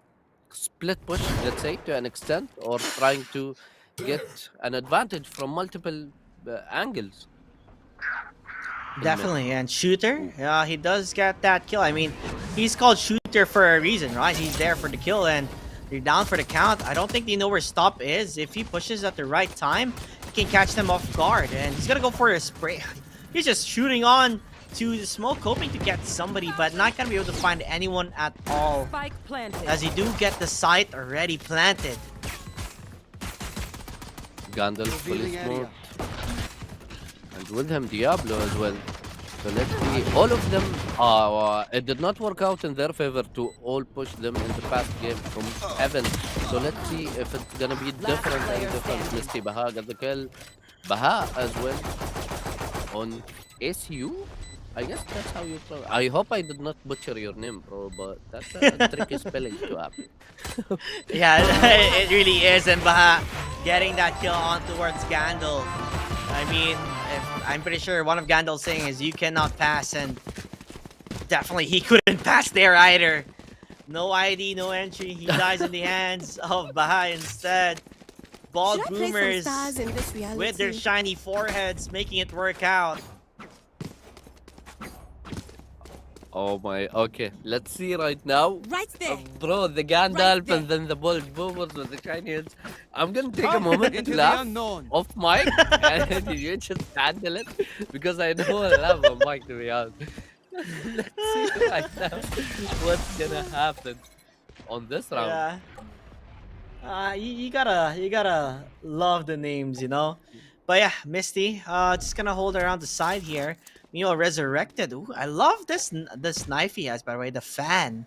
split push, let's say, to an extent, or trying to get an advantage from multiple angles. in mid. definitely. And Shooter, Ooh. he does get that kill. I mean, he's called Shooter for a reason, right? He's there for the kill, and they're down for the count. I don't think they know where Stop is. If he pushes at the right time, he can catch them off guard, and he's gonna go for a spray. He's just shooting on to the smoke, hoping to get somebody, but not gonna be able to find anyone at all, Spike planted. as he do get the site already planted. Gandalf fully Revealing area. smoked. And with him, Diablo as well. So let's see. All of them, it did not work out in their favor to all push them in the past game from heaven. So let's see if it's gonna be different and player different. standing. Misty Baha got the kill. Baha as well on SU. I guess that's how you pronounce. I hope I did not butcher your name, bro, but that's a tricky spelling to have. Yeah, it really is. And Baha getting that kill on towards Gandalf. I mean, I'm pretty sure one of Gandalf's saying is you cannot pass, and definitely he couldn't pass there either. No ID, no entry. He dies in the hands of Baha instead. Bald Should I play some Boomers stars in this reality? with their shiny foreheads making it work out. Oh my, okay. Let's see right now. Right there. Bro, the Gandalf there. and then the Bold Boomers with the shiny heads. I'm gonna take a Up moment into to the laugh unknown. off mic and you just handle it because I don't want to laugh on mic, to be honest. Let's see right now what's gonna happen on this round. Yeah. You gotta love the names, you know. But yeah, Misty, just gonna hold around the side here. Meanwhile, resurrected. Ooh, I love this knife he has, by the way, the fan.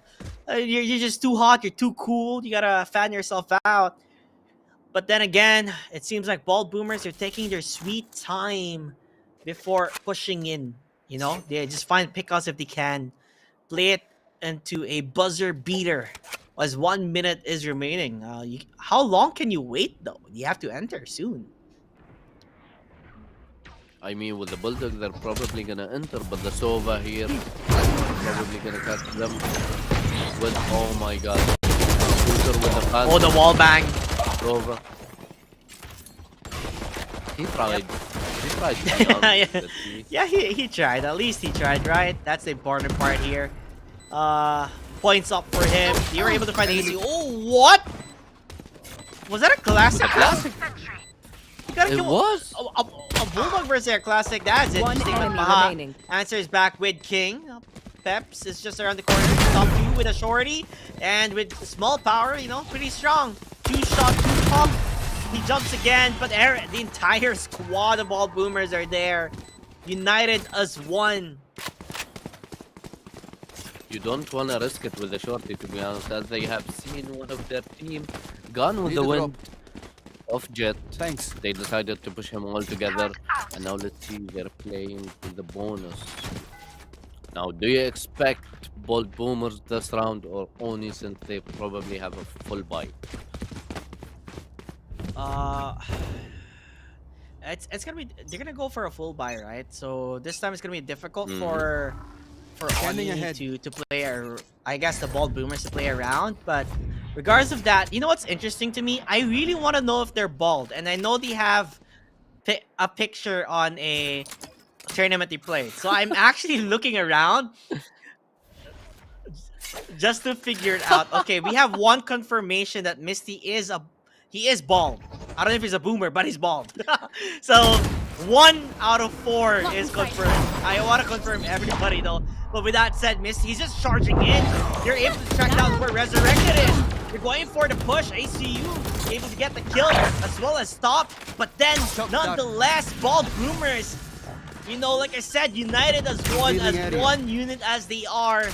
You're just too hot. You're too cool. You gotta fan yourself out. But then again, it seems like Bald Boomers are taking their sweet time before pushing in. You know, they just find pickups if they can. Play it into a buzzer beater as 1 minute is remaining. How long can you wait though? You have to enter soon. I mean, with the Bulldog, they're probably gonna enter, but the Sova here probably gonna catch them with, oh my god, Shooter with the fast Oh, the wall bang. Sova. He tried. He tried to be honest with me. Yeah, he tried. At least he tried, right? That's the important part here. Points up for him. You were able to find the AC. Oh, what? Was that a classic? Classic. You gotta It kill was. a Bulldog versus a classic. That's it. One enemy remaining. Answers back with King. Peps is just around the corner. Top 2 with a shorty. And with small power, you know, pretty strong. 2 shot, 2 pump. He jumps again, but the entire squad of all boomers are there. United as one. You don't want to risk it with the shorty, to be honest, as they have seen one of their team gone with Need the a wind of Jet. Thanks. They decided to push him all together, and now let's see, they're playing with the bonus. Now, do you expect Bold Boomers this round or Oni, since they probably have a full buy? It's gonna be, they're gonna go for a full buy, right? So this time it's gonna be difficult Mhm. for Scanning Oni ahead. to play I guess the Bald Boomers to play around. But regardless of that, you know what's interesting to me? I really want to know if they're bald, and I know they have a picture on a tournament they played. So I'm actually looking around just to figure it out. Okay, we have one confirmation that Misty is he is bald. I don't know if he's a boomer, but he's bald. So 1 out of 4 is confirmed. I want to confirm everybody though. But with that said, Misty, he's just charging in. You're able to track down where Resurrected is. You're going for the push. ACU able to get the kill as well as stop. But then, nonetheless, bald boomers. You know, like I said, United as one, Revealing as area. one unit as they are.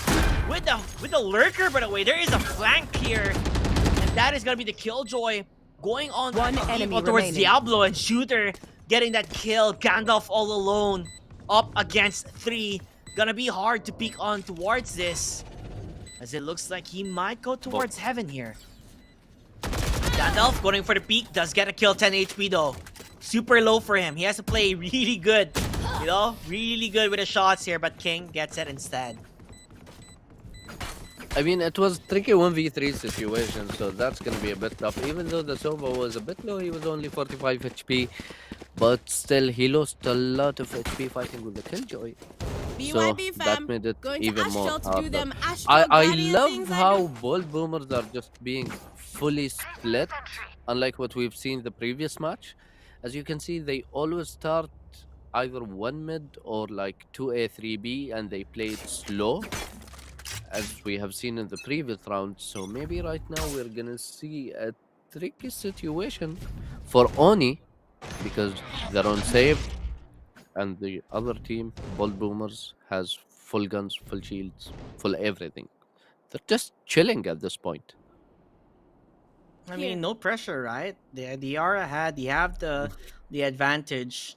With the lurker, by the way, there is a flank here. And that is gonna be the Killjoy going on One enemy towards remaining. Diablo, and Shooter getting that kill. Gandalf all alone up against 3. Gonna be hard to peek on towards this, as it looks like he might go towards heaven here. Gandalf going for the peek, does get a kill, 10 HP though. Super low for him. He has to play really good, you know, really good with the shots here, but King gets it instead. I mean, it was tricky 1v3 situation, so that's gonna be a bit tough. Even though the Sova was a bit low, he was only 45 HP, but still, he lost a lot of HP fighting with the Killjoy. So BYB that fam. made it Going to even more Astral to do harder. them Astral I Guardian love things I how do. Bold Boomers are just being fully split, unlike what we've seen the previous match. As you can see, they always start either 1 mid or like 2A, 3B, and they play it slow, as we have seen in the previous round. So maybe right now we're gonna see a tricky situation for Oni, because they're on save, and the other team, Bold Boomers, has full guns, full shields, full everything. They're just chilling at this point. I mean, no pressure, right? They are ahead. They have the advantage.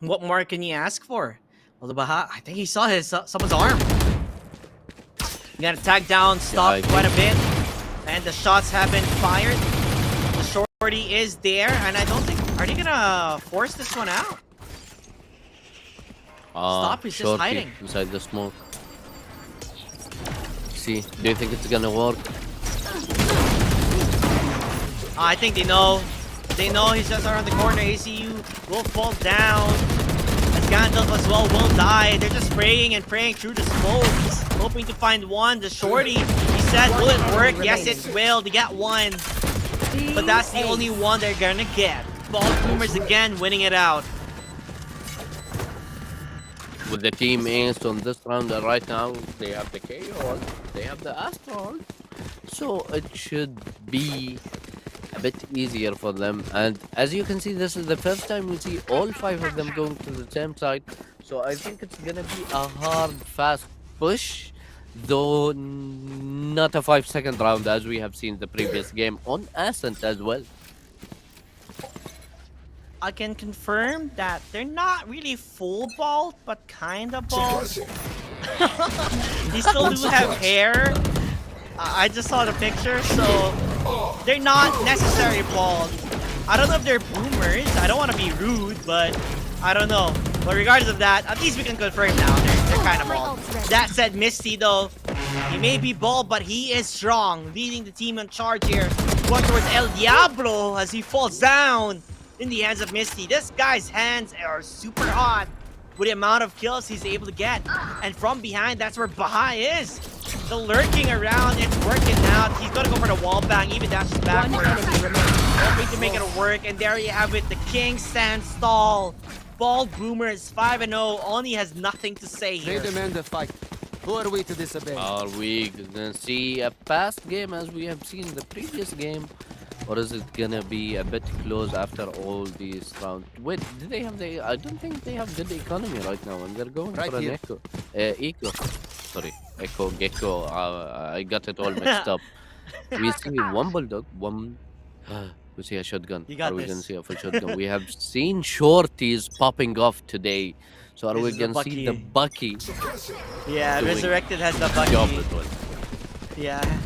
What more can you ask for? Well, the Baha, I think he saw his someone's arm. You gotta tag down, stop I quite a bit, and the shots have been fired. The shorty is there, and I don't think, are they gonna force this one out? Stop, he's just Shorty hiding. inside the smoke. See, do you think it's gonna work? I think they know. They know he's just around the corner. ACU will fall down. As Gandalf as well will die. They're just praying and praying through the smoke, hoping to find one. The shorty, he said, will it work? Yes, it will. They got one. But that's the only one they're gonna get. Bald Boomers again winning it out. With the team Ace on this round, right now they have the KO, they have the Astral, so it should be a bit easier for them. And as you can see, this is the first time we see all 5 of them going to the same side, so I think it's gonna be a hard, fast push, though not a 5-second round as we have seen the previous game on Ascent as well. I can confirm that they're not really full bald, but kinda bald. They still do have hair. I just saw the picture, so they're not necessarily bald. I don't know if they're boomers. I don't want to be rude, but I don't know. But regardless of that, at least we can confirm now. They're kind of My bald. ult's ready. That said, Misty though, he may be bald, but he is strong, leading the team in charge here. Going towards El Diablo as he falls down in the hands of Misty. This guy's hands are super hot with the amount of kills he's able to get. And from behind, that's where Baha is. The lurking around, it's working out. He's gonna go for the wall bang, even dashes One backwards. enemy remaining. Hoping to make it work, and there you have it, the King stands tall. Bald Boomers 5-0, Oni has nothing to say They here. demand a fight. Who are we to disobey? Are we gonna see a past game as we have seen the previous game? Or is it gonna be a bit close after all these rounds? Wait, do they have the... I don't think they have good economy right now, and they're going Right for an here. echo. Eco. Sorry, Echo, Gecko. I got it all mixed up. We see one bulldog, one... we see a shotgun. You got are we gonna this. see a full shotgun? We have seen shorties popping off today. So are This we is the gonna see the Bucky Yeah, doing Resurrected has the job Bucky. as well? Yeah.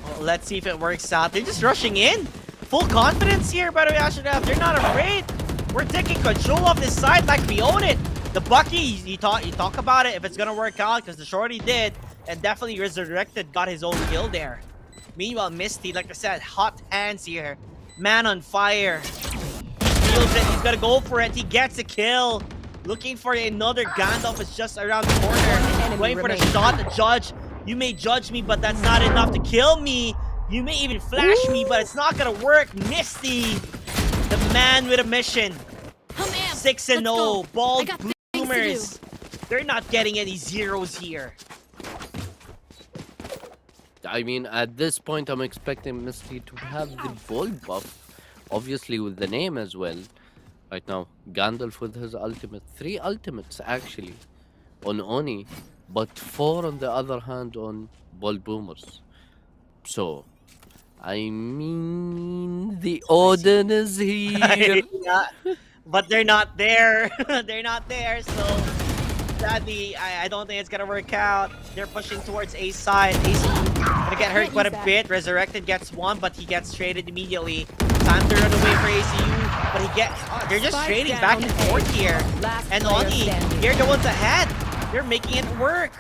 Well, let's see if it works out. They're just rushing in. Full confidence here, by the way, Ashraf. They're not afraid. We're taking control of this side like we own it. The Bucky, you talk about it if it's gonna work out, because the shorty did, and definitely Resurrected got his own kill there. Meanwhile, Misty, like I said, hot hands here. Man on fire. He feels it. He's gonna go for it. He gets a kill. Looking for another Gandalf is just around the corner. enemy Waiting for the remaining. shot to judge. You may judge me, but that's not enough to kill me. You may even flash me, but it's not gonna work. Misty, the man with a mission. I'm amped. 6-0, Let's go. I bald got things to Boomers. They're not getting any zeros here. I mean, at this point, I'm expecting Misty to have the ball buff, obviously with the name as well. Right now, Gandalf with his ultimate, 3 ultimates actually on Oni, but 4 on the other hand on Bald Boomers. So, I mean, the Odin is here. Yeah, but they're not there. They're not there, so sadly, I don't think it's gonna work out. They're pushing towards A side. Ace gonna get hurt quite a bit. Resurrected gets one, but he gets traded immediately. Time to run away for ACU, but he gets. Oh, they're just Spike trading back down and A. forth here. Last And player Oni, standing. they're the ones ahead. They're making it work.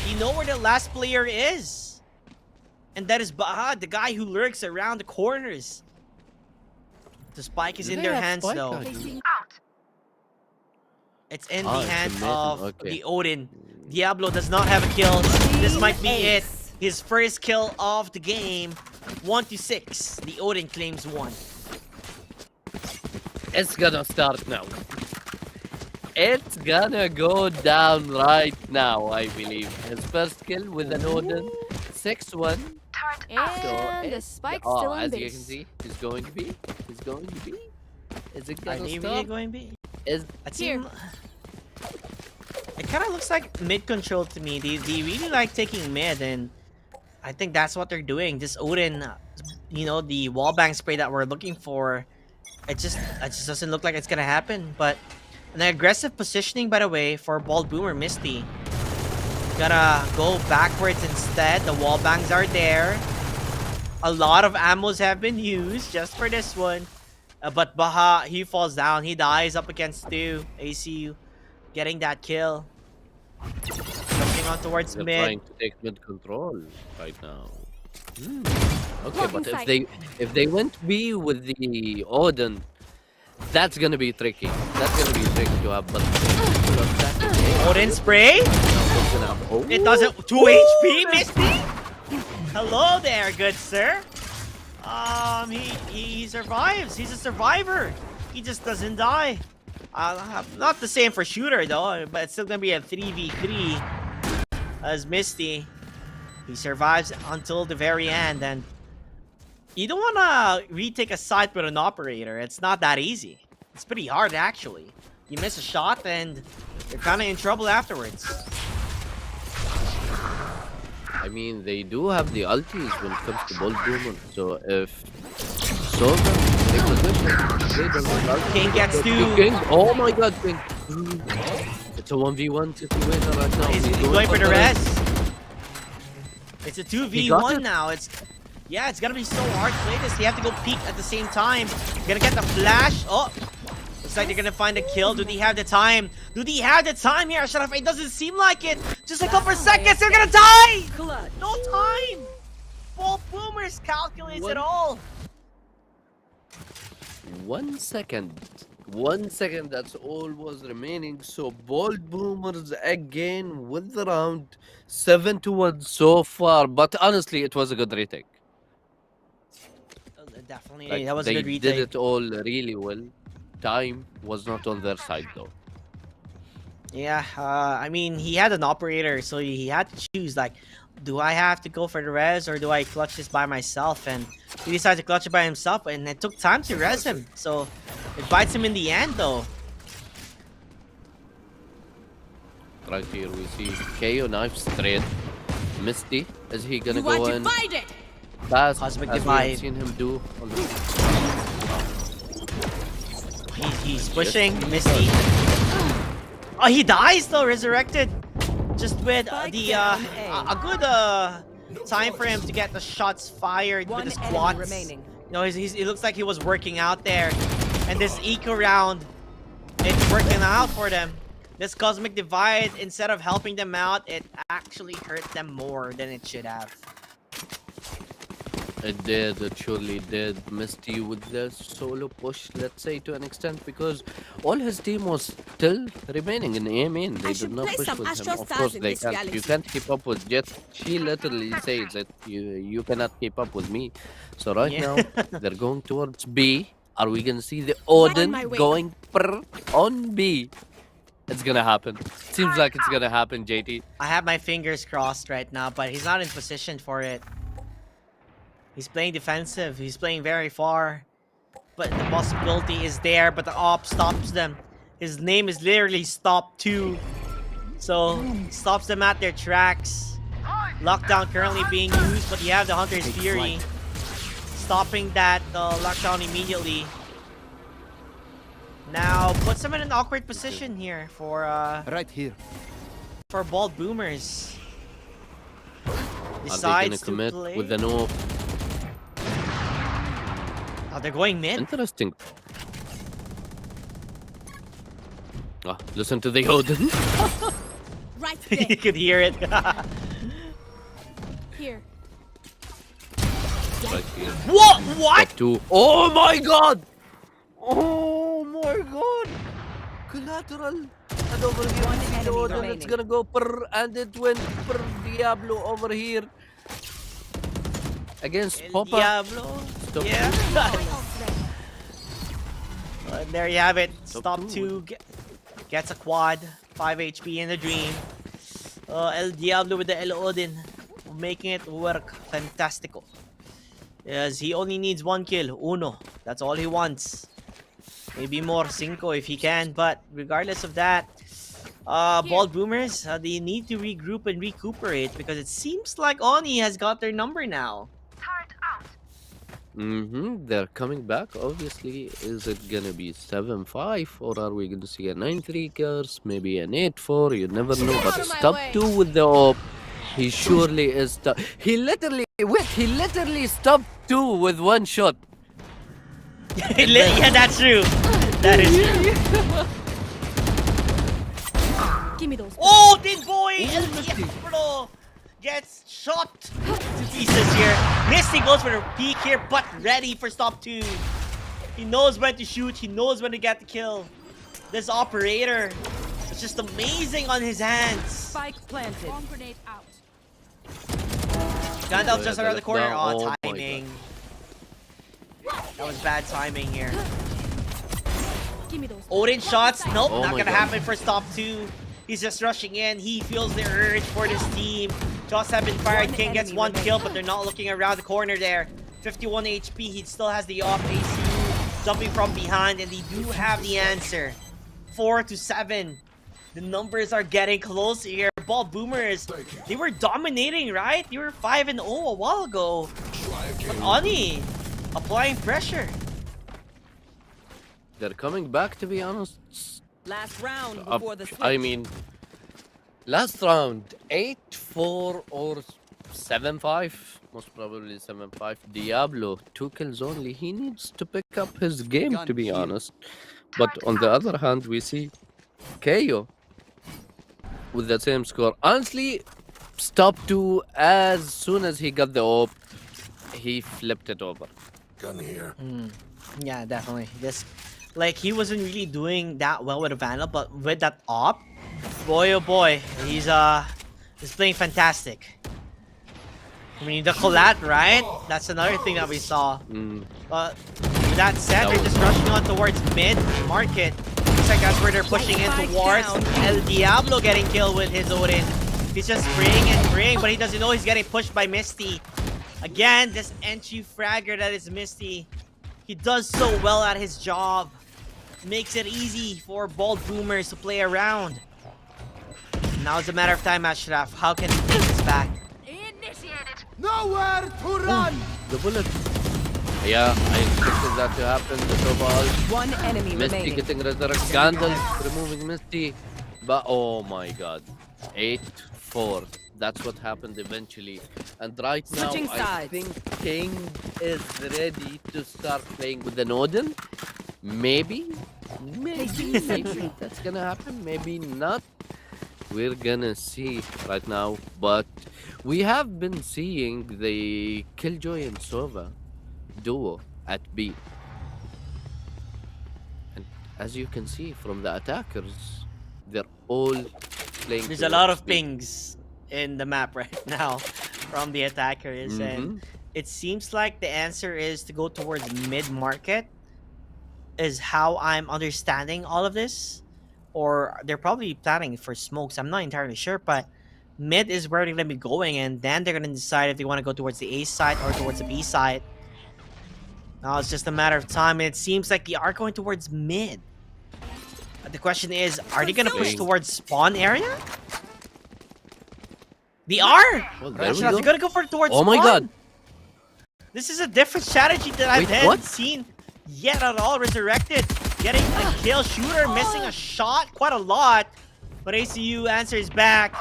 You know where the last player is, and that is Baha, the guy who lurks around the corners. The spike is Do in they their have hands spike though. out? It's in Ah, the it's hands amazing. of Okay. the Odin. Diablo does not have a kill. This might be it. Ace. His first kill of the game. 1-6. The Odin claims 1. It's gonna start now. It's gonna go down right now, I believe. His first kill with an Odin, 6-1. And the it's- spike's oh, still in as you base. can see, he's going to be. He's going to be. Is it Are gonna they stop? really going B? Is It Here. seem- It kind of looks like mid control to me. They really like taking mid, and I think that's what they're doing. This Odin, you know, the wallbang spray that we're looking for, it just doesn't look like it's gonna happen. But an aggressive positioning, by the way, for Bald Boomer Misty. Gotta go backwards instead. The wallbangs are there. A lot of ammos have been used just for this one. But Baha, he falls down. He dies up against Stu. ACU getting that kill. Pushing on towards they're mid. trying to take mid control right now? Okay, Lock but inside. if they went B with the Odin, that's gonna be tricky. That's gonna be tricky to have. But Odin spray. Oh, It doesn't. 2 HP, Misty. Hello there, good sir. He survives. He's a survivor. He just doesn't die. Not the same for Shooter though, but it's still gonna be a 3v3 as Misty. He survives until the very end, and you don't wanna retake a site with an operator. It's not that easy. It's pretty hard actually. You miss a shot and you're kinda in trouble afterwards. I mean, they do have the ultis when it comes to Bolt Boomer. So if Soldier take position, they don't have ulti. King gets two. King. Oh my God, King. It's a 1v1 situation right now. He's going for the rest. It's a He got 2v1 it? now. It's gonna be so hard to play this. They have to go peek at the same time. Gonna get the flash. Oh, the Looks like they're gonna find a kill. Do they have the time? Do they have the time here? Sharaf, it doesn't seem like it. Just a couple of seconds, they're gonna die! Clutch. No time! Both boomers calculates it all. 1 second. 1 second, that's all was remaining. So Bold Boomers again with the round 7-1 so far. But honestly, it was a good retake. Definitely, Like, that was a they good did retake. it all really well. Time was not on their side though. Yeah, I mean, he had an operator, so he had to choose, like, do I have to go for the res or do I clutch this by myself? And he decided to clutch it by himself, and it took time to res him. So it bites him in the end, though. Right here we see KO knife straight. Misty, is he gonna You go are in divided. fast Cosmic as we Divide. have seen him do on the He's pushing Misty. Oh, he dies though, resurrected. Just with a good time for him to get the shots fired One with the enemy squats. remaining. You know, it looks like he was working out there. And this eco round, it's working out for them. This Cosmic Divide, instead of helping them out, it actually hurt them more than it should have. It did, it surely did. Misty with the solo push, let's say to an extent, because all his team was still remaining in A main. They did should not play push some with him. Astro Of Stars course, in they this can't. reality. You can't keep up with Jet. She literally says that you cannot keep up with me. So right Yeah. now they're going towards B. Are we gonna see the Odin my way. going on B? It's gonna happen. Seems like it's gonna happen, JT. I have my fingers crossed right now, but he's not in position for it. He's playing defensive. He's playing very far. But the possibility is there, but the op stops them. His name is literally Stop 2. So, stops them at their tracks. Lockdown currently being used, but you have the Hunter's Fury. Stopping that lockdown immediately. Now, puts them in an awkward position here for Right here. Bald Boomers. Are they gonna Decides to commit play. with the no? Oh, they're going mid. Interesting. Ah, listen to the Odin. Right You there. could hear it. Here. Right here. What? What? Top two. Oh my god! Oh my god! Collateral. And over here, we see the enemy Odin. It's remaining. gonna go per, and it went per Diablo over here. Against El Popper. Diablo. Stop Yeah. There you have it. Stop Stop two. 2 gets a quad. 5 HP in the dream. El Diablo with the El Odin. Making it work. Fantastico. Yes, he only needs 1 kill. Uno. That's all he wants. Maybe more. 5 if he can. But regardless of that, Bald Boomers, they need to regroup and recuperate because it seems like Oni has got their number now. They're coming back. Obviously, is it gonna be 7-5 or are we gonna see a 9-3 curse? Maybe an 8-4. You never know. Get But out of my stop way. 2 with the op. He surely is. He literally stopped 2 with 1 shot. Yeah, that's true. That is true. Give me those. Oh, Big Boy! El Diablo gets shot to pieces here. Misty goes for the peek here, but ready for stop 2. He knows when to shoot. He knows when to get the kill. This operator is just amazing on his hands. Spike planted. Bomb grenade out. Gandalf just around the corner. No, Oh, oh my timing. That was bad timing here. Give me those. Odin shots. Nope, Oh not my gonna God. happen for stop 2. He's just rushing in. He feels the urge for this team. Shots have been fired. One King gets enemy 1 kill, remaining. but they're not looking around the corner there. 51 HP. He still has the off AC. Jumping from behind, and they do have the answer. 4-7. The numbers are getting closer here. Ball Boomers, they were dominating, right? They were 5-0 a while ago. But Oni applying pressure. They're coming back, to be honest. Last round Up, before the switch. I mean, last round 8-4 or 7-5, most probably 7-5. Diablo 2 kills only. He needs to pick up his game, to be honest. But on the other hand, we see KO with the same score. Honestly, stop 2 as soon as he got the op, he flipped it over. Yeah, definitely. This, like, he wasn't really doing that well with a Vandal, but with that op, boy oh boy, he's playing fantastic. I mean, the collat, right? That's another thing that we saw. But with that said, they're just rushing on towards mid market. Looks like that's where they're pushing in towards. El Diablo getting killed with his Odin. He's just spraying and spraying, but he doesn't know he's getting pushed by Misty. Again, this entry fragger that is Misty. He does so well at his job. Makes it easy for Bald Boomers to play around. Now it's a matter of time, Ashraf. How can he take this back? Nowhere to run! The bullet. Yeah, I expected that to happen. The Sobal. One enemy Misty remaining. getting resurrected. Gandalf removing Misty. But oh my god. 8-4. That's what happened eventually. And right now, Switching I sides. think King is ready to start playing with the Odin. Maybe that's gonna happen. Maybe not. We're gonna see right now. But we have been seeing the Killjoy and Sova duo at B. And as you can see from the attackers, they're all playing. There's a lot towards of B. pings in the map right now from the attackers, and it seems like the answer is to go towards mid market. Is how I'm understanding all of this, or they're probably planning for smokes. I'm not entirely sure, but mid is where they're gonna be going, and then they're gonna decide if they want to go towards the A side or towards the B side. Now it's just a matter of time, and it seems like they are going towards mid. The question is, are they gonna push towards spawn area? They are. Well, there we They're go. gonna go for towards. Oh my spawn. god. This is a different strategy that I Wait, haven't what? seen yet at all. Resurrected, getting a kill. Shooter missing a shot, quite a lot. But ACU answers back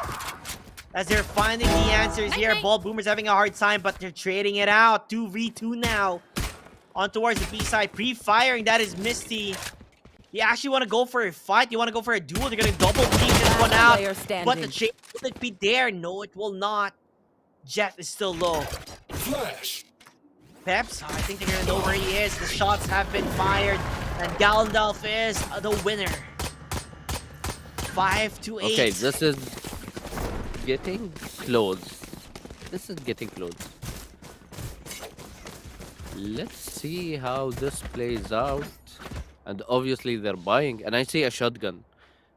as they're finding the answers here. Ball Boomers having a hard time, but they're trading it out. 2v2 now. On towards the B side, pre-firing. That is Misty. You actually want to go for a fight? You want to go for a duel? They're gonna double team this one out. Player But the standing. chase, will it be there? No, it will not. Jeff is still low. Peps, I think they're gonna know where he is. The shots have been fired, and Gandalf is the winner. 5-8. Okay, this is getting close. This is getting close. Let's see how this plays out. And obviously they're buying. And I see a shotgun.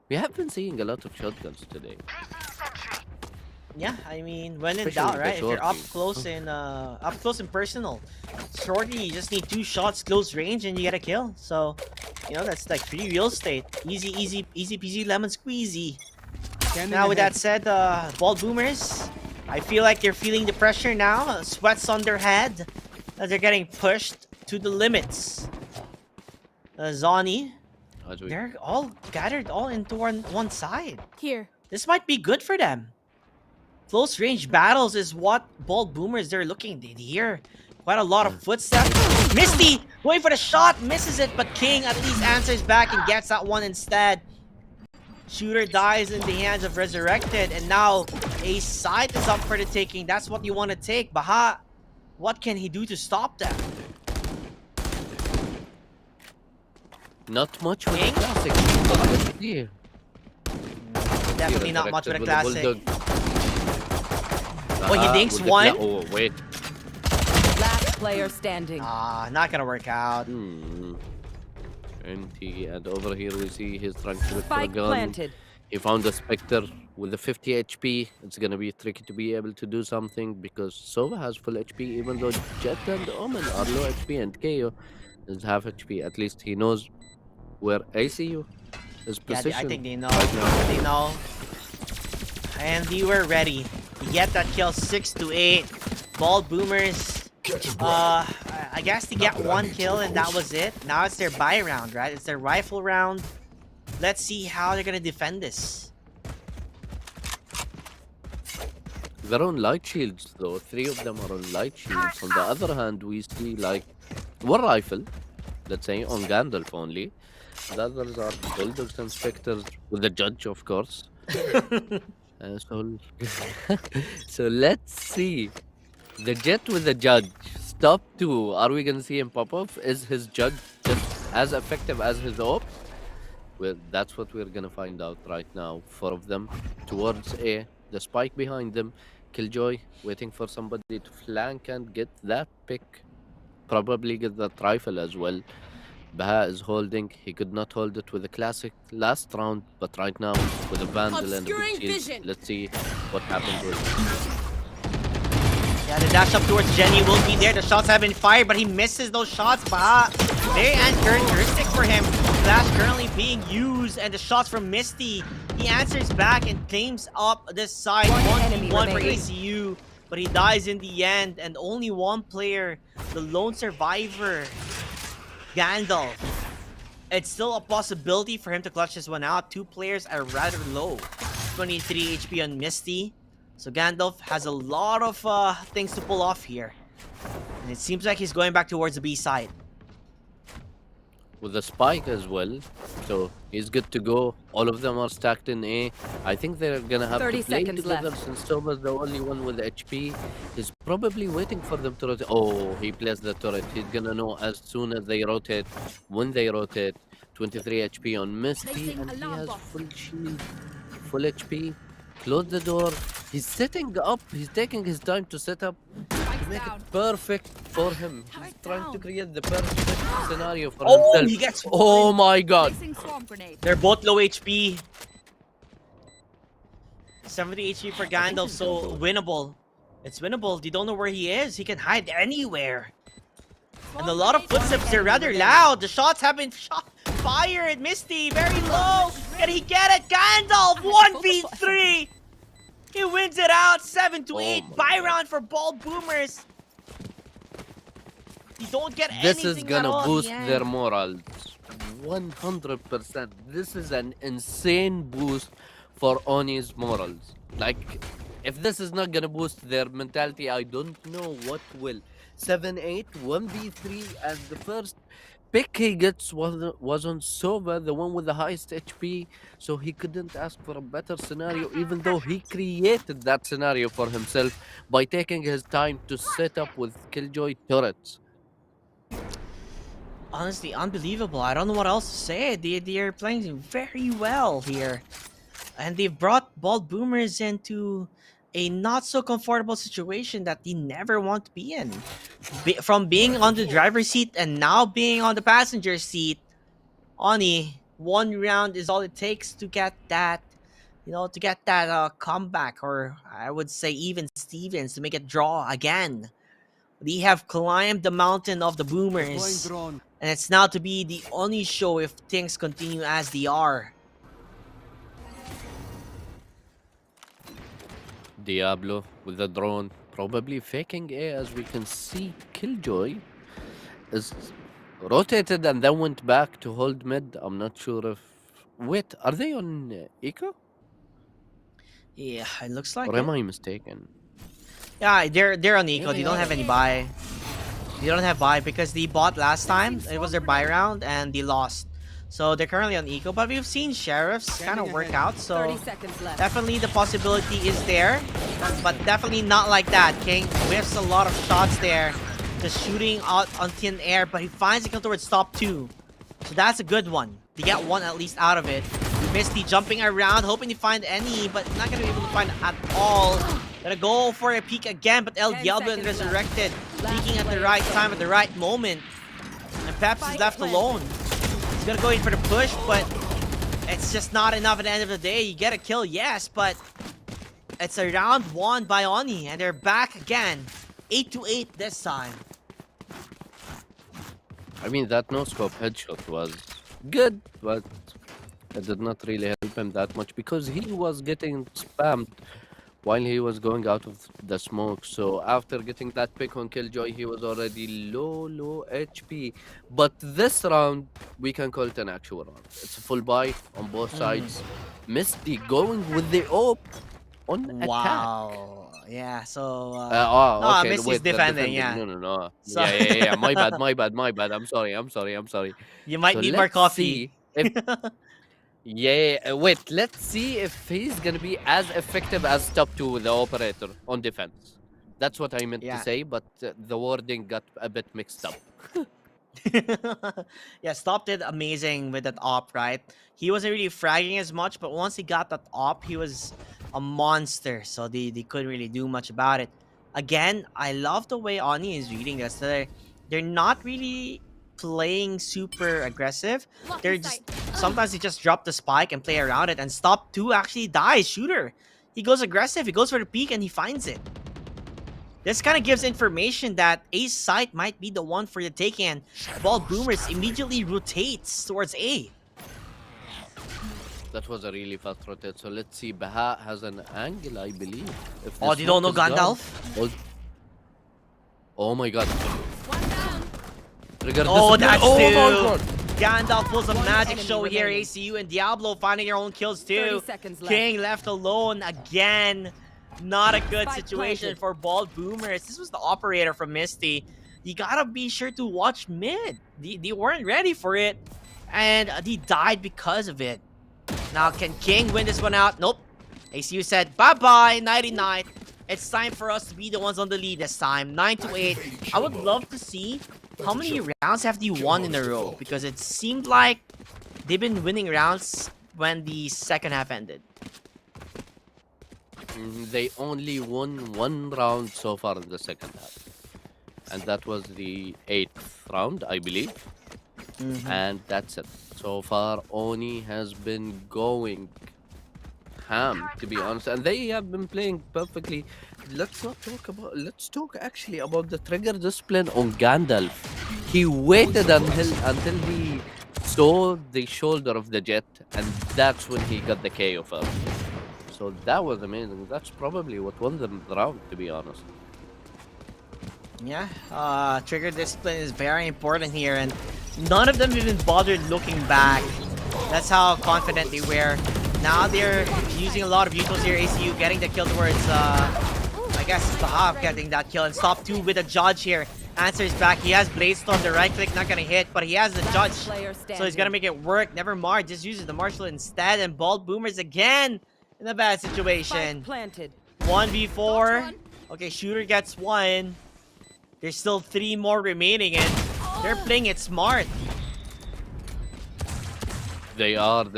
We have been seeing a lot of shotguns today. Yeah, I mean, when in Especially doubt, the right? If you're up shorty. close and personal, shorty, you just need 2 shots, close range, and you get a kill. So, you know, that's like free real estate. Easy peasy, lemon squeezy. Now, with that said, Bald Boomers, I feel like they're feeling the pressure now. Sweats on their head as they're getting pushed to the limits. Zoni, As we they're all gathered all into one side. Here. This might be good for them. Close range battles is what Bald Boomers they're looking. They hear quite a lot of footsteps. Misty going for the shot, misses it, but King at least answers back and gets that one instead. Shooter dies in the hands of Resurrected, and now a side is up for the taking. That's what you want to take. Baha, what can he do to stop them? not much with the King? classic. But let's see. Definitely not much with a Resurrected with the classic. Bulldog. Oh, he Ah, dinks with the one? Oh, wait. Last player standing. Not gonna work out. 20, and over here we see he's trying to look for a Spike gun. planted. He found a Spectre with the 50 HP. It's gonna be tricky to be able to do something because Sova has full HP, even though Jet and Omen are low HP and KO is half HP. At least he knows where ACU is Yeah, positioned. I think they know. right now. They know. And we were ready. We get that kill 6-8. Bald Boomers. I guess they get 1 kill and that was it. Now it's their buy round, right? It's their rifle round. Let's see how they're gonna defend this. They're on light shields though. 3 of them are on light shields. On the other hand, we see like one rifle, let's say, on Gandalf only. The others are Bulldogs and Spectres with the Judge, of course. So, so let's see. The Jet with the Judge. Stop 2. Are we going to see him pop off? Is his Judge just as effective as his op? Well, that's what we're going to find out right now. 4 of them towards A. The spike behind them. Killjoy waiting for somebody to flank and get that pick. Probably get that rifle as well. Baha is holding. He could not hold it with the classic last round, but right now with the Vandal and the Obscuring good shield, vision. let's see what happens with him. Yeah, the dash up towards Jenny will be there. The shots have been fired, but he misses those shots. Baha, very uncharacteristic for him. Flash currently being used, and the shots from Misty. He answers back and claims up this side. One enemy 1v1 for remaining. ACU, but he dies in the end, and only one player, the lone survivor, Gandalf. It's still a possibility for him to clutch this one out. 2 players are rather low. 23 HP on Misty. So Gandalf has a lot of things to pull off here. And it seems like he's going back towards the B side. With the spike as well, so he's good to go. All of them are stacked in A. I think they're gonna have 30 to play seconds together left. since Soba's the only one with HP. He's probably waiting for them to rotate. Oh, he placed the turret. He's gonna know as soon as they rotate, when they rotate. 23 HP on Misty, Placing and he alarm has bot. full shield, full HP. Close the door. He's setting up. He's taking his time to set up. Spikes Make down. it perfect for him. He's Turret trying to down. create the perfect scenario for Oh, himself. he gets Oh my god. Placing swarm grenade. They're both low HP. 70 HP for Gandalf, so winnable. It's winnable. They don't know where he is. He can hide anywhere. And a lot of footsteps. They're rather loud. The shots have been fired. Misty, very low. Can he get it? Gandalf, 1v3. He wins it out. 7 to 8. my Buy God. round for Ball Boomers. You don't get This anything is at gonna all in boost the end. their morals 100%. This is an insane boost for Oni's morals. Like, if this is not gonna boost their mentality, I don't know what will. 7-8, 1v3, and the first pick he gets was on Sova, the one with the highest HP, so he couldn't ask for a better scenario, even though he created that scenario for himself by taking his time to set up with Killjoy turrets. Honestly, unbelievable. I don't know what else to say. They're playing very well here. And they've brought Bald Boomers into a not so comfortable situation that they never want to be in. From being on the driver's seat and now being on the passenger seat, Oni, 1 round is all it takes to get that, comeback, or I would say even Stevens to make it draw again. They have climbed the mountain of the Deploying Boomers. drone. And it's now to be the Oni show if things continue as they are. Diablo with the drone, probably faking A, as we can see. Killjoy is rotated and then went back to hold mid. I'm not sure if. Wait, are they on Eco? Yeah, it looks like Or it. am I mistaken? Yeah, they're on eco. Yeah, They they don't are. have any buy. They don't have buy because they bought last time. It was their buy round and they lost. So they're currently on eco. But we've seen sheriffs kind of work out. So 30 seconds left. definitely the possibility is there, but definitely not like that. King whiffs a lot of shots there, just shooting out on thin air. But he finds a kill towards top 2, so that's a good one. They get 1 at least out of it. Misty jumping around, hoping to find any, but not gonna be able to find at all. Gonna go for a peek again, but El 10 Diablo seconds left. resurrected, Last peeking at the player right standing. time at the right moment. And Peps is Spike left planted. alone. He's gonna go in for the push, but it's just not enough at the end of the day. You get a kill, yes, but it's a round 1 by Oni, and they're back again. 8 to 8 this time. I mean, that no scope headshot was good, but it did not really help him that much because he was getting spammed while he was going out of the smoke. So after getting that pick on Killjoy, he was already low HP. But this round, we can call it an actual round. It's a full buy on both sides. Misty going with the op on attack. Wow. Yeah, so Oh, okay. Misty's Wait, they're defending, defending. yeah. No, no, no. So Yeah. My bad, my bad, my bad. I'm sorry, I'm sorry, I'm sorry. you might So need more let's coffee. see if yeah. Wait, let's see if he's gonna be as effective as top two, the operator on defense. That's what I meant to Yeah. say, but the wording got a bit mixed up. Yeah, Stop did amazing with that op, right? He wasn't really fragging as much, but once he got that op, he was a monster. So they couldn't really do much about it. Again, I love the way Oni is reading this. They're not really playing super aggressive. Lock They're in just sight. sometimes they just drop the spike and play around it, and Stop 2 actually dies. Shooter. He goes aggressive, he goes for the peak, and he finds it. This kind of gives information that A's site might be the one for the taking, and Bald Boomers immediately rotates towards A. That was a really fast rotate. So let's see. Baha has an angle, I believe. If Oh, the they don't know smoke is gone. Gandalf? Oh my god. One down. Trigger Oh, discipline. that's Oh my two. god. Gandalf pulls a One magic enemy show here. remaining. ACU and Diablo finding their own kills 30 too. seconds left. King left alone again. Not a good Spike situation planted. for Bald Boomers. This was the operator from Misty. You gotta be sure to watch mid. They weren't ready for it, and they died because of it. Now, can King win this one out? Nope. ACU said, bye-bye, 99. It's time for us to be the ones on the lead this time. 9-8. I would love to see how many rounds have they won in a row, because it seemed like they've been winning rounds when the second half ended. They only won one round so far in the second half. And that was the 8th round, I believe. And that's it. So far, Oni has been going ham, to be honest. And they have been playing perfectly. Let's talk actually about the trigger discipline on Gandalf. He waited until he saw the shoulder of the jet, and that's when he got the KO first. So that was amazing. That's probably what won them the round, to be honest. Yeah, trigger discipline is very important here, and none of them even bothered looking back. That's how confident they were. Now they're using a lot of utils here. ACU getting the kill towards, I guess, Bahab getting that kill, and Stop 2 with a judge here. Answers back. He has Blade Storm, the right click not gonna hit, but he has the judge. Player So he's gonna make it work. Never mind, just uses the Marshal instead, and Bald Boomers again in a bad Spike situation. planted. 1v4. Okay, Shooter gets one. There's still 3 more remaining, and they're playing it smart. They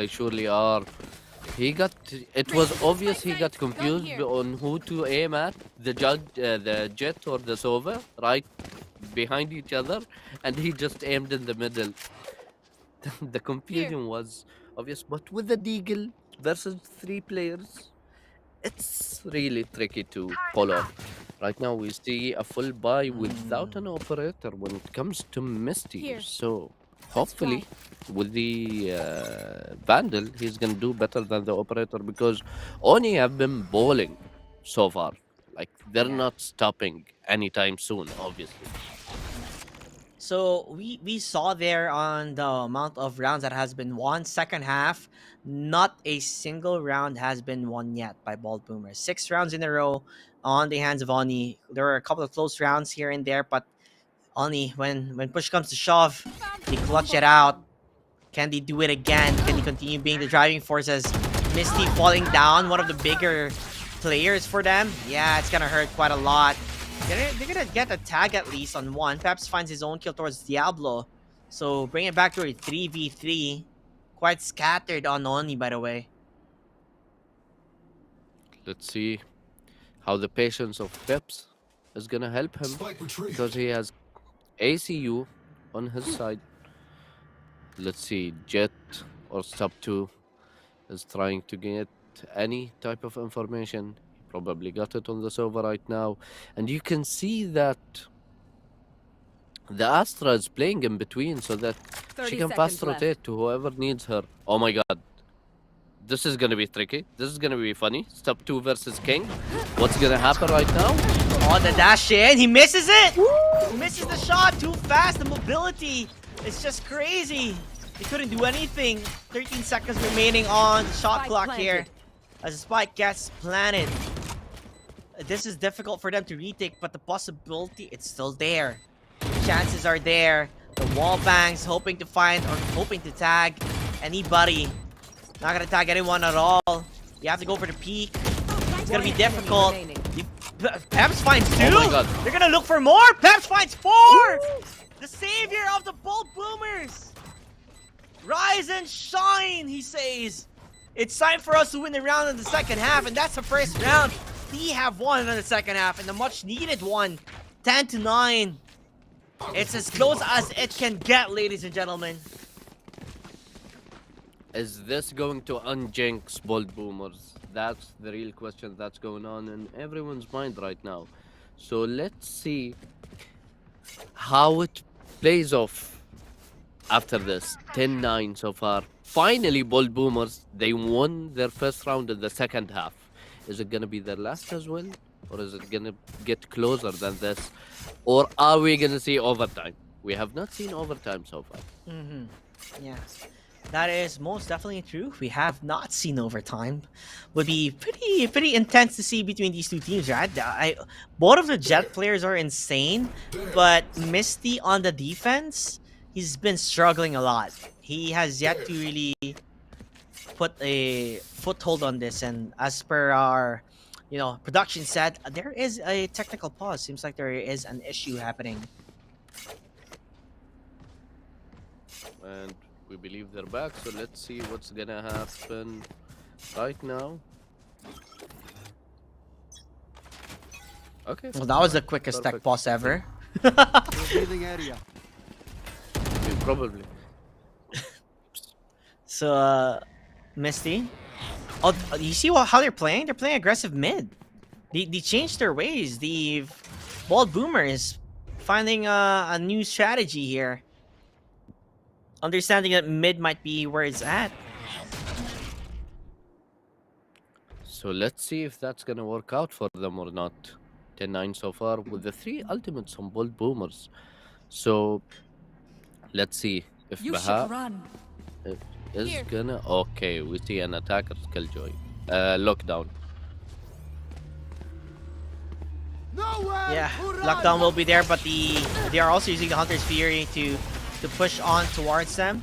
surely are. It was obvious he got confused on who to aim at, the jet or the Sova, right behind each other, and he just aimed in the middle. The confusion was obvious, but with the Deagle versus 3 players, it's really tricky to pull off. Right now we see a full buy without an operator when it comes to Misty. Here. So hopefully with the Vandal, he's gonna do better than the operator, because Oni have been bowling so far. Like, they're not stopping anytime soon, obviously. So we saw there on the amount of rounds that has been won. Second half, not a single round has been won yet by Bald Boomers. 6 rounds in a row on the hands of Oni. There were a couple of close rounds here and there, but Oni, when push comes to shove, they clutch it out. Can they do it again? Can they continue being the driving force as Misty falling down, one of the bigger players for them? Yeah, it's gonna hurt quite a lot. They're gonna get a tag at least on one. Peps finds his own kill towards Diablo. So bring it back to a 3v3. Quite scattered on Oni, by the way. Let's see how the patience of Peps is gonna help him, because he has ACU on his side. Let's see, Jet or Sub 2 is trying to get any type of information. He probably got it on the server right now. And you can see that the Astra is playing in between so that 30 she can seconds fast left. rotate to whoever needs her. Oh my god. This is gonna be tricky. This is gonna be funny. Sub 2 versus King. What's gonna happen right now? Oh, the dash in. He misses it. He misses the shot too fast. The mobility is just crazy. He couldn't do anything. 13 seconds remaining on the shot Spike clock planted. here. As the spike gets planted. This is difficult for them to retake, but the possibility, it's still there. Chances are there. The wall bangs hoping to find or hoping to tag anybody. Not gonna tag anyone at all. You have to go for the peak. It's gonna be difficult. remaining. Peps finds 2. Oh my God. They're gonna look for more. Peps finds 4. The savior of the Bolt Boomers. Rise and shine, he says. It's time for us to win the round in the second half, and that's the first round. We have won in the second half, and a much needed one. 10-9. It's as close as it can get, ladies and gentlemen. Is this going to unjinx Bolt Boomers? That's the real question that's going on in everyone's mind right now. So let's see how it plays off after this. 10-9 so far. Finally, Bolt Boomers, they won their first round in the second half. Is it going to be their last as well? Or is it going to get closer than this? Or are we going to see overtime? We have not seen overtime so far. Yeah. That is most definitely true. We have not seen overtime. Would be pretty intense to see between these two teams, right? Both of the Jet players are insane, but Misty on the defense, he's been struggling a lot. He has yet to really put a foothold on this, and as per our production said, there is a technical pause. Seems like there is an issue happening. And we believe they're back, so let's see what's gonna happen right now. Okay. Well, that was the quickest tech Perfect. pause ever. Breathing area. Probably. So, Misty. Oh, you see how they're playing? They're playing aggressive mid. They changed their ways. The Bolt Boomer is finding a new strategy here. Understanding that mid might be where it's at. So let's see if that's gonna work out for them or not. 10-9 so far with the 3 ultimates on Bolt Boomers. So let's see if You Baha should run. is Here. gonna. Okay, we see an attacker's killjoy. Lockdown. Nowhere Yeah, to run. lockdown will be there, but they are also using the Hunter's Fury to push on towards them.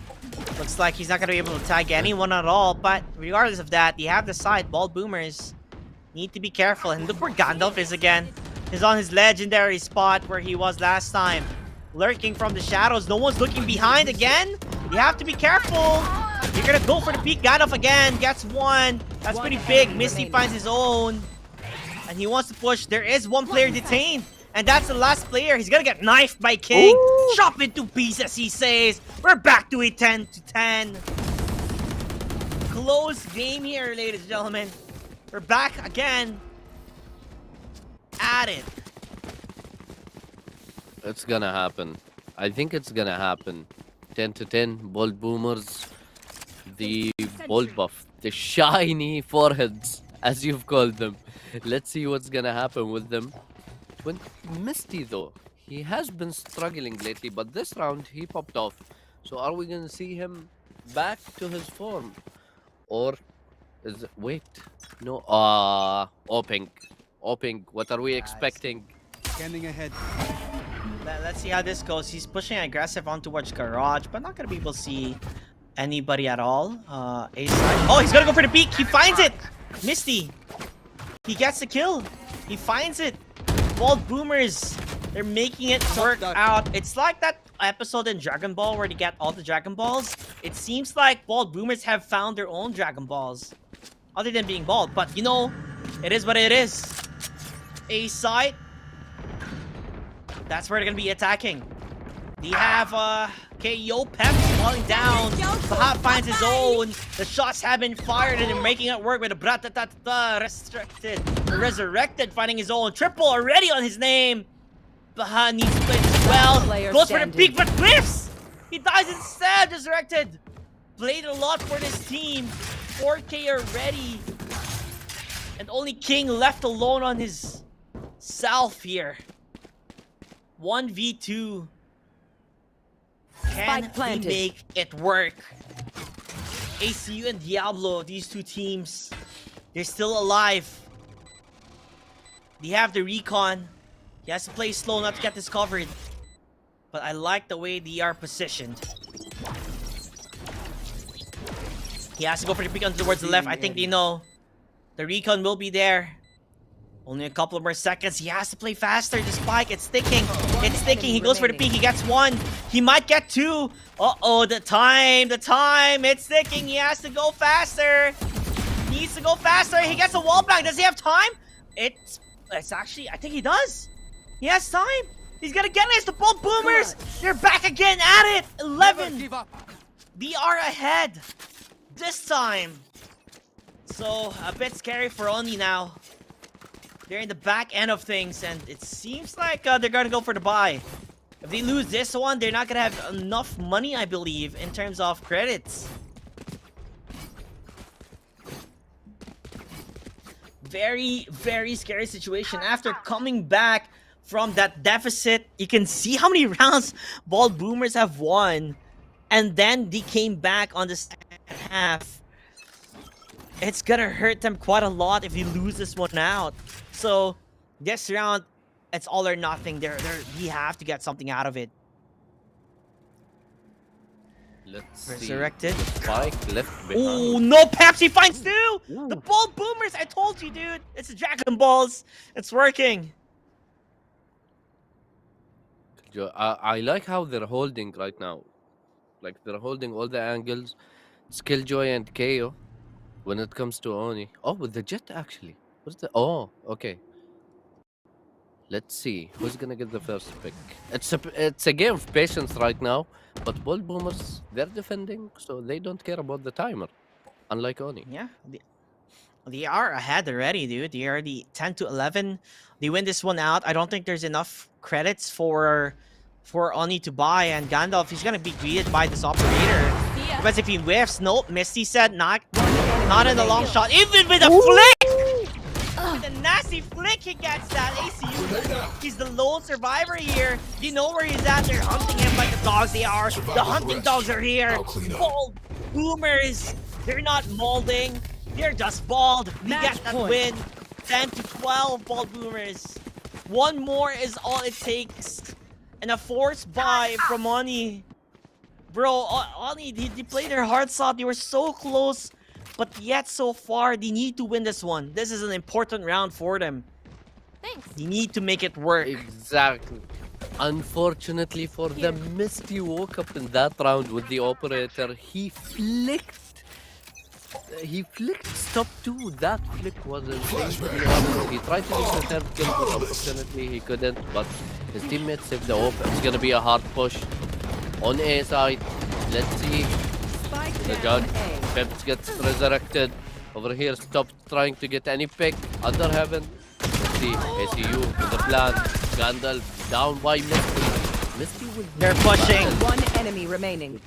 Looks like he's not gonna be able to tag anyone at all. But regardless of that, they have the side. Bolt Boomers need to be careful. And look where Gandalf is again. He's on his legendary spot where he was last time, lurking from the shadows. No one's looking behind again. You have to be careful. You're gonna go for the peak. Gandalf again gets one. That's pretty big. Misty finds his own. And he wants to push. There is one player detained. And that's the last player. He's gonna get knifed by King. Chop into pieces, he says. We're back to a 10-10. Close game here, ladies and gentlemen. We're back again. At it. It's gonna happen. I think it's gonna happen. 10-10. Bolt Boomers. The Bolt Buff. The shiny foreheads, as you've called them. Let's see what's gonna happen with them. When Misty though, he has been struggling lately, but this round he popped off. So are we gonna see him back to his form? Or is it, wait, no, Opink, what are we expecting? Scanning ahead. Let's see how this goes. He's pushing aggressive on towards Garage, but not gonna be able to see anybody at all. A side. Oh, he's gonna go for the peak. He finds it. Misty. He gets the kill. He finds it. Bolt Boomers. They're making it work out. It's like that episode in Dragon Ball where they get all the Dragon Balls. It seems like Bolt Boomers have found their own Dragon Balls, other than being bald. But you know, it is what it is. A side. That's where they're gonna be attacking. They have KO Peps falling down. Baha finds his own. The shots have been fired and they're making it work with a Bratatata resurrected, finding his own. Triple already on his name. Baha needs to play this well. Player Goes for the standing. peak, but whiffs! He dies instead, resurrected. Played a lot for this team. 4K already. And only King left alone on his self here. 1v2. Can Spike we planted. make it work? ACU and Diablo, these two teams, they're still alive. They have the recon. He has to play slow not to get discovered. But I like the way they are positioned. He has to go for the recon towards the left. I think they know the recon will be there. Only a couple more seconds. He has to play faster. The spike, it's sticking. It's sticking. He goes for the peek. He gets one. He might get two. Uh-oh, the time. It's sticking. He has to go faster. He needs to go faster. He gets a wall bang. Does he have time? It's actually, I think he does. He has time. He's gonna get it. It's the Bolt Boomers. They're back again at it. 11. Give up. They are ahead this time. So a bit scary for Oni now. They're in the back end of things, and it seems like they're gonna go for the buy. If they lose this one, they're not gonna have enough money, I believe, in terms of credits. Very, very scary situation. After coming back from that deficit, you can see how many rounds Bolt Boomers have won. And then they came back on the second half. It's gonna hurt them quite a lot if they lose this one out. So this round, it's all or nothing. We have to get something out of it. Let's Resurrected. see. Spike left behind. Oh no, Pepsi finds two! Ooh. The Bolt Boomers, I told you, dude. It's the Dragon Balls. It's working. I like how they're holding right now. Like they're holding all the angles. Skilljoy and KO. When it comes to Oni. Oh, with the jet actually. What's the? Oh, okay. Let's see who's gonna get the first pick. It's a game of patience right now. But Bolt Boomers, they're defending, so they don't care about the timer. Unlike Oni. Yeah, they are ahead already, dude. They are the 10 to 11. They win this one out. I don't think there's enough credits for Oni to buy, and Gandalf, he's gonna be greeted by this operator. Because if he whiffs, nope, Misty said not in the long shot. Even with a flick! With a nasty flick, he gets that ACU. He's the lone survivor here. You know where he's at. They're hunting him like the dogs they are. The hunting dogs are here. Bold Boomers. They're not molding. They're just bald. We Match get that point. win. 10 to 12, Bold Boomers. One more is all it takes. And a forced buy from Oni. Bro, Oni, they played their hearts out. They were so close. But yet, so far, they need to win this one. This is an important round for them. Thanks. They need to make it work. Exactly. Unfortunately for them, Misty woke up in that round with the operator. He flicked stop 2. That flick was insane, to be honest. He tried to get the third kill, but unfortunately he couldn't. But his teammates saved the op. It's gonna be a hard push on A side. Let's see. Spike The down judge. A. Peps gets resurrected. Over here, stop trying to get any pick. Under heaven. Let's see. ACU with the plan. Gandalf down by Misty. Misty will. They're pushing. One enemy remaining.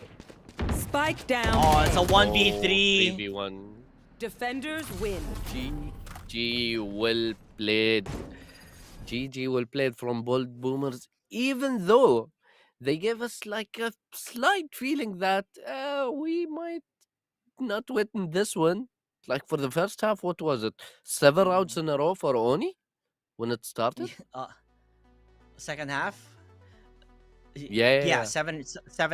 Spike down. Oh, it's a A. 1v3. 3v1. Defenders win. GG well played. GG well played from Bolt Boomers. Even though they gave us like a slight feeling that we might not win this one. Like for the first half, what was it? 7 rounds in a row for Oni when it started? Second half. Yeah. Seven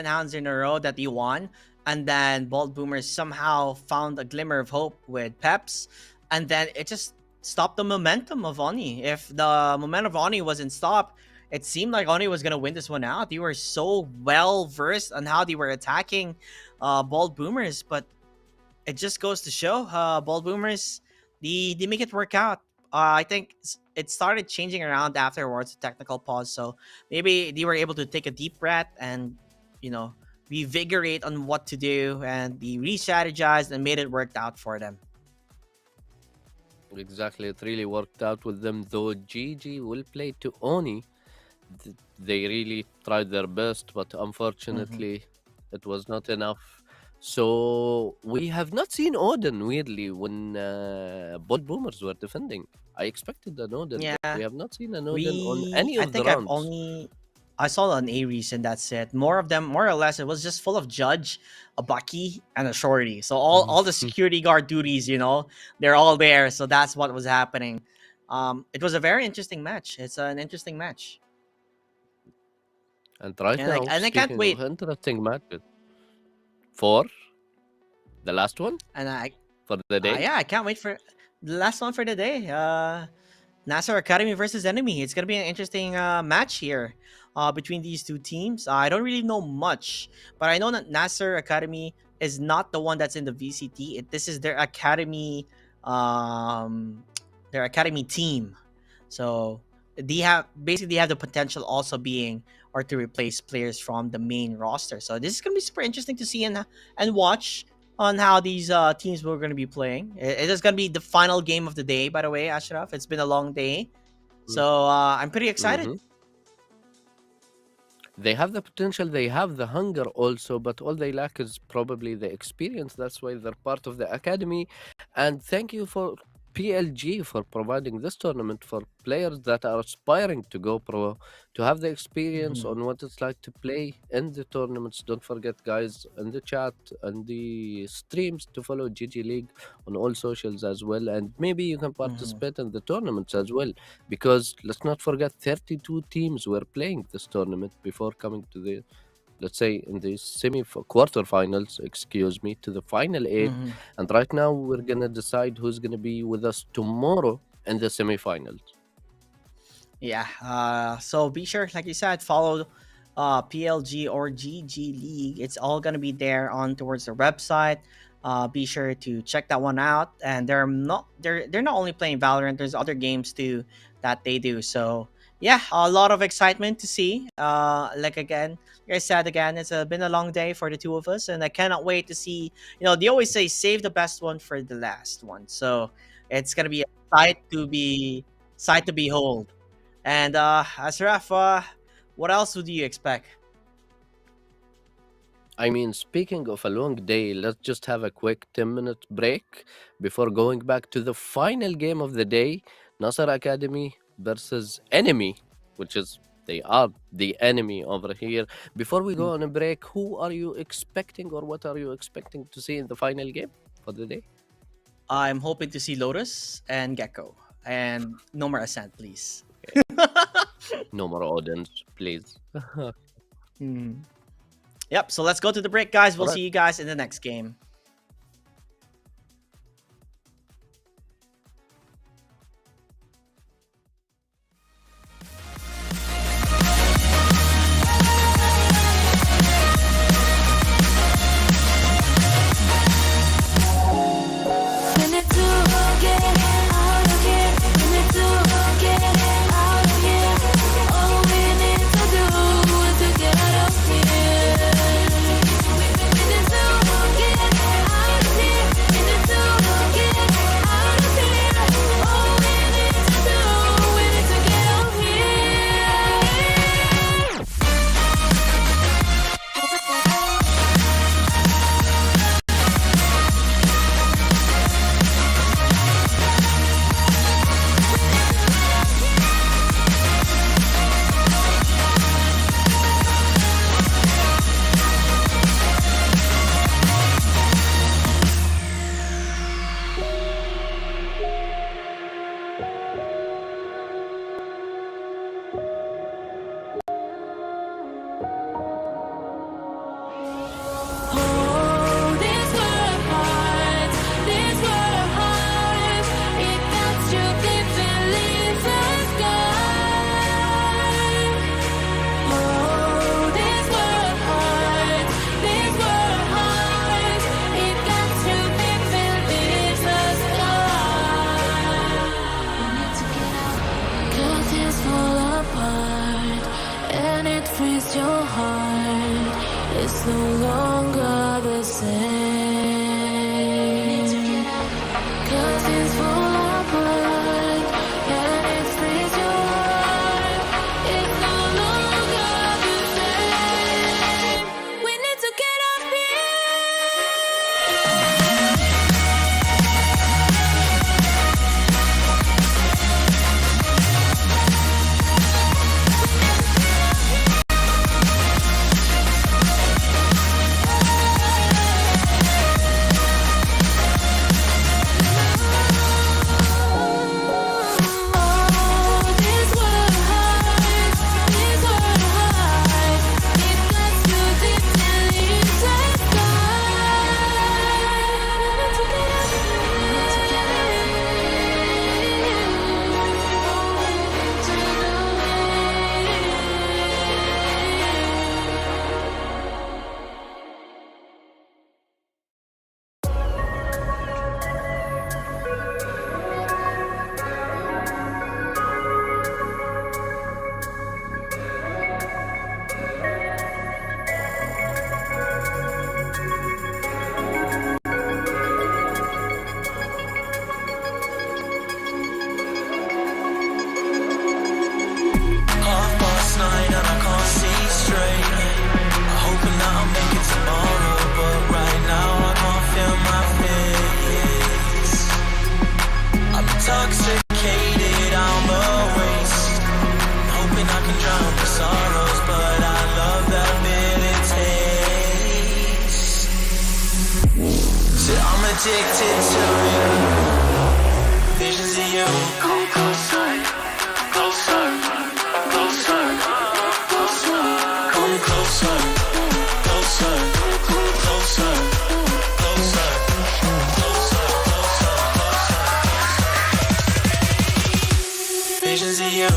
rounds in a row that he won, and then Bolt Boomers somehow found a glimmer of hope with Peps, and then it just stopped the momentum of Oni. If the momentum of Oni wasn't stopped, it seemed like Oni was gonna win this one out. They were so well versed on how they were attacking Bolt Boomers, but it just goes to show Bolt Boomers, they make it work out. I think it started changing around afterwards, the technical pause. So maybe they were able to take a deep breath and, revigorate on what to do, and they re-strategized and made it work out for them. Exactly. It really worked out with them, though GG will play to Oni. They really tried their best, but unfortunately, it was not enough. So we have not seen Odin, weirdly, when Bolt Boomers were defending. I expected an Odin, Yeah. but we have not seen an Odin on any of I think the rounds. I saw an Ares and that's it. More of them, more or less, it was just full of Judge, a Bucky, and a Shorty. So all the security guard duties, they're all there. So that's what was happening. It was a very interesting match. It's an interesting match, And right and now, I can't speaking wait. of interesting matches, for the last one And for the day. yeah, I can't wait for the last one for the day. Nasser Academy versus Enemy. It's gonna be an interesting match here between these two teams. I don't really know much, but I know that Nasser Academy is not the one that's in the VCT. This is um, their academy team. So they have the potential also being or to replace players from the main roster. So this is gonna be super interesting to see and watch on how these teams we're going to be playing. It is going to be the final game of the day, by the way, Ashraf. It's been a long day. So I'm pretty excited. Mhm. They have the potential, they have the hunger also, but all they lack is probably the experience. That's why they're part of the academy. And thank you for PLG for providing this tournament for players that are aspiring to go pro, to have the experience Mhm. on what it's like to play in the tournaments. Don't forget, guys, in the chat and the streams to follow GG League on all socials as well. And maybe you can participate in the tournaments as well, because let's not forget 32 teams were playing this tournament before coming to the, let's say, in the quarterfinals, excuse me, to the final 8. Mhm. And right now we're gonna decide who's gonna be with us tomorrow in the semifinals. Yeah. So be sure, like you said, follow PLG or GG League. It's all gonna be there on towards the website. Be sure to check that one out. And they're not only playing Valorant. There's other games too that they do. So yeah, a lot of excitement to see. Like I said again, been a long day for the two of us, and I cannot wait to see. They always say save the best one for the last one. So it's gonna be a sight to behold. And Asraf, what else would you expect? I mean, speaking of a long day, let's just have a quick 10-minute break before going back to the final game of the day, Nasser Academy versus Enemy, which is they are the enemy over here. Before we go on a break, who are you expecting or what are you expecting to see in the final game for the day? I'm hoping to see Lotus and Gecko, and no more Ascent, please. No more audience, please. Yep. So let's go to the break, guys. We'll Alright. see you guys in the next game. We need to get out of here. We need to get out of here. All we need to do is to get out of here. We need to get out of here. We need to get out of here. All we need to do, we need to get out of Oh, this world hearts, this world hearts, it got to be beneath the sky. Oh, this world hearts, it got to be beneath the sky. We need to get out, 'cause things fall apart, and it frees your heart. It's no longer the same. 'Cause things fall apart, and it frees your heart. It's no longer the same. We need to get up here. intoxicated, I'm a waste. Hoping I can drown the sorrows, but I love that bitter taste. So I'm addicted to you. Visions of you. Come closer, closer, closer, closer. Come closer, closer, closer, closer, closer, closer. Visions of you.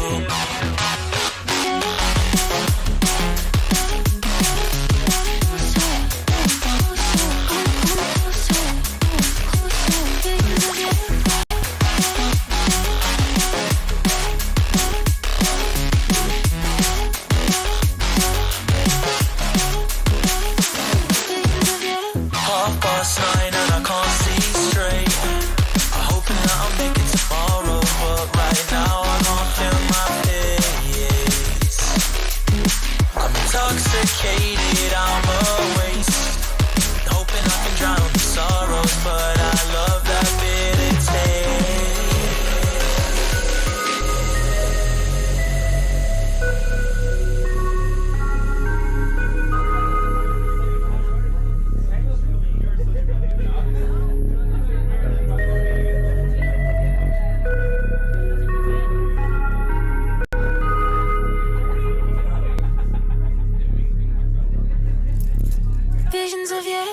Intoxicated, I'm a waste. Hoping I can drown the sorrows, but I love that bitter taste. Visions of you.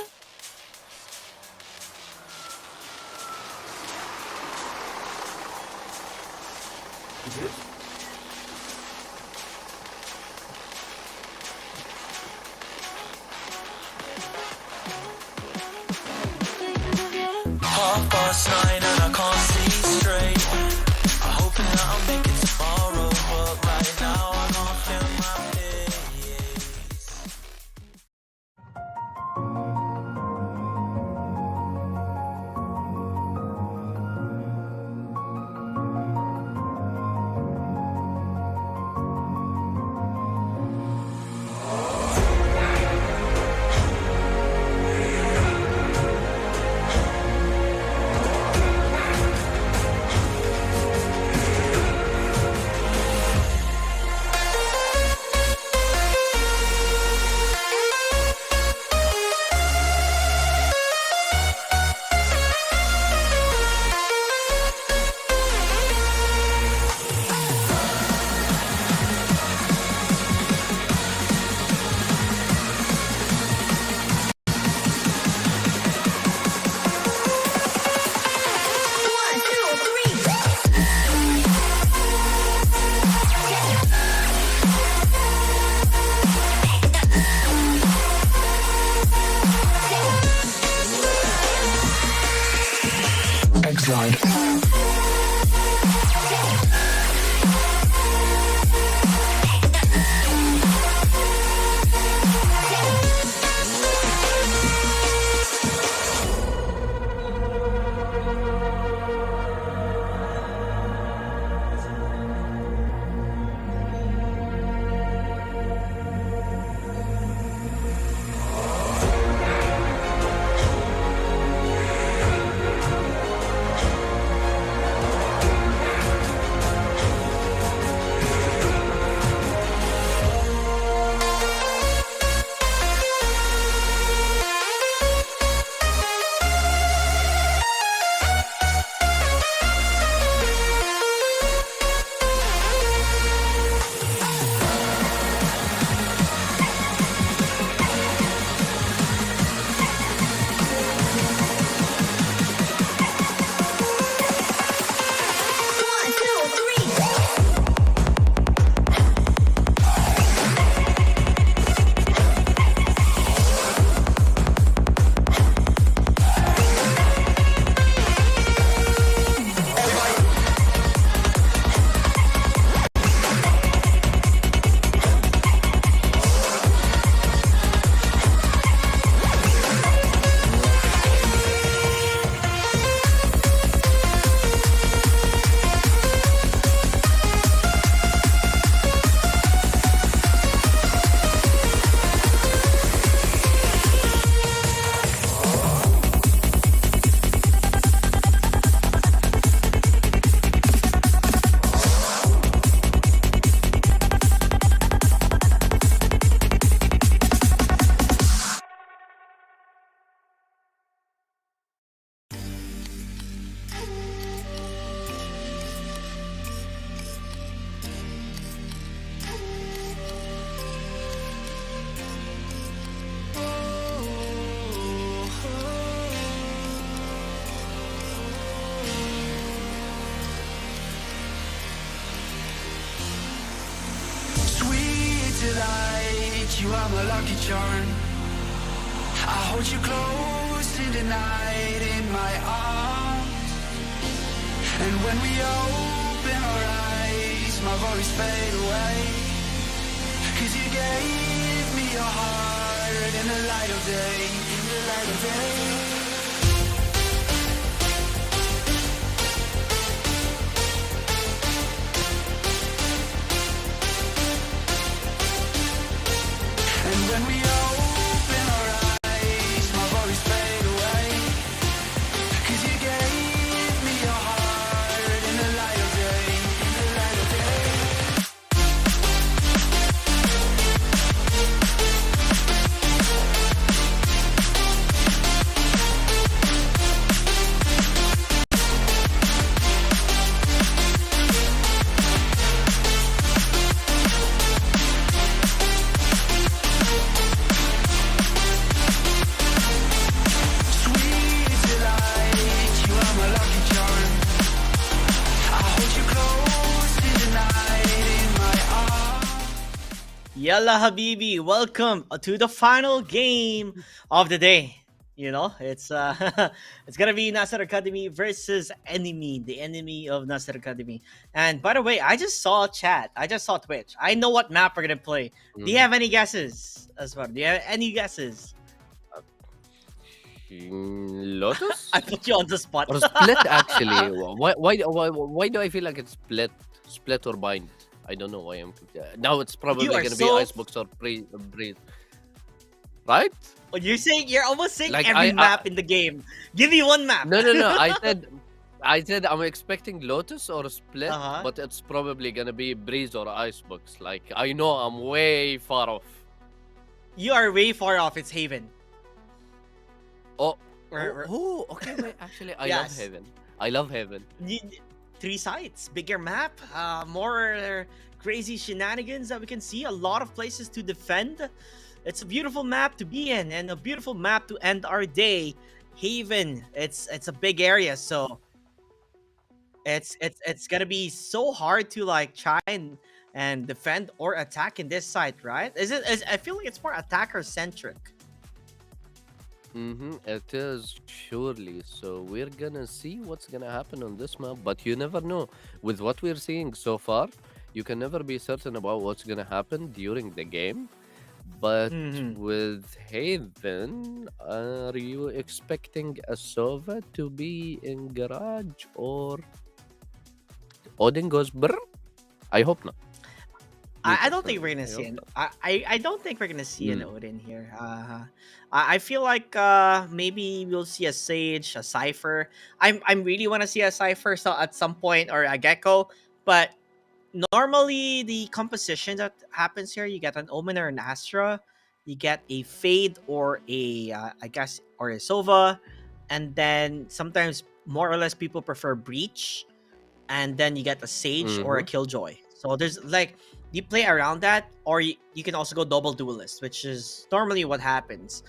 Half past 9 and I can't see straight. I'm hoping that I'll make it tomorrow, but right now I can't feel my face. you are my lucky charm. I hold you close in the night in my arms. And when we open our eyes, my worries fade away. 'Cause you gave me your heart in the light of day, in the light of day. And when we open our eyes, my worries fade away. 'Cause you gave me your heart in the light of day, in the light of day. Sweet delight, you are my lucky charm. I hold you close in the night in my arms. Yalla Habibi, welcome to the final game of the day. You know, it's it's gonna be Nasser Academy versus Enemy, the enemy of Nasser Academy. And by the way, I just saw chat. I just saw Twitch. I know what map we're gonna play. Do you have any guesses as well? Do you have any guesses? Lotus? I put you on the spot. Or split actually. Why do I feel like it's split or bind? I don't know why I'm now it's probably are gonna so- be Icebox or Breeze. Right? You're almost saying Like, every I- map in the game. Give me one map. No. I said I'm expecting Lotus or Split, Uh-huh. but it's probably gonna be Breeze or Icebox. Like I know I'm way far off. You are way far off. It's Haven. Oh, We're- okay. Wait, actually, I Yes. love Heaven. I love Heaven. Three sites, bigger map, more crazy shenanigans that we can see. A lot of places to defend. It's a beautiful map to be in, and a beautiful map to end our day. Haven. It's a big area, so it's gonna be so hard to like try and defend or attack in this site, right? I feel like it's more attacker centric. It is surely. So we're gonna see what's gonna happen on this map, but you never know. With what we're seeing so far, you can never be certain about what's gonna happen during the game. But Mhm. with Haven, are you expecting a Sova to be in garage or Odin goes brr? I hope not. I don't think we're gonna I see hope an. I don't think we're gonna see an Hmm. Odin here. I feel like maybe we'll see a Sage, a Cipher. I'm really want to see a Cipher so at some point or a Gecko, but normally the composition that happens here, you get an Omen or an Astra, you get a Fade or a I guess or a Sova, and then sometimes more or less people prefer Breach, and then you get a Sage or a Killjoy. So there's like you play around that, or you can also go double duelist, which is normally what happens,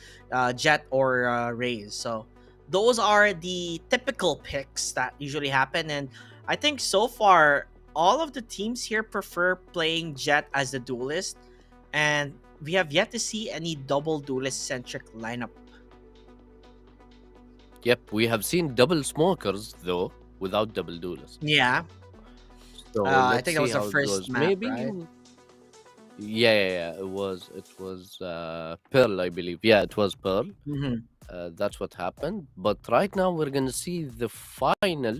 Jet or Raze. So those are the typical picks that usually happen, and I think so far all of the teams here prefer playing Jet as the duelist, and we have yet to see any double duelist centric lineup. Yep, we have seen double smokers though, without double duelists. Yeah, So I let's think that was see the how it first goes. map, Maybe. right? Yeah. It was Pearl, I believe. Yeah, it was Pearl. Mm-hmm. That's what happened. But right now we're gonna see the final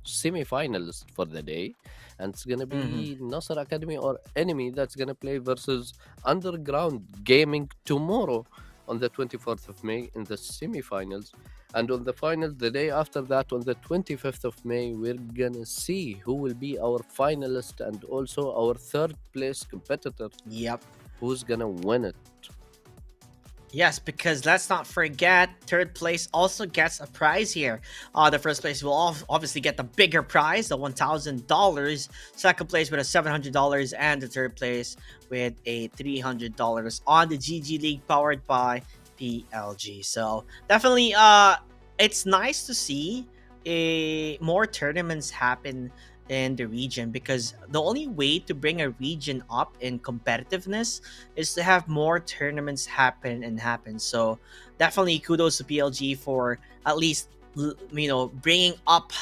semi-finals for the day, and it's gonna be Nasser Academy or Enemy that's gonna play versus Underground Gaming tomorrow on the 24th of May in the semi-finals. And on the finals, the day after that, on the 25th of May, we're gonna see who will be our finalist and also our third place competitor. Yep. Who's gonna win it? Yes, because let's not forget, third place also gets a prize here. The first place will obviously get the bigger prize, the $1,000. Second place with a $700, and the third place with a $300 on the GG League powered by PLG. So definitely, it's nice to see more tournaments happen in the region, because the only way to bring a region up in competitiveness is to have more tournaments happen. So definitely kudos to PLG for at least bringing up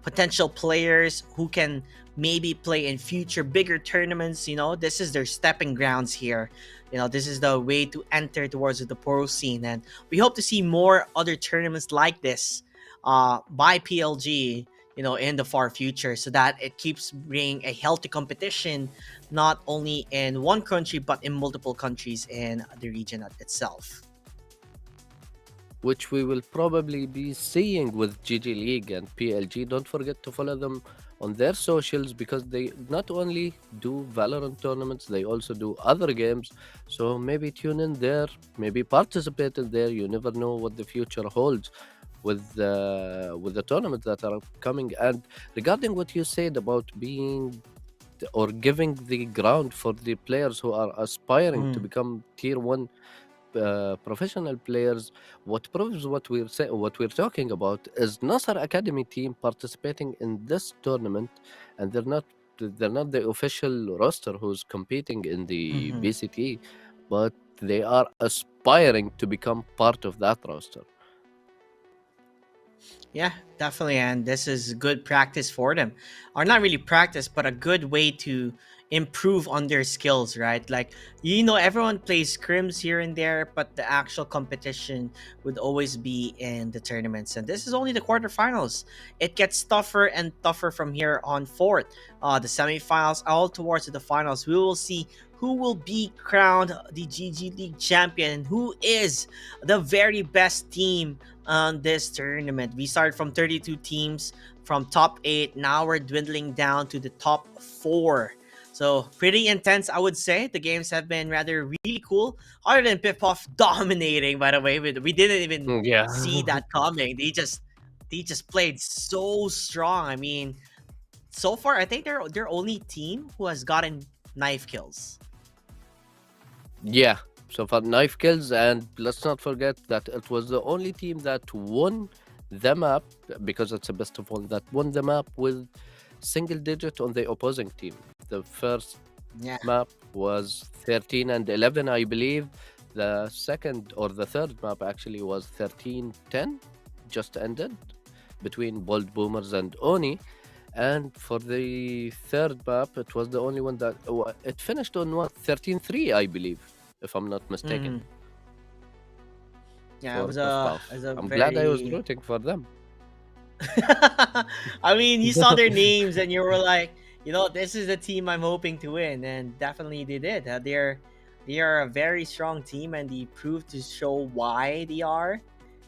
potential players who can maybe play in future bigger tournaments. This is their stepping grounds here. This is the way to enter towards the pro scene, and we hope to see more other tournaments like this by PLG, in the far future, so that it keeps bringing a healthy competition, not only in one country but in multiple countries in the region itself. Which we will probably be seeing with GG League and PLG. Don't forget to follow them on their socials, because they not only do Valorant tournaments, they also do other games. So maybe tune in there, maybe participate in there. You never know what the future holds with the tournaments that are coming. And regarding what you said about being or giving the ground for the players who are aspiring to become tier 1 professional players, what proves what we're talking about is Nasser Academy team participating in this tournament, and they're not the official roster who's competing in the Mhm. BCT, but they are aspiring to become part of that roster. Yeah, definitely. And this is good practice for them. Or not really practice, but a good way to improve on their skills, right? Like, everyone plays scrims here and there, but the actual competition would always be in the tournaments. And this is only the quarterfinals. It gets tougher and tougher from here on forth. The semifinals, all towards the finals. We will see who will be crowned the GG League champion, who is the very best team on this tournament. We started from 32 teams from top 8. Now we're dwindling down to the top 4. So pretty intense, I would say. The games have been rather really cool. Other than Pipoff dominating, by the way, we didn't even Yeah. see that coming. They just played so strong. I mean, so far I think they're only team who has gotten knife kills. Yeah, so far knife kills, and let's not forget that it was the only team that won the map, because it's a best of one, that won the map with single digit on the opposing team. The first Yeah. map was 13 and 11, I believe. The second or the third map actually was 13-10, just ended between Bold Boomers and Oni. And for the third map, it was the only one that it finished on what, 13-3, I believe, if I'm not mistaken. Mhm. Yeah, For it was Puff. it was a I'm glad I was very rooting for them. I mean, you saw their names and you were like, this is the team I'm hoping to win, and definitely they did. They are a very strong team, and they proved to show why they are.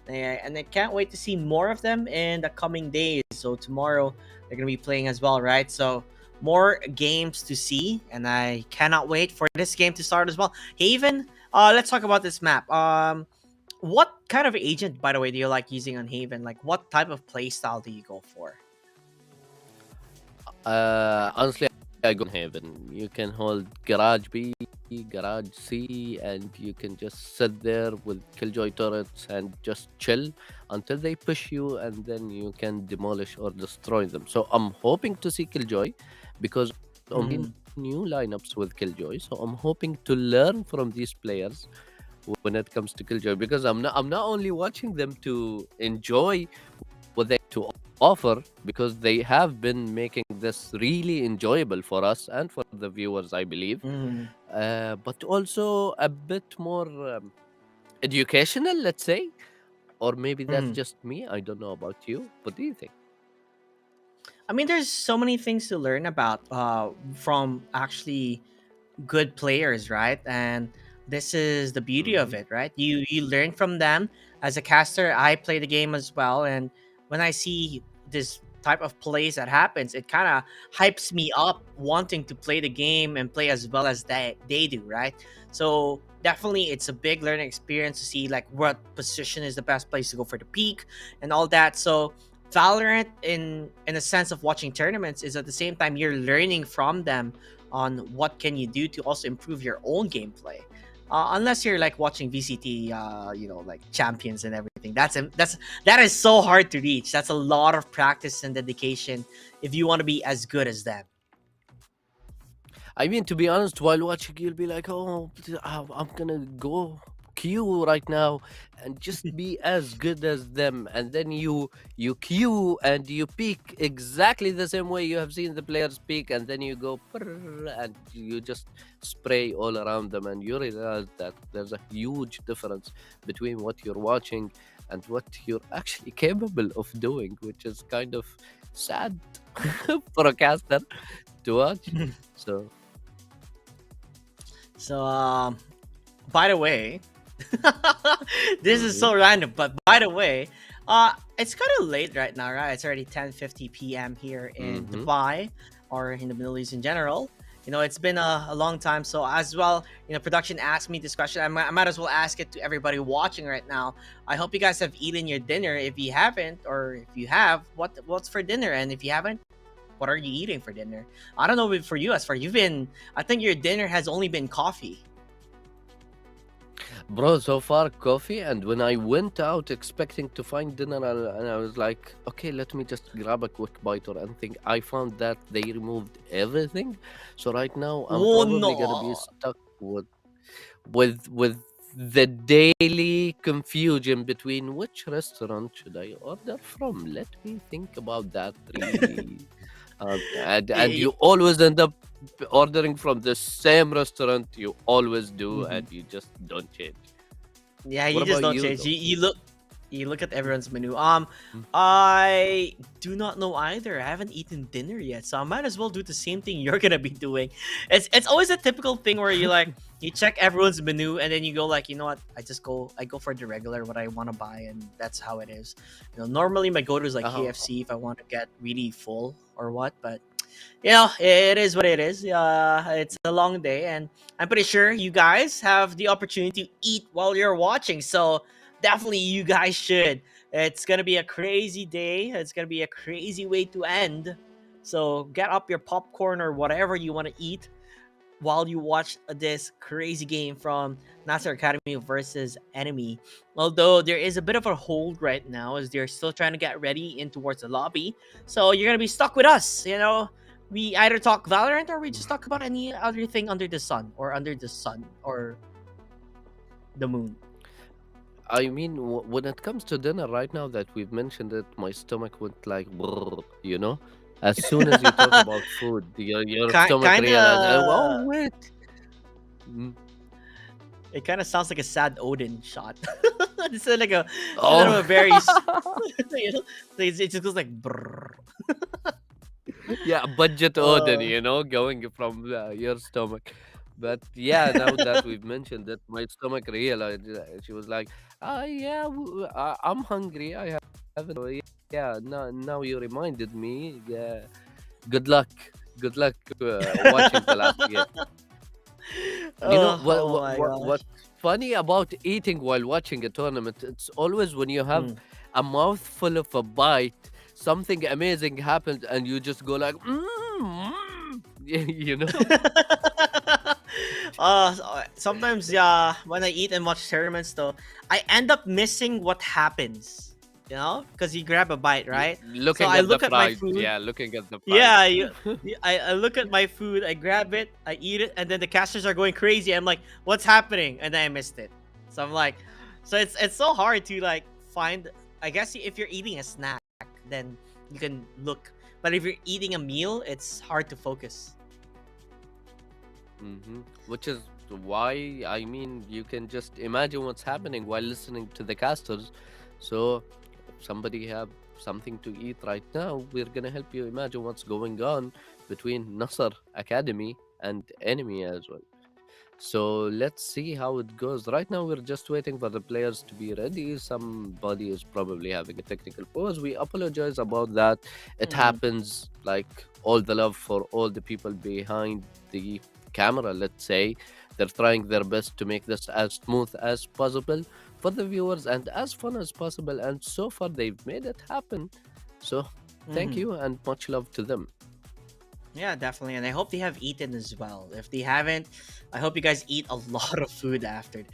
And I can't wait to see more of them in the coming days. So tomorrow they're gonna be playing as well, right? So more games to see, and I cannot wait for this game to start as well. Haven, let's talk about this map. What kind of agent, by the way, do you like using on Haven? Like, what type of playstyle do you go for? Honestly, I go in Heaven. You can hold Garage B, Garage C, and you can just sit there with Killjoy turrets and just chill until they push you, and then you can demolish or destroy them. So I'm hoping to see Killjoy, because I'm in new lineups with Killjoy. So I'm hoping to learn from these players when it comes to Killjoy, because I'm not only watching them to enjoy what they to offer, because they have been making this really enjoyable for us and for the viewers, I believe, but also a bit more educational, let's say. Or maybe that's just me. I don't know about you. What do you think? I mean, there's so many things to learn about from actually good players, right? And this is the beauty of it, right? You learn from them. As a caster, I play the game as well, and when I see this type of plays that happens, it kind of hypes me up wanting to play the game and play as well as they do, right? So definitely it's a big learning experience to see like what position is the best place to go for the peak and all that. So Valorant, in a sense of watching tournaments, is at the same time you're learning from them on what can you do to also improve your own gameplay. Unless you're like watching VCT, like champions and everything That is so hard to reach. That's a lot of practice and dedication if you want to be as good as them. I mean, to be honest, while watching, you'll be like, "Oh, I'm gonna go queue right now and just be as good as them." And then you queue and you peek exactly the same way you have seen the players peek, and then you go "Prrr," and you just spray all around them, and you realize that there's a huge difference between what you're watching and what you're actually capable of doing, which is kind of sad for a caster to watch. So. So, by the way, this is so random, but by the way, it's kind of late right now, right? It's already 10:50 p.m. here in Mhm. Dubai or in the Middle East in general. You know, it's been a long time. So as well, you know, production asked me this question. I might as well ask it to everybody watching right now. I hope you guys have eaten your dinner. If you haven't, or if you have, what's for dinner? And if you haven't, what are you eating for dinner? I don't know for you. As far you've been, I think your dinner has only been coffee. Bro, so far coffee, and when I went out expecting to find dinner, and I was like, okay, let me just grab a quick bite or anything. I found that they removed everything, so right now I'm Oh probably gonna be no! stuck with the daily confusion between which restaurant should I order from. Let me think about that really. And Eh, you always end up ordering from the same restaurant. You always do, mhm. and you just don't change. Yeah, What you just about don't you change. though? You look at everyone's menu. Mm. I do not know either. I haven't eaten dinner yet, so I might as well do the same thing you're gonna be doing. It's always a typical thing where you like you check everyone's menu and then you go like, you know what? I go for the regular what I want to buy, and that's how it is. You know, normally my go to is like Uh-huh. KFC if I want to get really full or what, but you know, it is what it is. It's a long day, and I'm pretty sure you guys have the opportunity to eat while you're watching. So definitely, you guys should. It's gonna be a crazy day. It's gonna be a crazy way to end. So get up your popcorn or whatever you want to eat while you watch this crazy game from Nasser Academy versus Enemy. Although there is a bit of a hold right now as they're still trying to get ready in towards the lobby. So you're gonna be stuck with us, you know. We either talk Valorant or we just talk about any other thing under the sun or the moon. I mean, when it comes to dinner right now that we've mentioned it, my stomach went like, brrr, you know? As soon as you talk about food, your stomach Kind realizes, oh, of. wait. Mm. It kind of sounds like a sad Odin shot. It's like a little Oh, bit very, you know, it just goes like brrr. yeah, budget Odin, Uh, you know, going from your stomach. But yeah, now that we've mentioned that, my stomach realized, she was like, yeah, I'm hungry. I haven't. So yeah, now you reminded me. Yeah, good luck. Good luck watching the last game. You know oh my what's gosh. funny about eating while watching a tournament? It's always when you have Mm. a mouthful of a bite, something amazing happens, and you just go like, you know. Sometimes, yeah, when I eat and watch tournaments, though, I end up missing what happens, you know, because you grab a bite, right? So Looking I at the look at my fries, food. yeah, looking at the fries. Yeah, I look at my food, I grab it, I eat it, and then the casters are going crazy. I'm like, what's happening? And then I missed it. So I'm like, so it's so hard to like find. I guess if you're eating a snack, then you can look. But if you're eating a meal, it's hard to focus. Which is why, I mean, you can just imagine what's happening while listening to the casters. So if somebody have something to eat right now, we're gonna help you imagine what's going on between Nasser Academy and Enemy as well. So let's see how it goes. Right now, we're just waiting for the players to be ready. Somebody is probably having a technical pause. We apologize about that. It Mhm. happens. Like, all the love for all the people behind the camera, let's say. They're trying their best to make this as smooth as possible for the viewers and as fun as possible. And so far, they've made it happen. So thank Mhm. you and much love to them. Yeah, definitely. And I hope they have eaten as well. If they haven't, I hope you guys eat a lot of food after.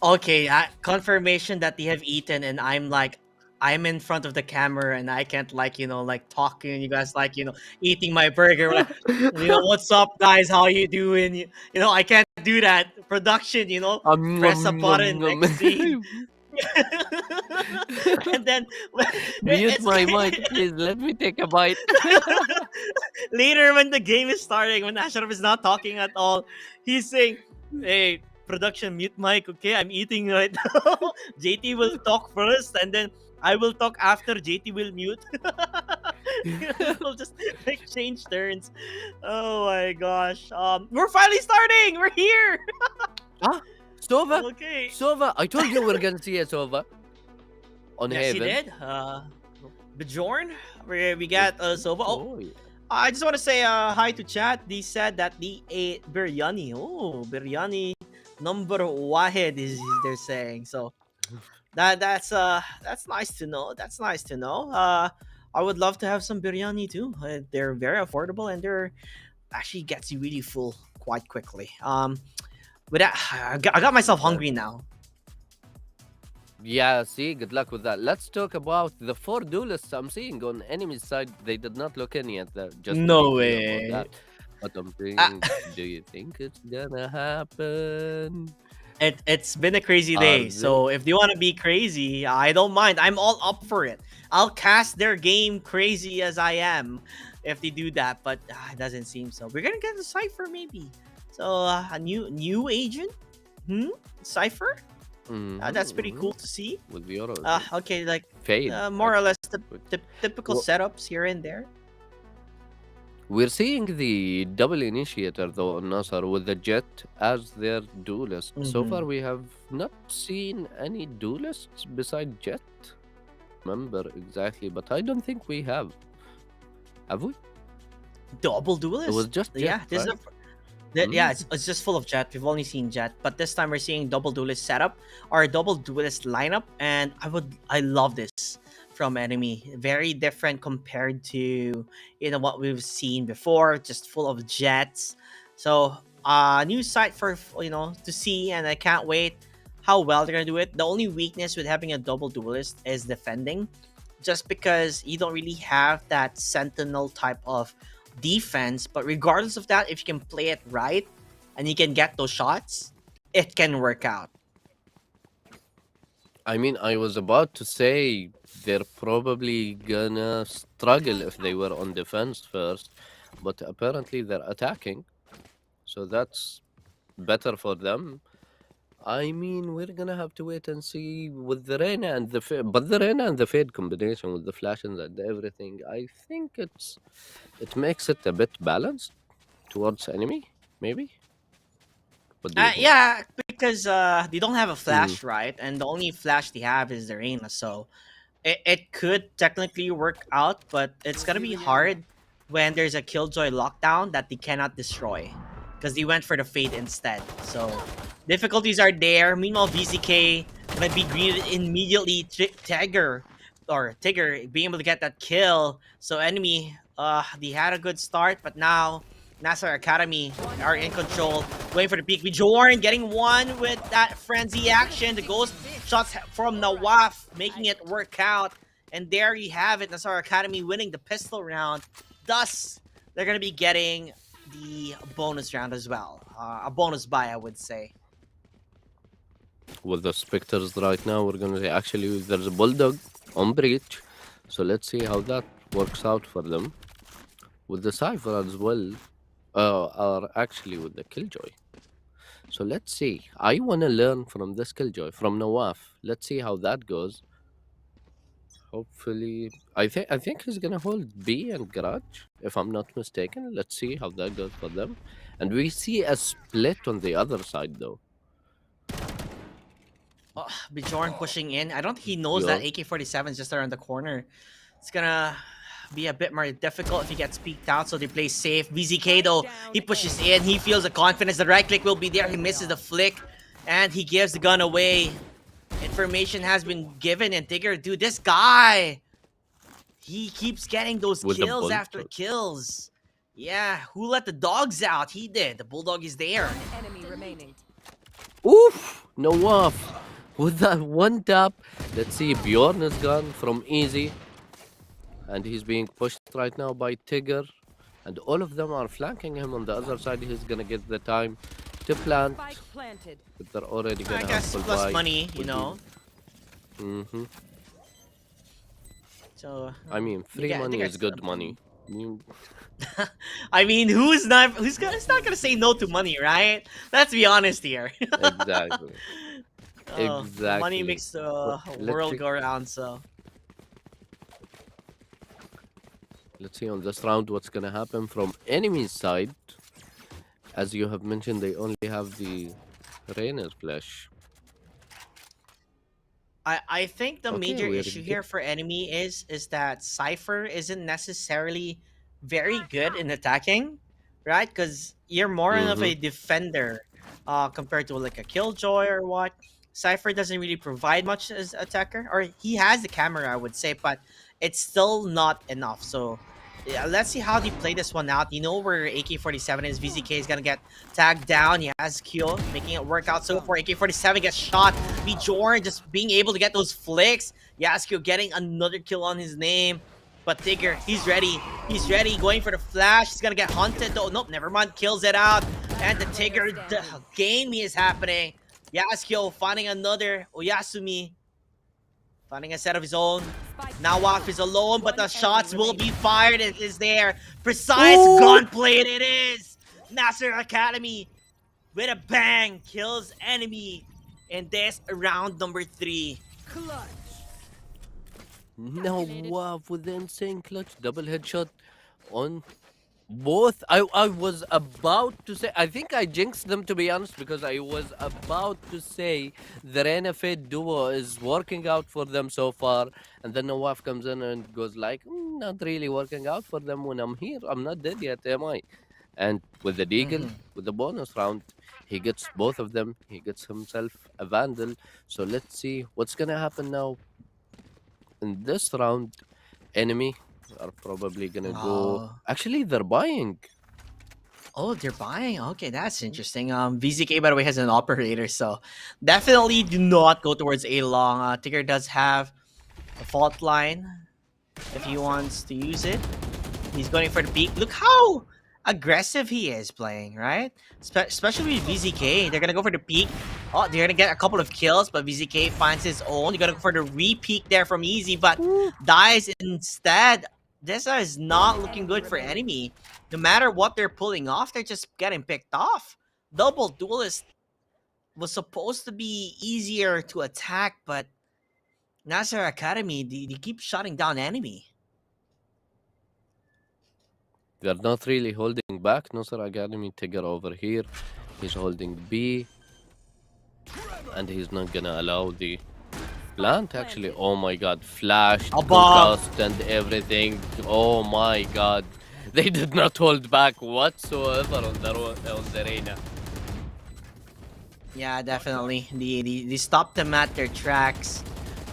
Okay, confirmation that they have eaten, and I'm in front of the camera, and I can't like talking. You guys eating my burger. Like, what's up, guys? How you doing? I can't do that. Production, press a Nom, button, nom. next scene, and then Mute it's my mic, please. Let me take a bite. later when the game is starting, when Ashraf is not talking at all, he's saying, "Hey, production, mute mic. Okay, I'm eating right now. JT will talk first, and then I will talk after. JT will mute. We'll just change turns. Oh my gosh. We're finally starting. We're here. Huh? Sova? Okay. Sova? I told you we're gonna see a Sova on Yes, he Haven. did. Bjorn, we got Sova. Oh, Oh, yeah. I just want to say hi to chat. They said that they ate biryani. Oh, biryani number wahed is they're saying. So that's nice to know. That's nice to know. I would love to have some biryani too. They're very affordable and they're actually gets you really full quite quickly. With that, I got myself hungry now. Yeah, see, good luck with that. Let's talk about the 4 duelists I'm seeing on enemy's side. They did not look in yet. Just No briefly about way. that. But I'm thinking, Ah. do you think it's gonna happen? It's been a crazy Are day. they? So if they want to be crazy, I don't mind. I'm all up for it. I'll cast their game crazy as I am if they do that, but it doesn't seem so. We're gonna get a cipher maybe. So a new agent, cipher. That's pretty Mhm, cool to see. With your Okay, like fade. more or less the typical Well- setups here and there. We're seeing the double initiator though on Nasser with the Jet as their duelist. So far, we have not seen any duelists beside Jet. Remember exactly, but I don't think we have. Have we? Double It duelist. was just Jet, Yeah, this right? is yeah, it's just full of Jet. We've only seen Jet, but this time we're seeing double duelist setup or double duelist lineup, and I love this from enemy. Very different compared to what we've seen before. Just full of Jets. So new site for to see, and I can't wait how well they're gonna do it. The only weakness with having a double duelist is defending, just because you don't really have that sentinel type of defense. But regardless of that, if you can play it right and you can get those shots, it can work out. I mean, I was about to say they're probably gonna struggle if they were on defense first, but apparently they're attacking, so that's better for them. I mean, we're gonna have to wait and see with the Reyna and the Fade, but the Reyna and the Fade combination with the flashes and everything, I think it makes it a bit balanced towards enemy, maybe. What do you think? Yeah, because they don't have a flash, right? And the only flash they have is the Reyna, so it could technically work out, but it's gonna be hard when there's a Killjoy lockdown that they cannot destroy, because they went for the Fade instead. So difficulties are there. Meanwhile, VCK might be greeted immediately. Tigger being able to get that kill. So enemy, they had a good start, but now Nasser Academy are in control, waiting for the peak. Bjorn getting one with that frenzy action. The ghost shots from Nawaf, making it work out. And there you have it, Nasser Academy winning the pistol round. Thus, they're going to be getting the bonus round as well. A bonus buy, I would say. With the Spectres right now, we're gonna say actually there's a Bulldog on Breach, so let's see how that works out for them. With the Cypher as well, or actually with the Killjoy. So let's see. I wanna learn from this Killjoy, from Nawaf. Let's see how that goes. Hopefully, I think he's gonna hold B and Garage, if I'm not mistaken. Let's see how that goes for them. And we see a split on the other side though. Oh, Bjorn pushing in. I don't think he knows that Yeah. AK-47 is just around the corner. It's gonna be a bit more difficult if he gets peeked out, so they play safe. VZK though, he pushes in. He feels the confidence. The right click will be there. He misses the flick, and he gives the gun away. Information has been given, and Tigger, dude, this guy, he keeps getting those With the kills after bullet. kills. Yeah, who let the dogs out? He did. The Bulldog is there. Enemy remaining. Oof! Nawaf with that one tap. Let's see, Bjorn is gone from easy. And he's being pushed right now by Tigger. And all of them are flanking him on the other side. He's gonna get the time to plant. Spike planted. But they're already I gonna have guess full plus buy. money, you know. Mm-hmm. So I mean, free get- money they is get good some- money. Mm, I mean, who's not say no to money, right? Let's be honest here. exactly. Money Exactly. makes the Let's world see. go round. So Let's see on this round what's gonna happen from enemy's side. As you have mentioned, they only have the Reyna's flash. I think the Okay, major we're issue good. here for enemy is that Cypher isn't necessarily very good in attacking, right? Because you're more of a defender compared to like a Killjoy or what. Cypher doesn't really provide much as attacker, or he has the camera, I would say, but it's still not enough. So yeah, let's see how they play this one out. You know where AK-47 is. VZK is gonna get tagged down. He has Q, making it work out so far. AK-47 gets shot. Bjorn just being able to get those flicks. Yasuo getting another kill on his name. But Tigger, he's ready. He's ready. Going for the flash. He's gonna get hunted though. Nope, never mind. Kills it out. And the Tigger the game is happening. Yasuo finding another Oyasumi. Finding a set of his own. Nawaf is alone, but the shots will be fired. It is there. Precise gunplay it is. Nasser Academy with a bang kills enemy in this round number 3. Clutch. No, wow, with the insane clutch double headshot on both. I was about to say, I think I jinxed them to be honest, because I was about to say the Reyna Fade duo is working out for them so far, and then Nawaf comes in and goes like, not really working out for them when I'm here. I'm not dead yet, am I? And with the Deagle, with the bonus round, he gets both of them. He gets himself a Vandal. So let's see what's gonna happen now in this round. Enemy are probably gonna go. Oh. Actually, they're buying. Oh, they're buying. Okay, that's interesting. VZK by the way has an operator, so definitely do not go towards A long. Tigger does have a fault line if he wants to use it. He's going for the peak. Look how aggressive he is playing, right? Especially with VZK, they're gonna go for the peak. Oh, they're gonna get a couple of kills, but VZK finds his own. You gotta go for the re-peak there from Easy, but dies instead. This is not looking good for enemy. No matter what they're pulling off, they're just getting picked off. Double Duelist was supposed to be easier to attack, but Nasser Academy, they keep shutting down enemy. They're not really holding back. Nasser Academy Tigger over here. He's holding B. And he's not gonna allow the plant actually. Oh my god. Flash, Above. concussed and everything. Oh my god. They did not hold back whatsoever on the Reyna. Yeah, definitely. They stopped them at their tracks,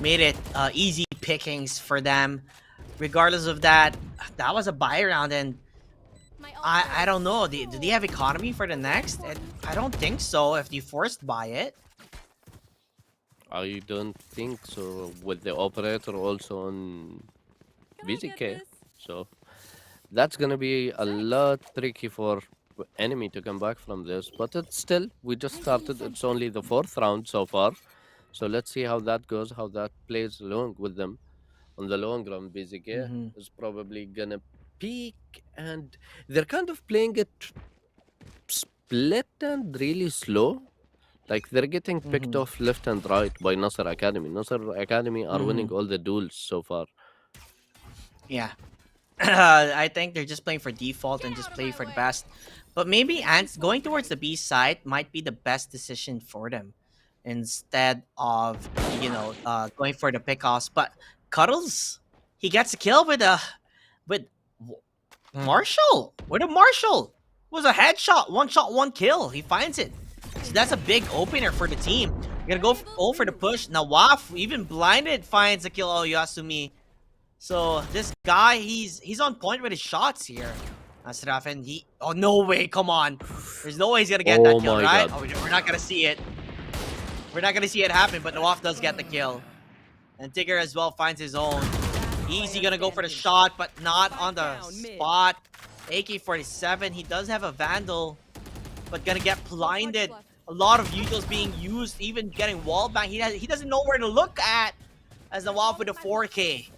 made it easy pickings for them. Regardless of that, that was a buy round, and I don't know. Do they have economy for the next? I don't think so. If you forced buy it, I don't think so. With the operator also on VZK. So that's gonna be a lot tricky for enemy to come back from this. But it's still, we just started. It's only the 4th round so far. So let's see how that goes, how that plays along with them. On the long run, VZK is probably gonna peak, and they're kind of playing it split and really slow. Like they're getting picked off left and right by Nasser Academy. Nasser Academy are winning all the duels so far. yeah. I think they're just playing for default and just playing for the best. But maybe Ants going towards the B side might be the best decision for them instead of going for the pickoffs. But Cuddles, he gets a kill with Marshall. With a Marshall. It was a headshot, one shot, one kill. He finds it. So that's a big opener for the team. You're gonna go for the push. Nawaf, even blinded, finds a kill. Oh, Yasumi. So this guy, he's on point with his shots here. Asraf, and oh no way, come on. There's no way he's gonna get that Oh kill, my right? God. Oh, we're not gonna see it. We're not gonna see it happen, but Nawaf does get the kill. And Tigger as well finds his own. Easy gonna go for the shot, but not on the spot. AK-47, he does have a Vandal, but gonna get blinded. A lot of Yugos being used, even getting wall bang. He doesn't know where to look at. As Nawaf with a 4K.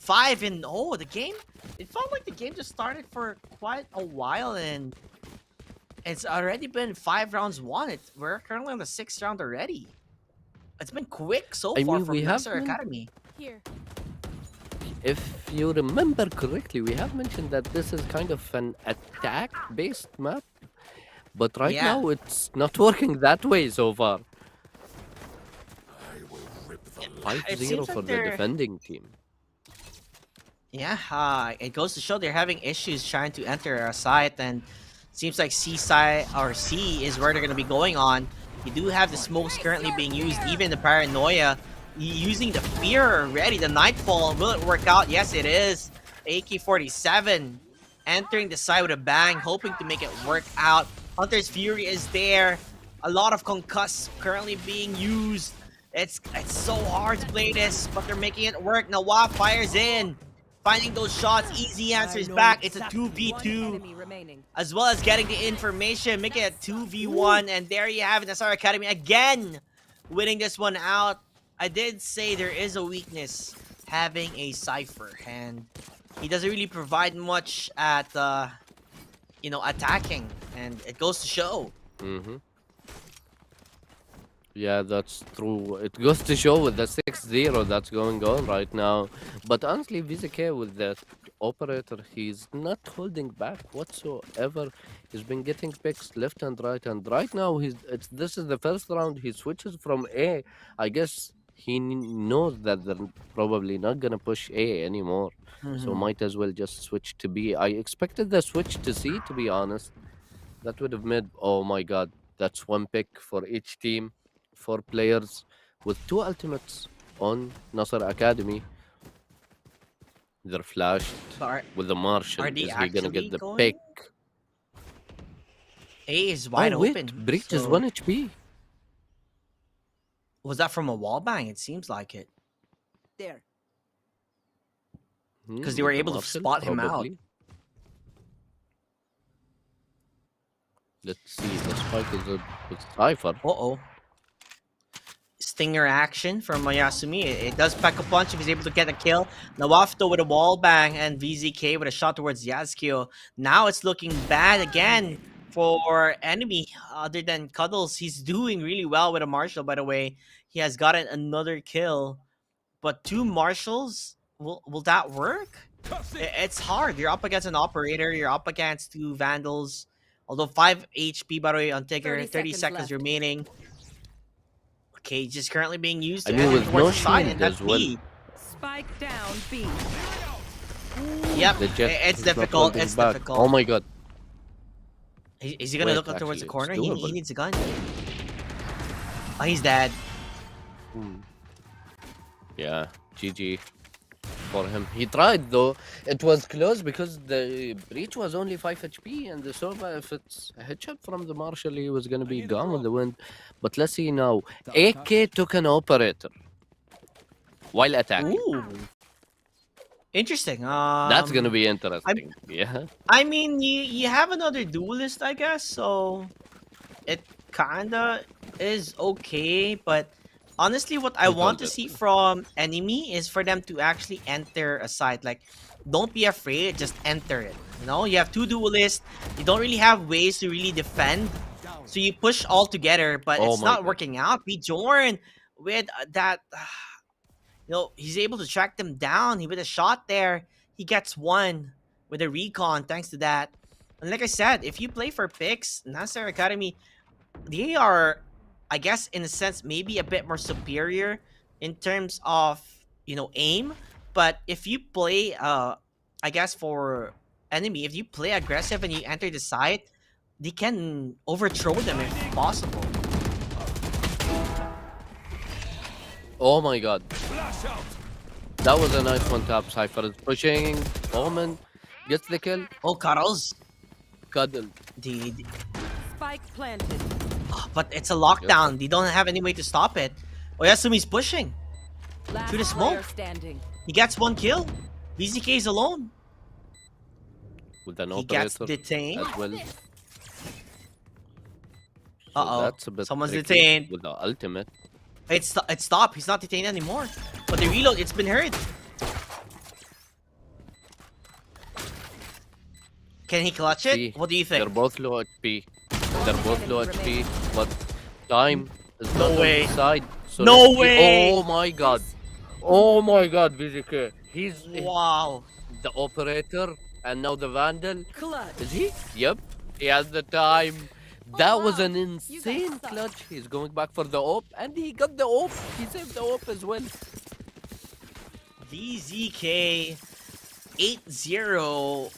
5-0, the game, it felt like the game just started for quite a while, and it's already been 5 rounds won. We're currently on the 6th round already. It's been quick so far from Nasser Academy. Here. If you remember correctly, we have mentioned that this is kind of an attack-based map. But right Yeah. now, it's not working that way so far. 5-0 seems like for the they're- defending team. Yeah, it goes to show they're having issues trying to enter a site, and seems like C side or C is where they're gonna be going on. You do have the smokes currently being used, even the paranoia. Using the fear already, the nightfall. Will it work out? Yes, it is. AK-47 entering the side with a bang, hoping to make it work out. Hunter's Fury is there. A lot of concuss currently being used. It's so hard to play this, but they're making it work. Nawaf fires in. Finding those shots, easy answers back. It's a 2v2. Enemy remaining. As well as getting the information, making it 2v1. And there you have it, Nasser Academy again winning this one out. I did say there is a weakness having a Cypher, and he doesn't really provide much at, attacking, and it goes to show. Mm-hmm. Yeah, that's true. It goes to show with the 6-0 that's going on right now. But honestly, VZK with the operator, he's not holding back whatsoever. He's been getting picks left and right. And right now, this is the first round. He switches from A. I guess he knows that they're probably not going to push A anymore. So might as well just switch to B. I expected the switch to C, to be honest. That would have made... Oh my god. That's one pick for each team. 4 players with 2 ultimates on Nasser Academy. They're flashed But with the Marshal. are they Is he gonna actually get the going? pick? A is wide oh, wait, open. Breach is so- 1 HP. Was that from a wall bang? It seems like it. There. 'Cause they were The able to Marshal, spot him out. probably. Let's see. The spike is with Cypher. Uh-oh. Stinger action from Yasumi. It does pack a punch if he's able to get a kill. Nawafto with a wall bang and VZK with a shot towards Yazkio. Now it's looking bad again for enemy. Other than Cuddles, he's doing really well with a Marshal, by the way. He has gotten another kill. But 2 Marshals, will that work? It's hard. You're up against an operator. You're up against 2 Vandals. Although 5 HP, by the way, on Tigger. 30 30 seconds seconds left. remaining. Okay, just currently being used. I to mean, heading with towards no the side, shield and that's as well. B. Spike down B. Yep, The Jet it's is not difficult. holding It's back. difficult. Oh my god. Is he gonna Wait, look up towards the actually, corner? it's He doable. needs a gun. Oh, he's dead. Yeah, GG for him. He tried though. It was close because the breach was only 5 HP, and the Sova, if it's a headshot from the Marshal, he was gonna be gone with the wind. But let's see now. AK took an operator while attacking. Ooh. Interesting. That's gonna be interesting. Yeah. I mean, you have another duelist, I guess, so it kinda is okay, but honestly, what I Who want told to it? see from enemy is for them to actually enter a site. Like, don't be afraid, just enter it. You know, you have 2 duelists, you don't really have ways to really defend, so you push all together, but Oh it's my not God. working out. Bjorn with that, he's able to track them down. He with a shot there, he gets 1 with a recon thanks to that. And like I said, if you play for picks, Nasser Academy, they are, I guess, in a sense, maybe a bit more superior in terms of, aim. But if you play, I guess for enemy, if you play aggressive and you enter the site, they can overthrow them if possible. Oh my god. That was a nice one tap. Cypher is pushing. Omen gets the kill. Oh, Carlos, Cuddle. the Spike planted. But it's a lockdown. They don't have any way to stop it. Oyasumi's pushing. Last Through the player smoke. standing. He gets 1 kill. VZK is alone. With an He gets operator detained. as well. So Uh-oh. that's a bit Someone's tricky detained. with the ultimate. It's stopped. He's not detained anymore. But the reload, it's been heard. Can he clutch it? See, What do you They're think? both low HP. They're both low HP, but time is No not on way. his side. So No let's see- way. Oh my god. Oh my god, VZK. He's Wow. the operator and now the vandal. Clutch. Is he? Yep. He has the time. That was wow. an You guys insane suck. clutch. He's going back for the op, and he got the op. He saved the op as well. VZK 8-0.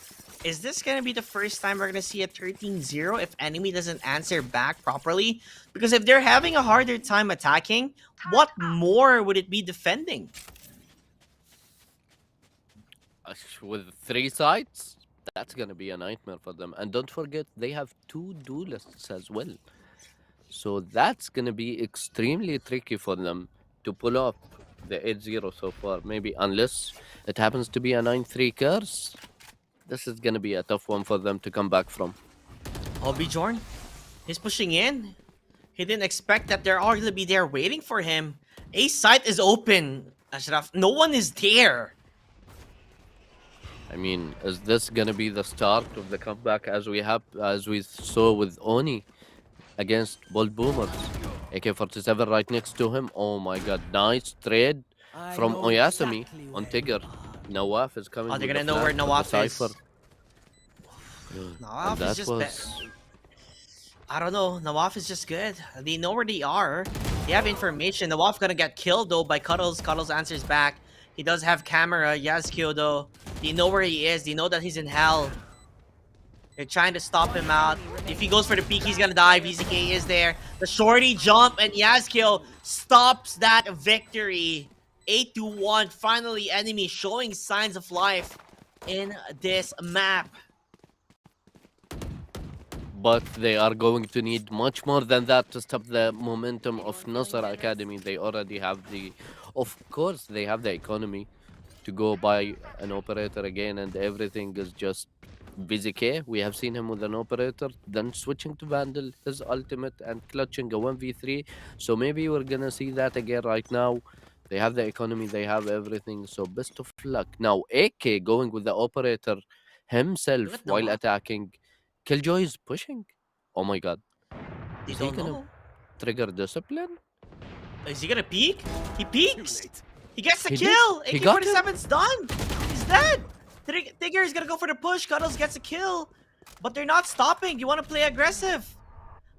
Is this going to be the first time we're going to see a 13-0 if enemy doesn't answer back properly? Because if they're having a harder time attacking, what more would it be defending? With 3 sides, that's gonna be a nightmare for them. And don't forget, they have 2 duelists as well. So that's gonna be extremely tricky for them to pull off the 8-0 so far. Maybe unless it happens to be a 9-3 curse. This is gonna be a tough one for them to come back from. Oh, Bjorn, he's pushing in. He didn't expect that they're all going to be there waiting for him. A site is open, Ashraf. No one is there. I mean, is this gonna be the start of the comeback as we saw with Oni against Bold Boomers? AK-47 right next to him. Oh my god, nice trade from Oyasumi on Tigger. Nawaf is coming. Oh, they're with going the to know where flank with the Nawaf is. Cypher. Nawaf And is that just was I don't know. Nawaf is just good. They know where they are. They have information. Nawaf gonna get killed though by Cuddles. Cuddles answers back. He does have camera. Yazkio though. They know where he is. They know that he's in hell. They're trying to stop him out. If he goes for the peek, he's gonna die. VZK is there. The shorty jump and Yazkio stops that victory. 8-1. Finally, enemy showing signs of life in this map. but they are going to need much more than that to stop the momentum of Nasser Academy. They already have of course, they have the economy to go buy an operator again, and everything is just VZK. We have seen him with an operator, then switching to Vandal, his ultimate, and clutching a 1v3. So maybe we're gonna see that again right now. They have the economy, they have everything, so best of luck. Now, AK going with the operator himself What while the- attacking. Killjoy is pushing. Oh my god. They Is he don't gonna know. trigger discipline? Is he gonna peek? He peeks. He gets the He did. kill. He got him. AK-47's done. He's dead. Tigger is gonna go for the push. Cuddles gets a kill, but they're not stopping. You want to play aggressive.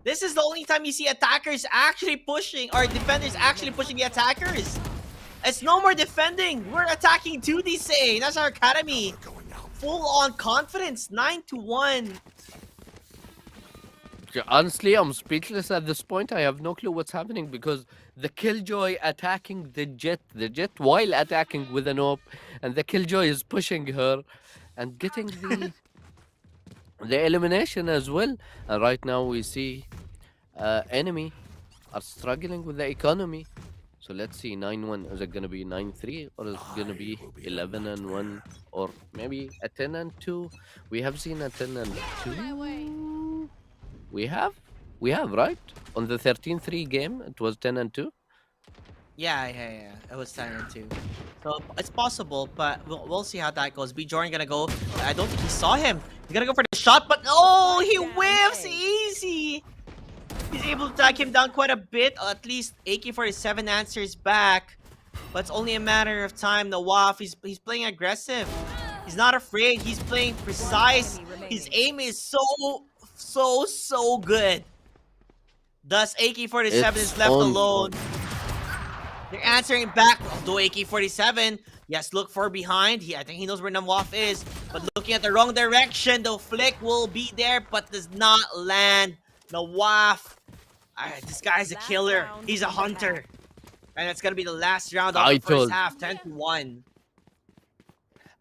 This is the only time you see attackers actually pushing, or defenders actually pushing the attackers. It's no more defending. We're attacking too, they say. That's our academy. Full on confidence. 9-1. Honestly, I'm speechless at this point. I have no clue what's happening because the Killjoy attacking the Jet while attacking with an AWP, and the Killjoy is pushing her and getting the elimination as well. And right now we see enemy are struggling with the economy. So let's see, 9-1. Is it gonna be 9-3 or is it gonna be 11-1 or maybe a 10-2? We have seen a 10-2. We have, right? On the 13-3 game, it was 10-2. Yeah. It was 10-2. So it's possible, but we'll see how that goes. B. Jordan gonna go. I don't think he saw him. He's gonna go for the shot, but oh, he whiffs easy. He's able to take him down quite a bit. At least AK-47 answers back, but it's only a matter of time. Nawaf, he's playing aggressive. He's not afraid. He's playing precise. His aim is so good. Thus, AK-47 is It's left on. alone. They're answering back. Although AK-47, yes, look for behind. I think he knows where Nawaf is, but looking at the wrong direction. The flick will be there, but does not land. Nawaf, this guy's a killer. He's a hunter, and it's gonna be the last round of the first half. 10-1.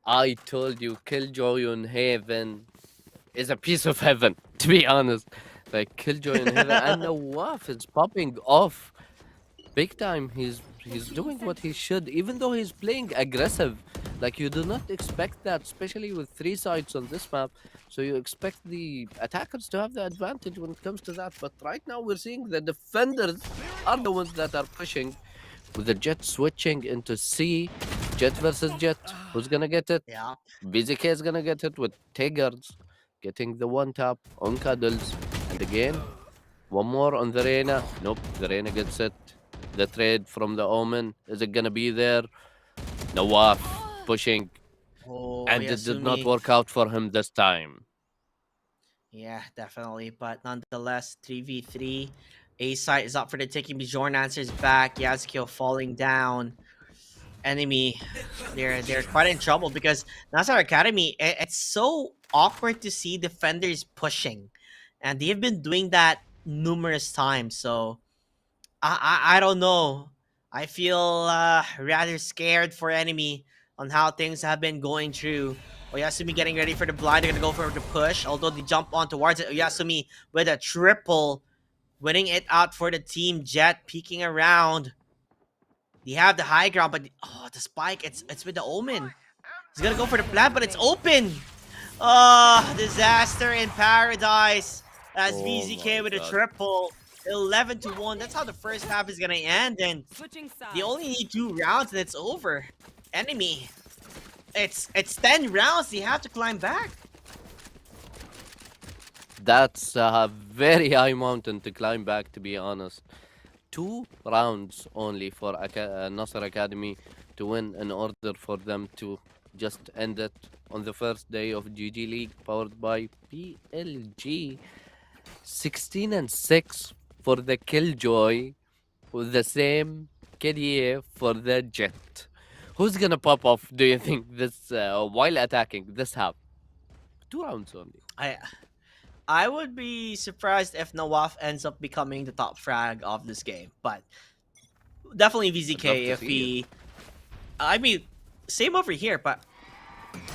I told you, Killjoy on Heaven is a piece of heaven, to be honest. Like Killjoy in heaven, and Nawaf is popping off big time. He's doing what he should, even though he's playing aggressive. Like you do not expect that, especially with 3 sides on this map. So you expect the attackers to have the advantage when it comes to that. But right now we're seeing the defenders are the ones that are pushing, with the Jet switching into C. Jet versus Jet. Who's gonna get it? Yeah. BZK is gonna get it with Tigers getting the one tap on Cuddles. And again, one more on the Reyna. Nope, the Reyna gets it. The trade from the Omen. Is it gonna be there? Nawaf pushing. Oh, And it did not Yasumi. work out for him this time. Yeah, definitely. But nonetheless, 3v3. A side is up for the taking. Bjorn answers back. Yazkiel falling down. Enemy, they're quite in trouble because Nasar Academy, it's so awkward to see defenders pushing. And they've been doing that numerous times. So I don't know. I feel rather scared for enemy on how things have been going through. Oyasumi getting ready for the blind. They're gonna go for the push. Although they jump on towards it. Oyasumi with a triple, winning it out for the team. Jet peeking around. They have the high ground, but the spike. It's with the Omen. He's gonna go for the plant, but it's open. Disaster in paradise. As Oh VZK my with a God. triple. 11-1. That's how the first half is gonna end, and Switching sides. they only need 2 rounds and it's over. Enemy, it's 10 rounds. They have to climb back. That's a very high mountain to climb back, to be honest. 2 rounds only for Nasser Academy to win in order for them to just end it on the first day of GG League, powered by PLG. 16-6 for the Killjoy, with the same KDA for the Jet. Who's gonna pop off, do you think, this while attacking this half? 2 rounds only. I would be surprised if Nawaf ends up becoming the top frag of this game, but definitely I'd love VZK to if see he. I mean, same over here, but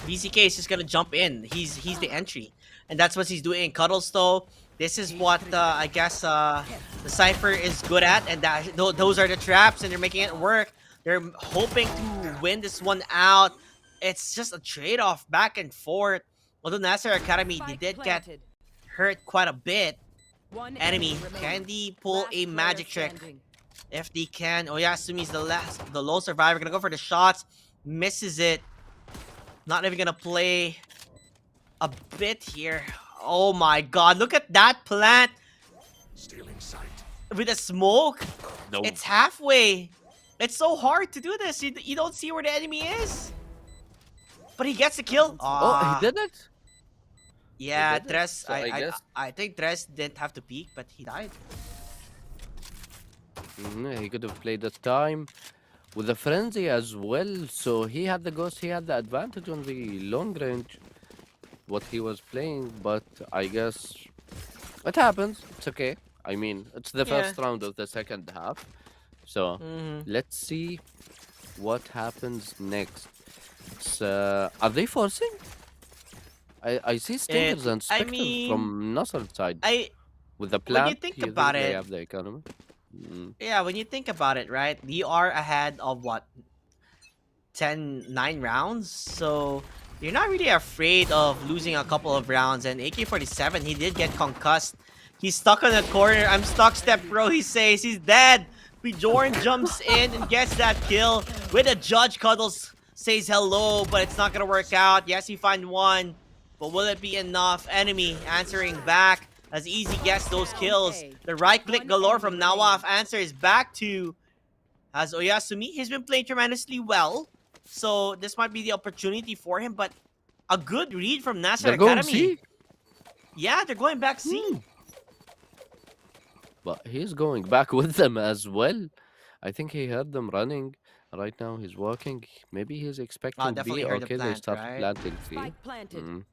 VZK is just gonna jump in. He's the entry, and that's what he's doing in Cuddles though. This is what I guess the Cypher is good at, and those are the traps, and they're making it work. They're hoping to win this one out. It's just a trade-off back and forth. Although Nasser Academy, they Spike did get planted. hurt quite a bit. One Enemy, remaining. can they pull Last a player magic trick? standing. If they can, Oyasumi's the low survivor. Gonna go for the shots, misses it. Not even gonna play a bit here. Oh my God! Look at that plant with the smoke. No. It's halfway. It's so hard to do this. You don't see where the enemy is, but he gets the kill. Oh, he did it? Yeah, did it. Tres. So I guess- I think Tres didn't have to peek, but he died. He could have played this time with the frenzy as well. So he had the ghost, he had the advantage on the long range, what he was playing. But I guess it happens. It's okay. I mean, it's the first round of the second half. So let's see what happens next. It's, are they forcing? I see Stingers and I Spectres mean, from Nasser side. With the when you plant, think you about they it- have the economy. Yeah, when you think about it, right? We are ahead of what? 9 rounds. So you're not really afraid of losing a couple of rounds. And AK-47, he did get concussed. He's stuck on the corner. I'm stuck, step bro, he says. He's dead. Bjorn jumps in and gets that kill. With a judge, Cuddles says hello, but it's not gonna work out. Yes, he find one, but will it be enough? Enemy answering back. As Easy gets those kills. The right click galore from Nawaf answers back to as Oyasumi. He's been playing tremendously well. So this might be the opportunity for him, but a good read from Nasser They're going Academy. C, Yeah, they're going back C. but he's going back with them as well. I think he heard them running. Right now he's walking. Maybe he's expecting definitely B. heard the Okay, they plant, start right? planting C. Spike planted.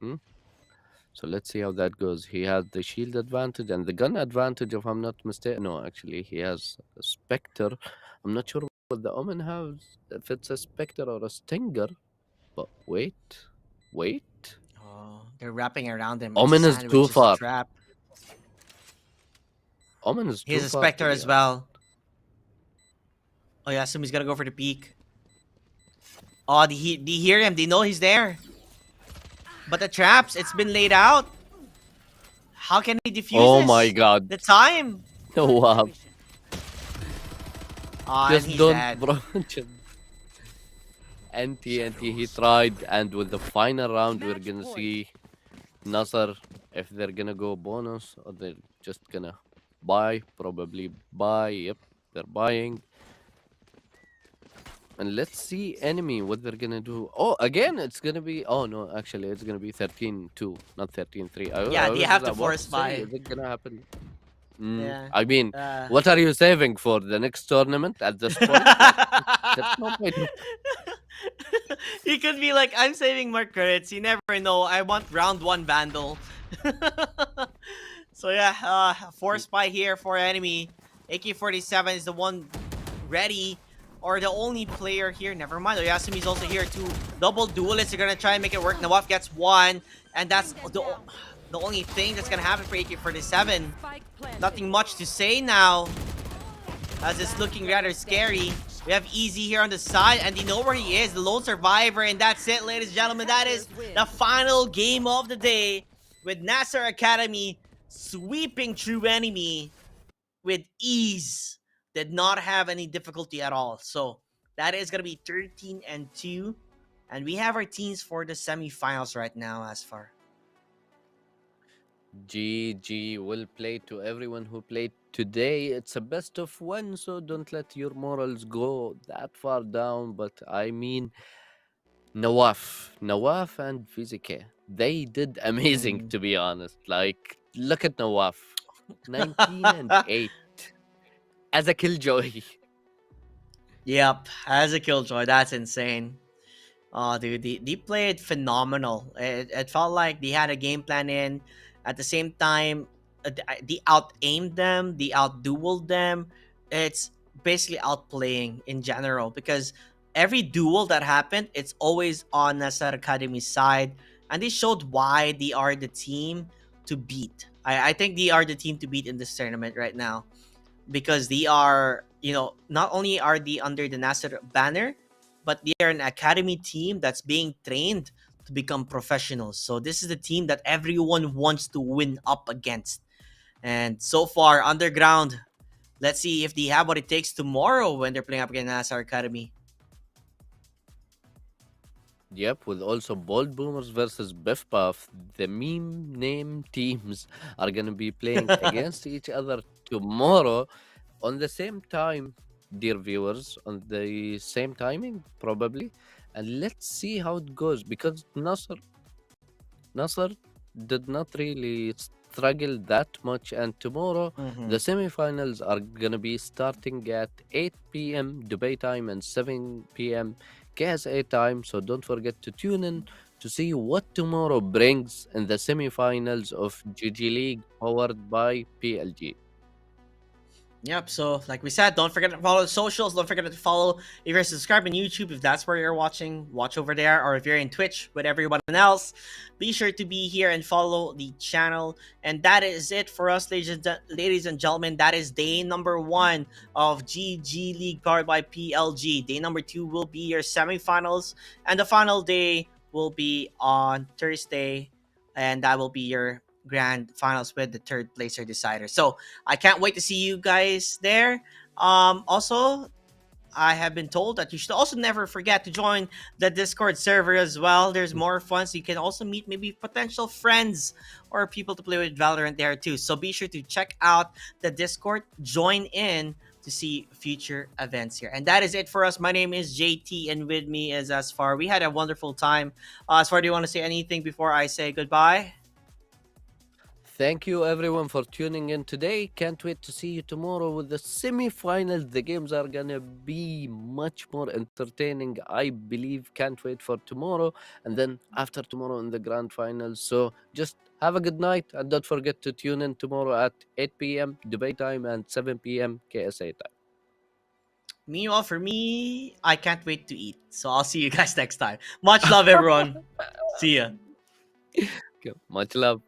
So let's see how that goes. He had the shield advantage and the gun advantage, if I'm not mistaken. No, actually, he has a Spectre. I'm not sure what the Omen has, if it's a Spectre or a Stinger. But wait. Oh, they're wrapping around him. Omen is Sandwich too a far. Trap. Omen is He's too a far to Spectre be as well. Oh, yeah, so he's gonna go for the peak. Oh, they hear him. They know he's there. But the traps, it's been laid out. How can he defuse Oh this? my god. The time. Wow. Oh, and Just he's don't, dead. bro. Just anti. He tried, and with the final round, we're gonna see Nasser if they're gonna go bonus or they're just gonna buy. Probably buy. Yep, they're buying. And let's see enemy what they're gonna do. Oh, again, it's gonna be. Oh no, actually, it's gonna be 13-2, not 13-3. Yeah, I they was have to about force say, buy. is it gonna happen? Yeah. I mean, Uh, what are you saving for the next tournament at this point? Like, there's no point. He could be like, I'm saving more credits. You never know. I want round 1 Vandal. So yeah, force buy here for enemy. AK-47 is the one ready, or the only player here. Never mind. Oyasumi's also here too. Double duelists are gonna try and make it work. Nawaf gets one, and that's the only thing that's gonna happen for AK-47. Spike planted. Nothing much to say now, as it's looking rather scary. We have Easy here on the side, and you know where he is, the lone survivor, and that's it, ladies and gentlemen. That is the final game of the day, with Nasser Academy sweeping True Enemy with ease. Did not have any difficulty at all. So that is gonna be 13-2, and we have our teams for the semifinals right now. As far GG will play to everyone who played today. It's a best of one, so don't let your morals go that far down. But I mean, Nawaf and Fizike, they did amazing, to be honest. Like, look at Nawaf, 19-8 as a killjoy. Yep, as a killjoy, that's insane. Oh, dude, they played phenomenal. It felt like they had a game plan in. At the same time, they out-aimed them, they out-dueled them. It's basically outplaying in general, because every duel that happened, it's always on Nasser Academy's side. And they showed why they are the team to beat. I think they are the team to beat in this tournament right now. Because they are, not only are they under the Nasser banner, but they are an academy team that's being trained to become professionals. So this is the team that everyone wants to win up against. And so far, Underground, let's see if they have what it takes tomorrow when they're playing up against Nasser Academy. Yep, with also Bold Boomers versus Biff Puff, the meme name teams are gonna be playing against each other tomorrow on the same time, dear viewers, on the same timing, probably. And let's see how it goes, because Nasser did not really struggle that much, and tomorrow the semifinals are gonna be starting at 8 p.m. Dubai time and 7 p.m. KSA time, so don't forget to tune in to see what tomorrow brings in the semifinals of GG League powered by PLG. Yep, so like we said, don't forget to follow the socials. Don't forget to follow, if you're subscribed on YouTube, if that's where you're watching, watch over there. Or if you're in Twitch with everyone else, be sure to be here and follow the channel. And that is it for us, ladies and gentlemen. That is day number 1 of GG League powered by PLG. Day number 2 will be your semifinals, and the final day will be on Thursday, and that will be your grand finals with the third placer decider. So I can't wait to see you guys there. Also, I have been told that you should also never forget to join the Discord server as well. There's more fun, so you can also meet maybe potential friends or people to play with Valorant there too. So be sure to check out the Discord, join in to see future events here. And that is it for us. My name is JT, and with me is Asfar. We had a wonderful time. Asfar, do you want to say anything before I say goodbye? Thank you everyone for tuning in today. Can't wait to see you tomorrow with the semi-finals. The games are gonna be much more entertaining, I believe. Can't wait for tomorrow, and then after tomorrow in the grand finals. So just have a good night, and don't forget to tune in tomorrow at 8 p.m. Dubai time and 7 p.m. KSA time. Meanwhile, for me, I can't wait to eat. So I'll see you guys next time. Much love, everyone. See ya. Okay, much love.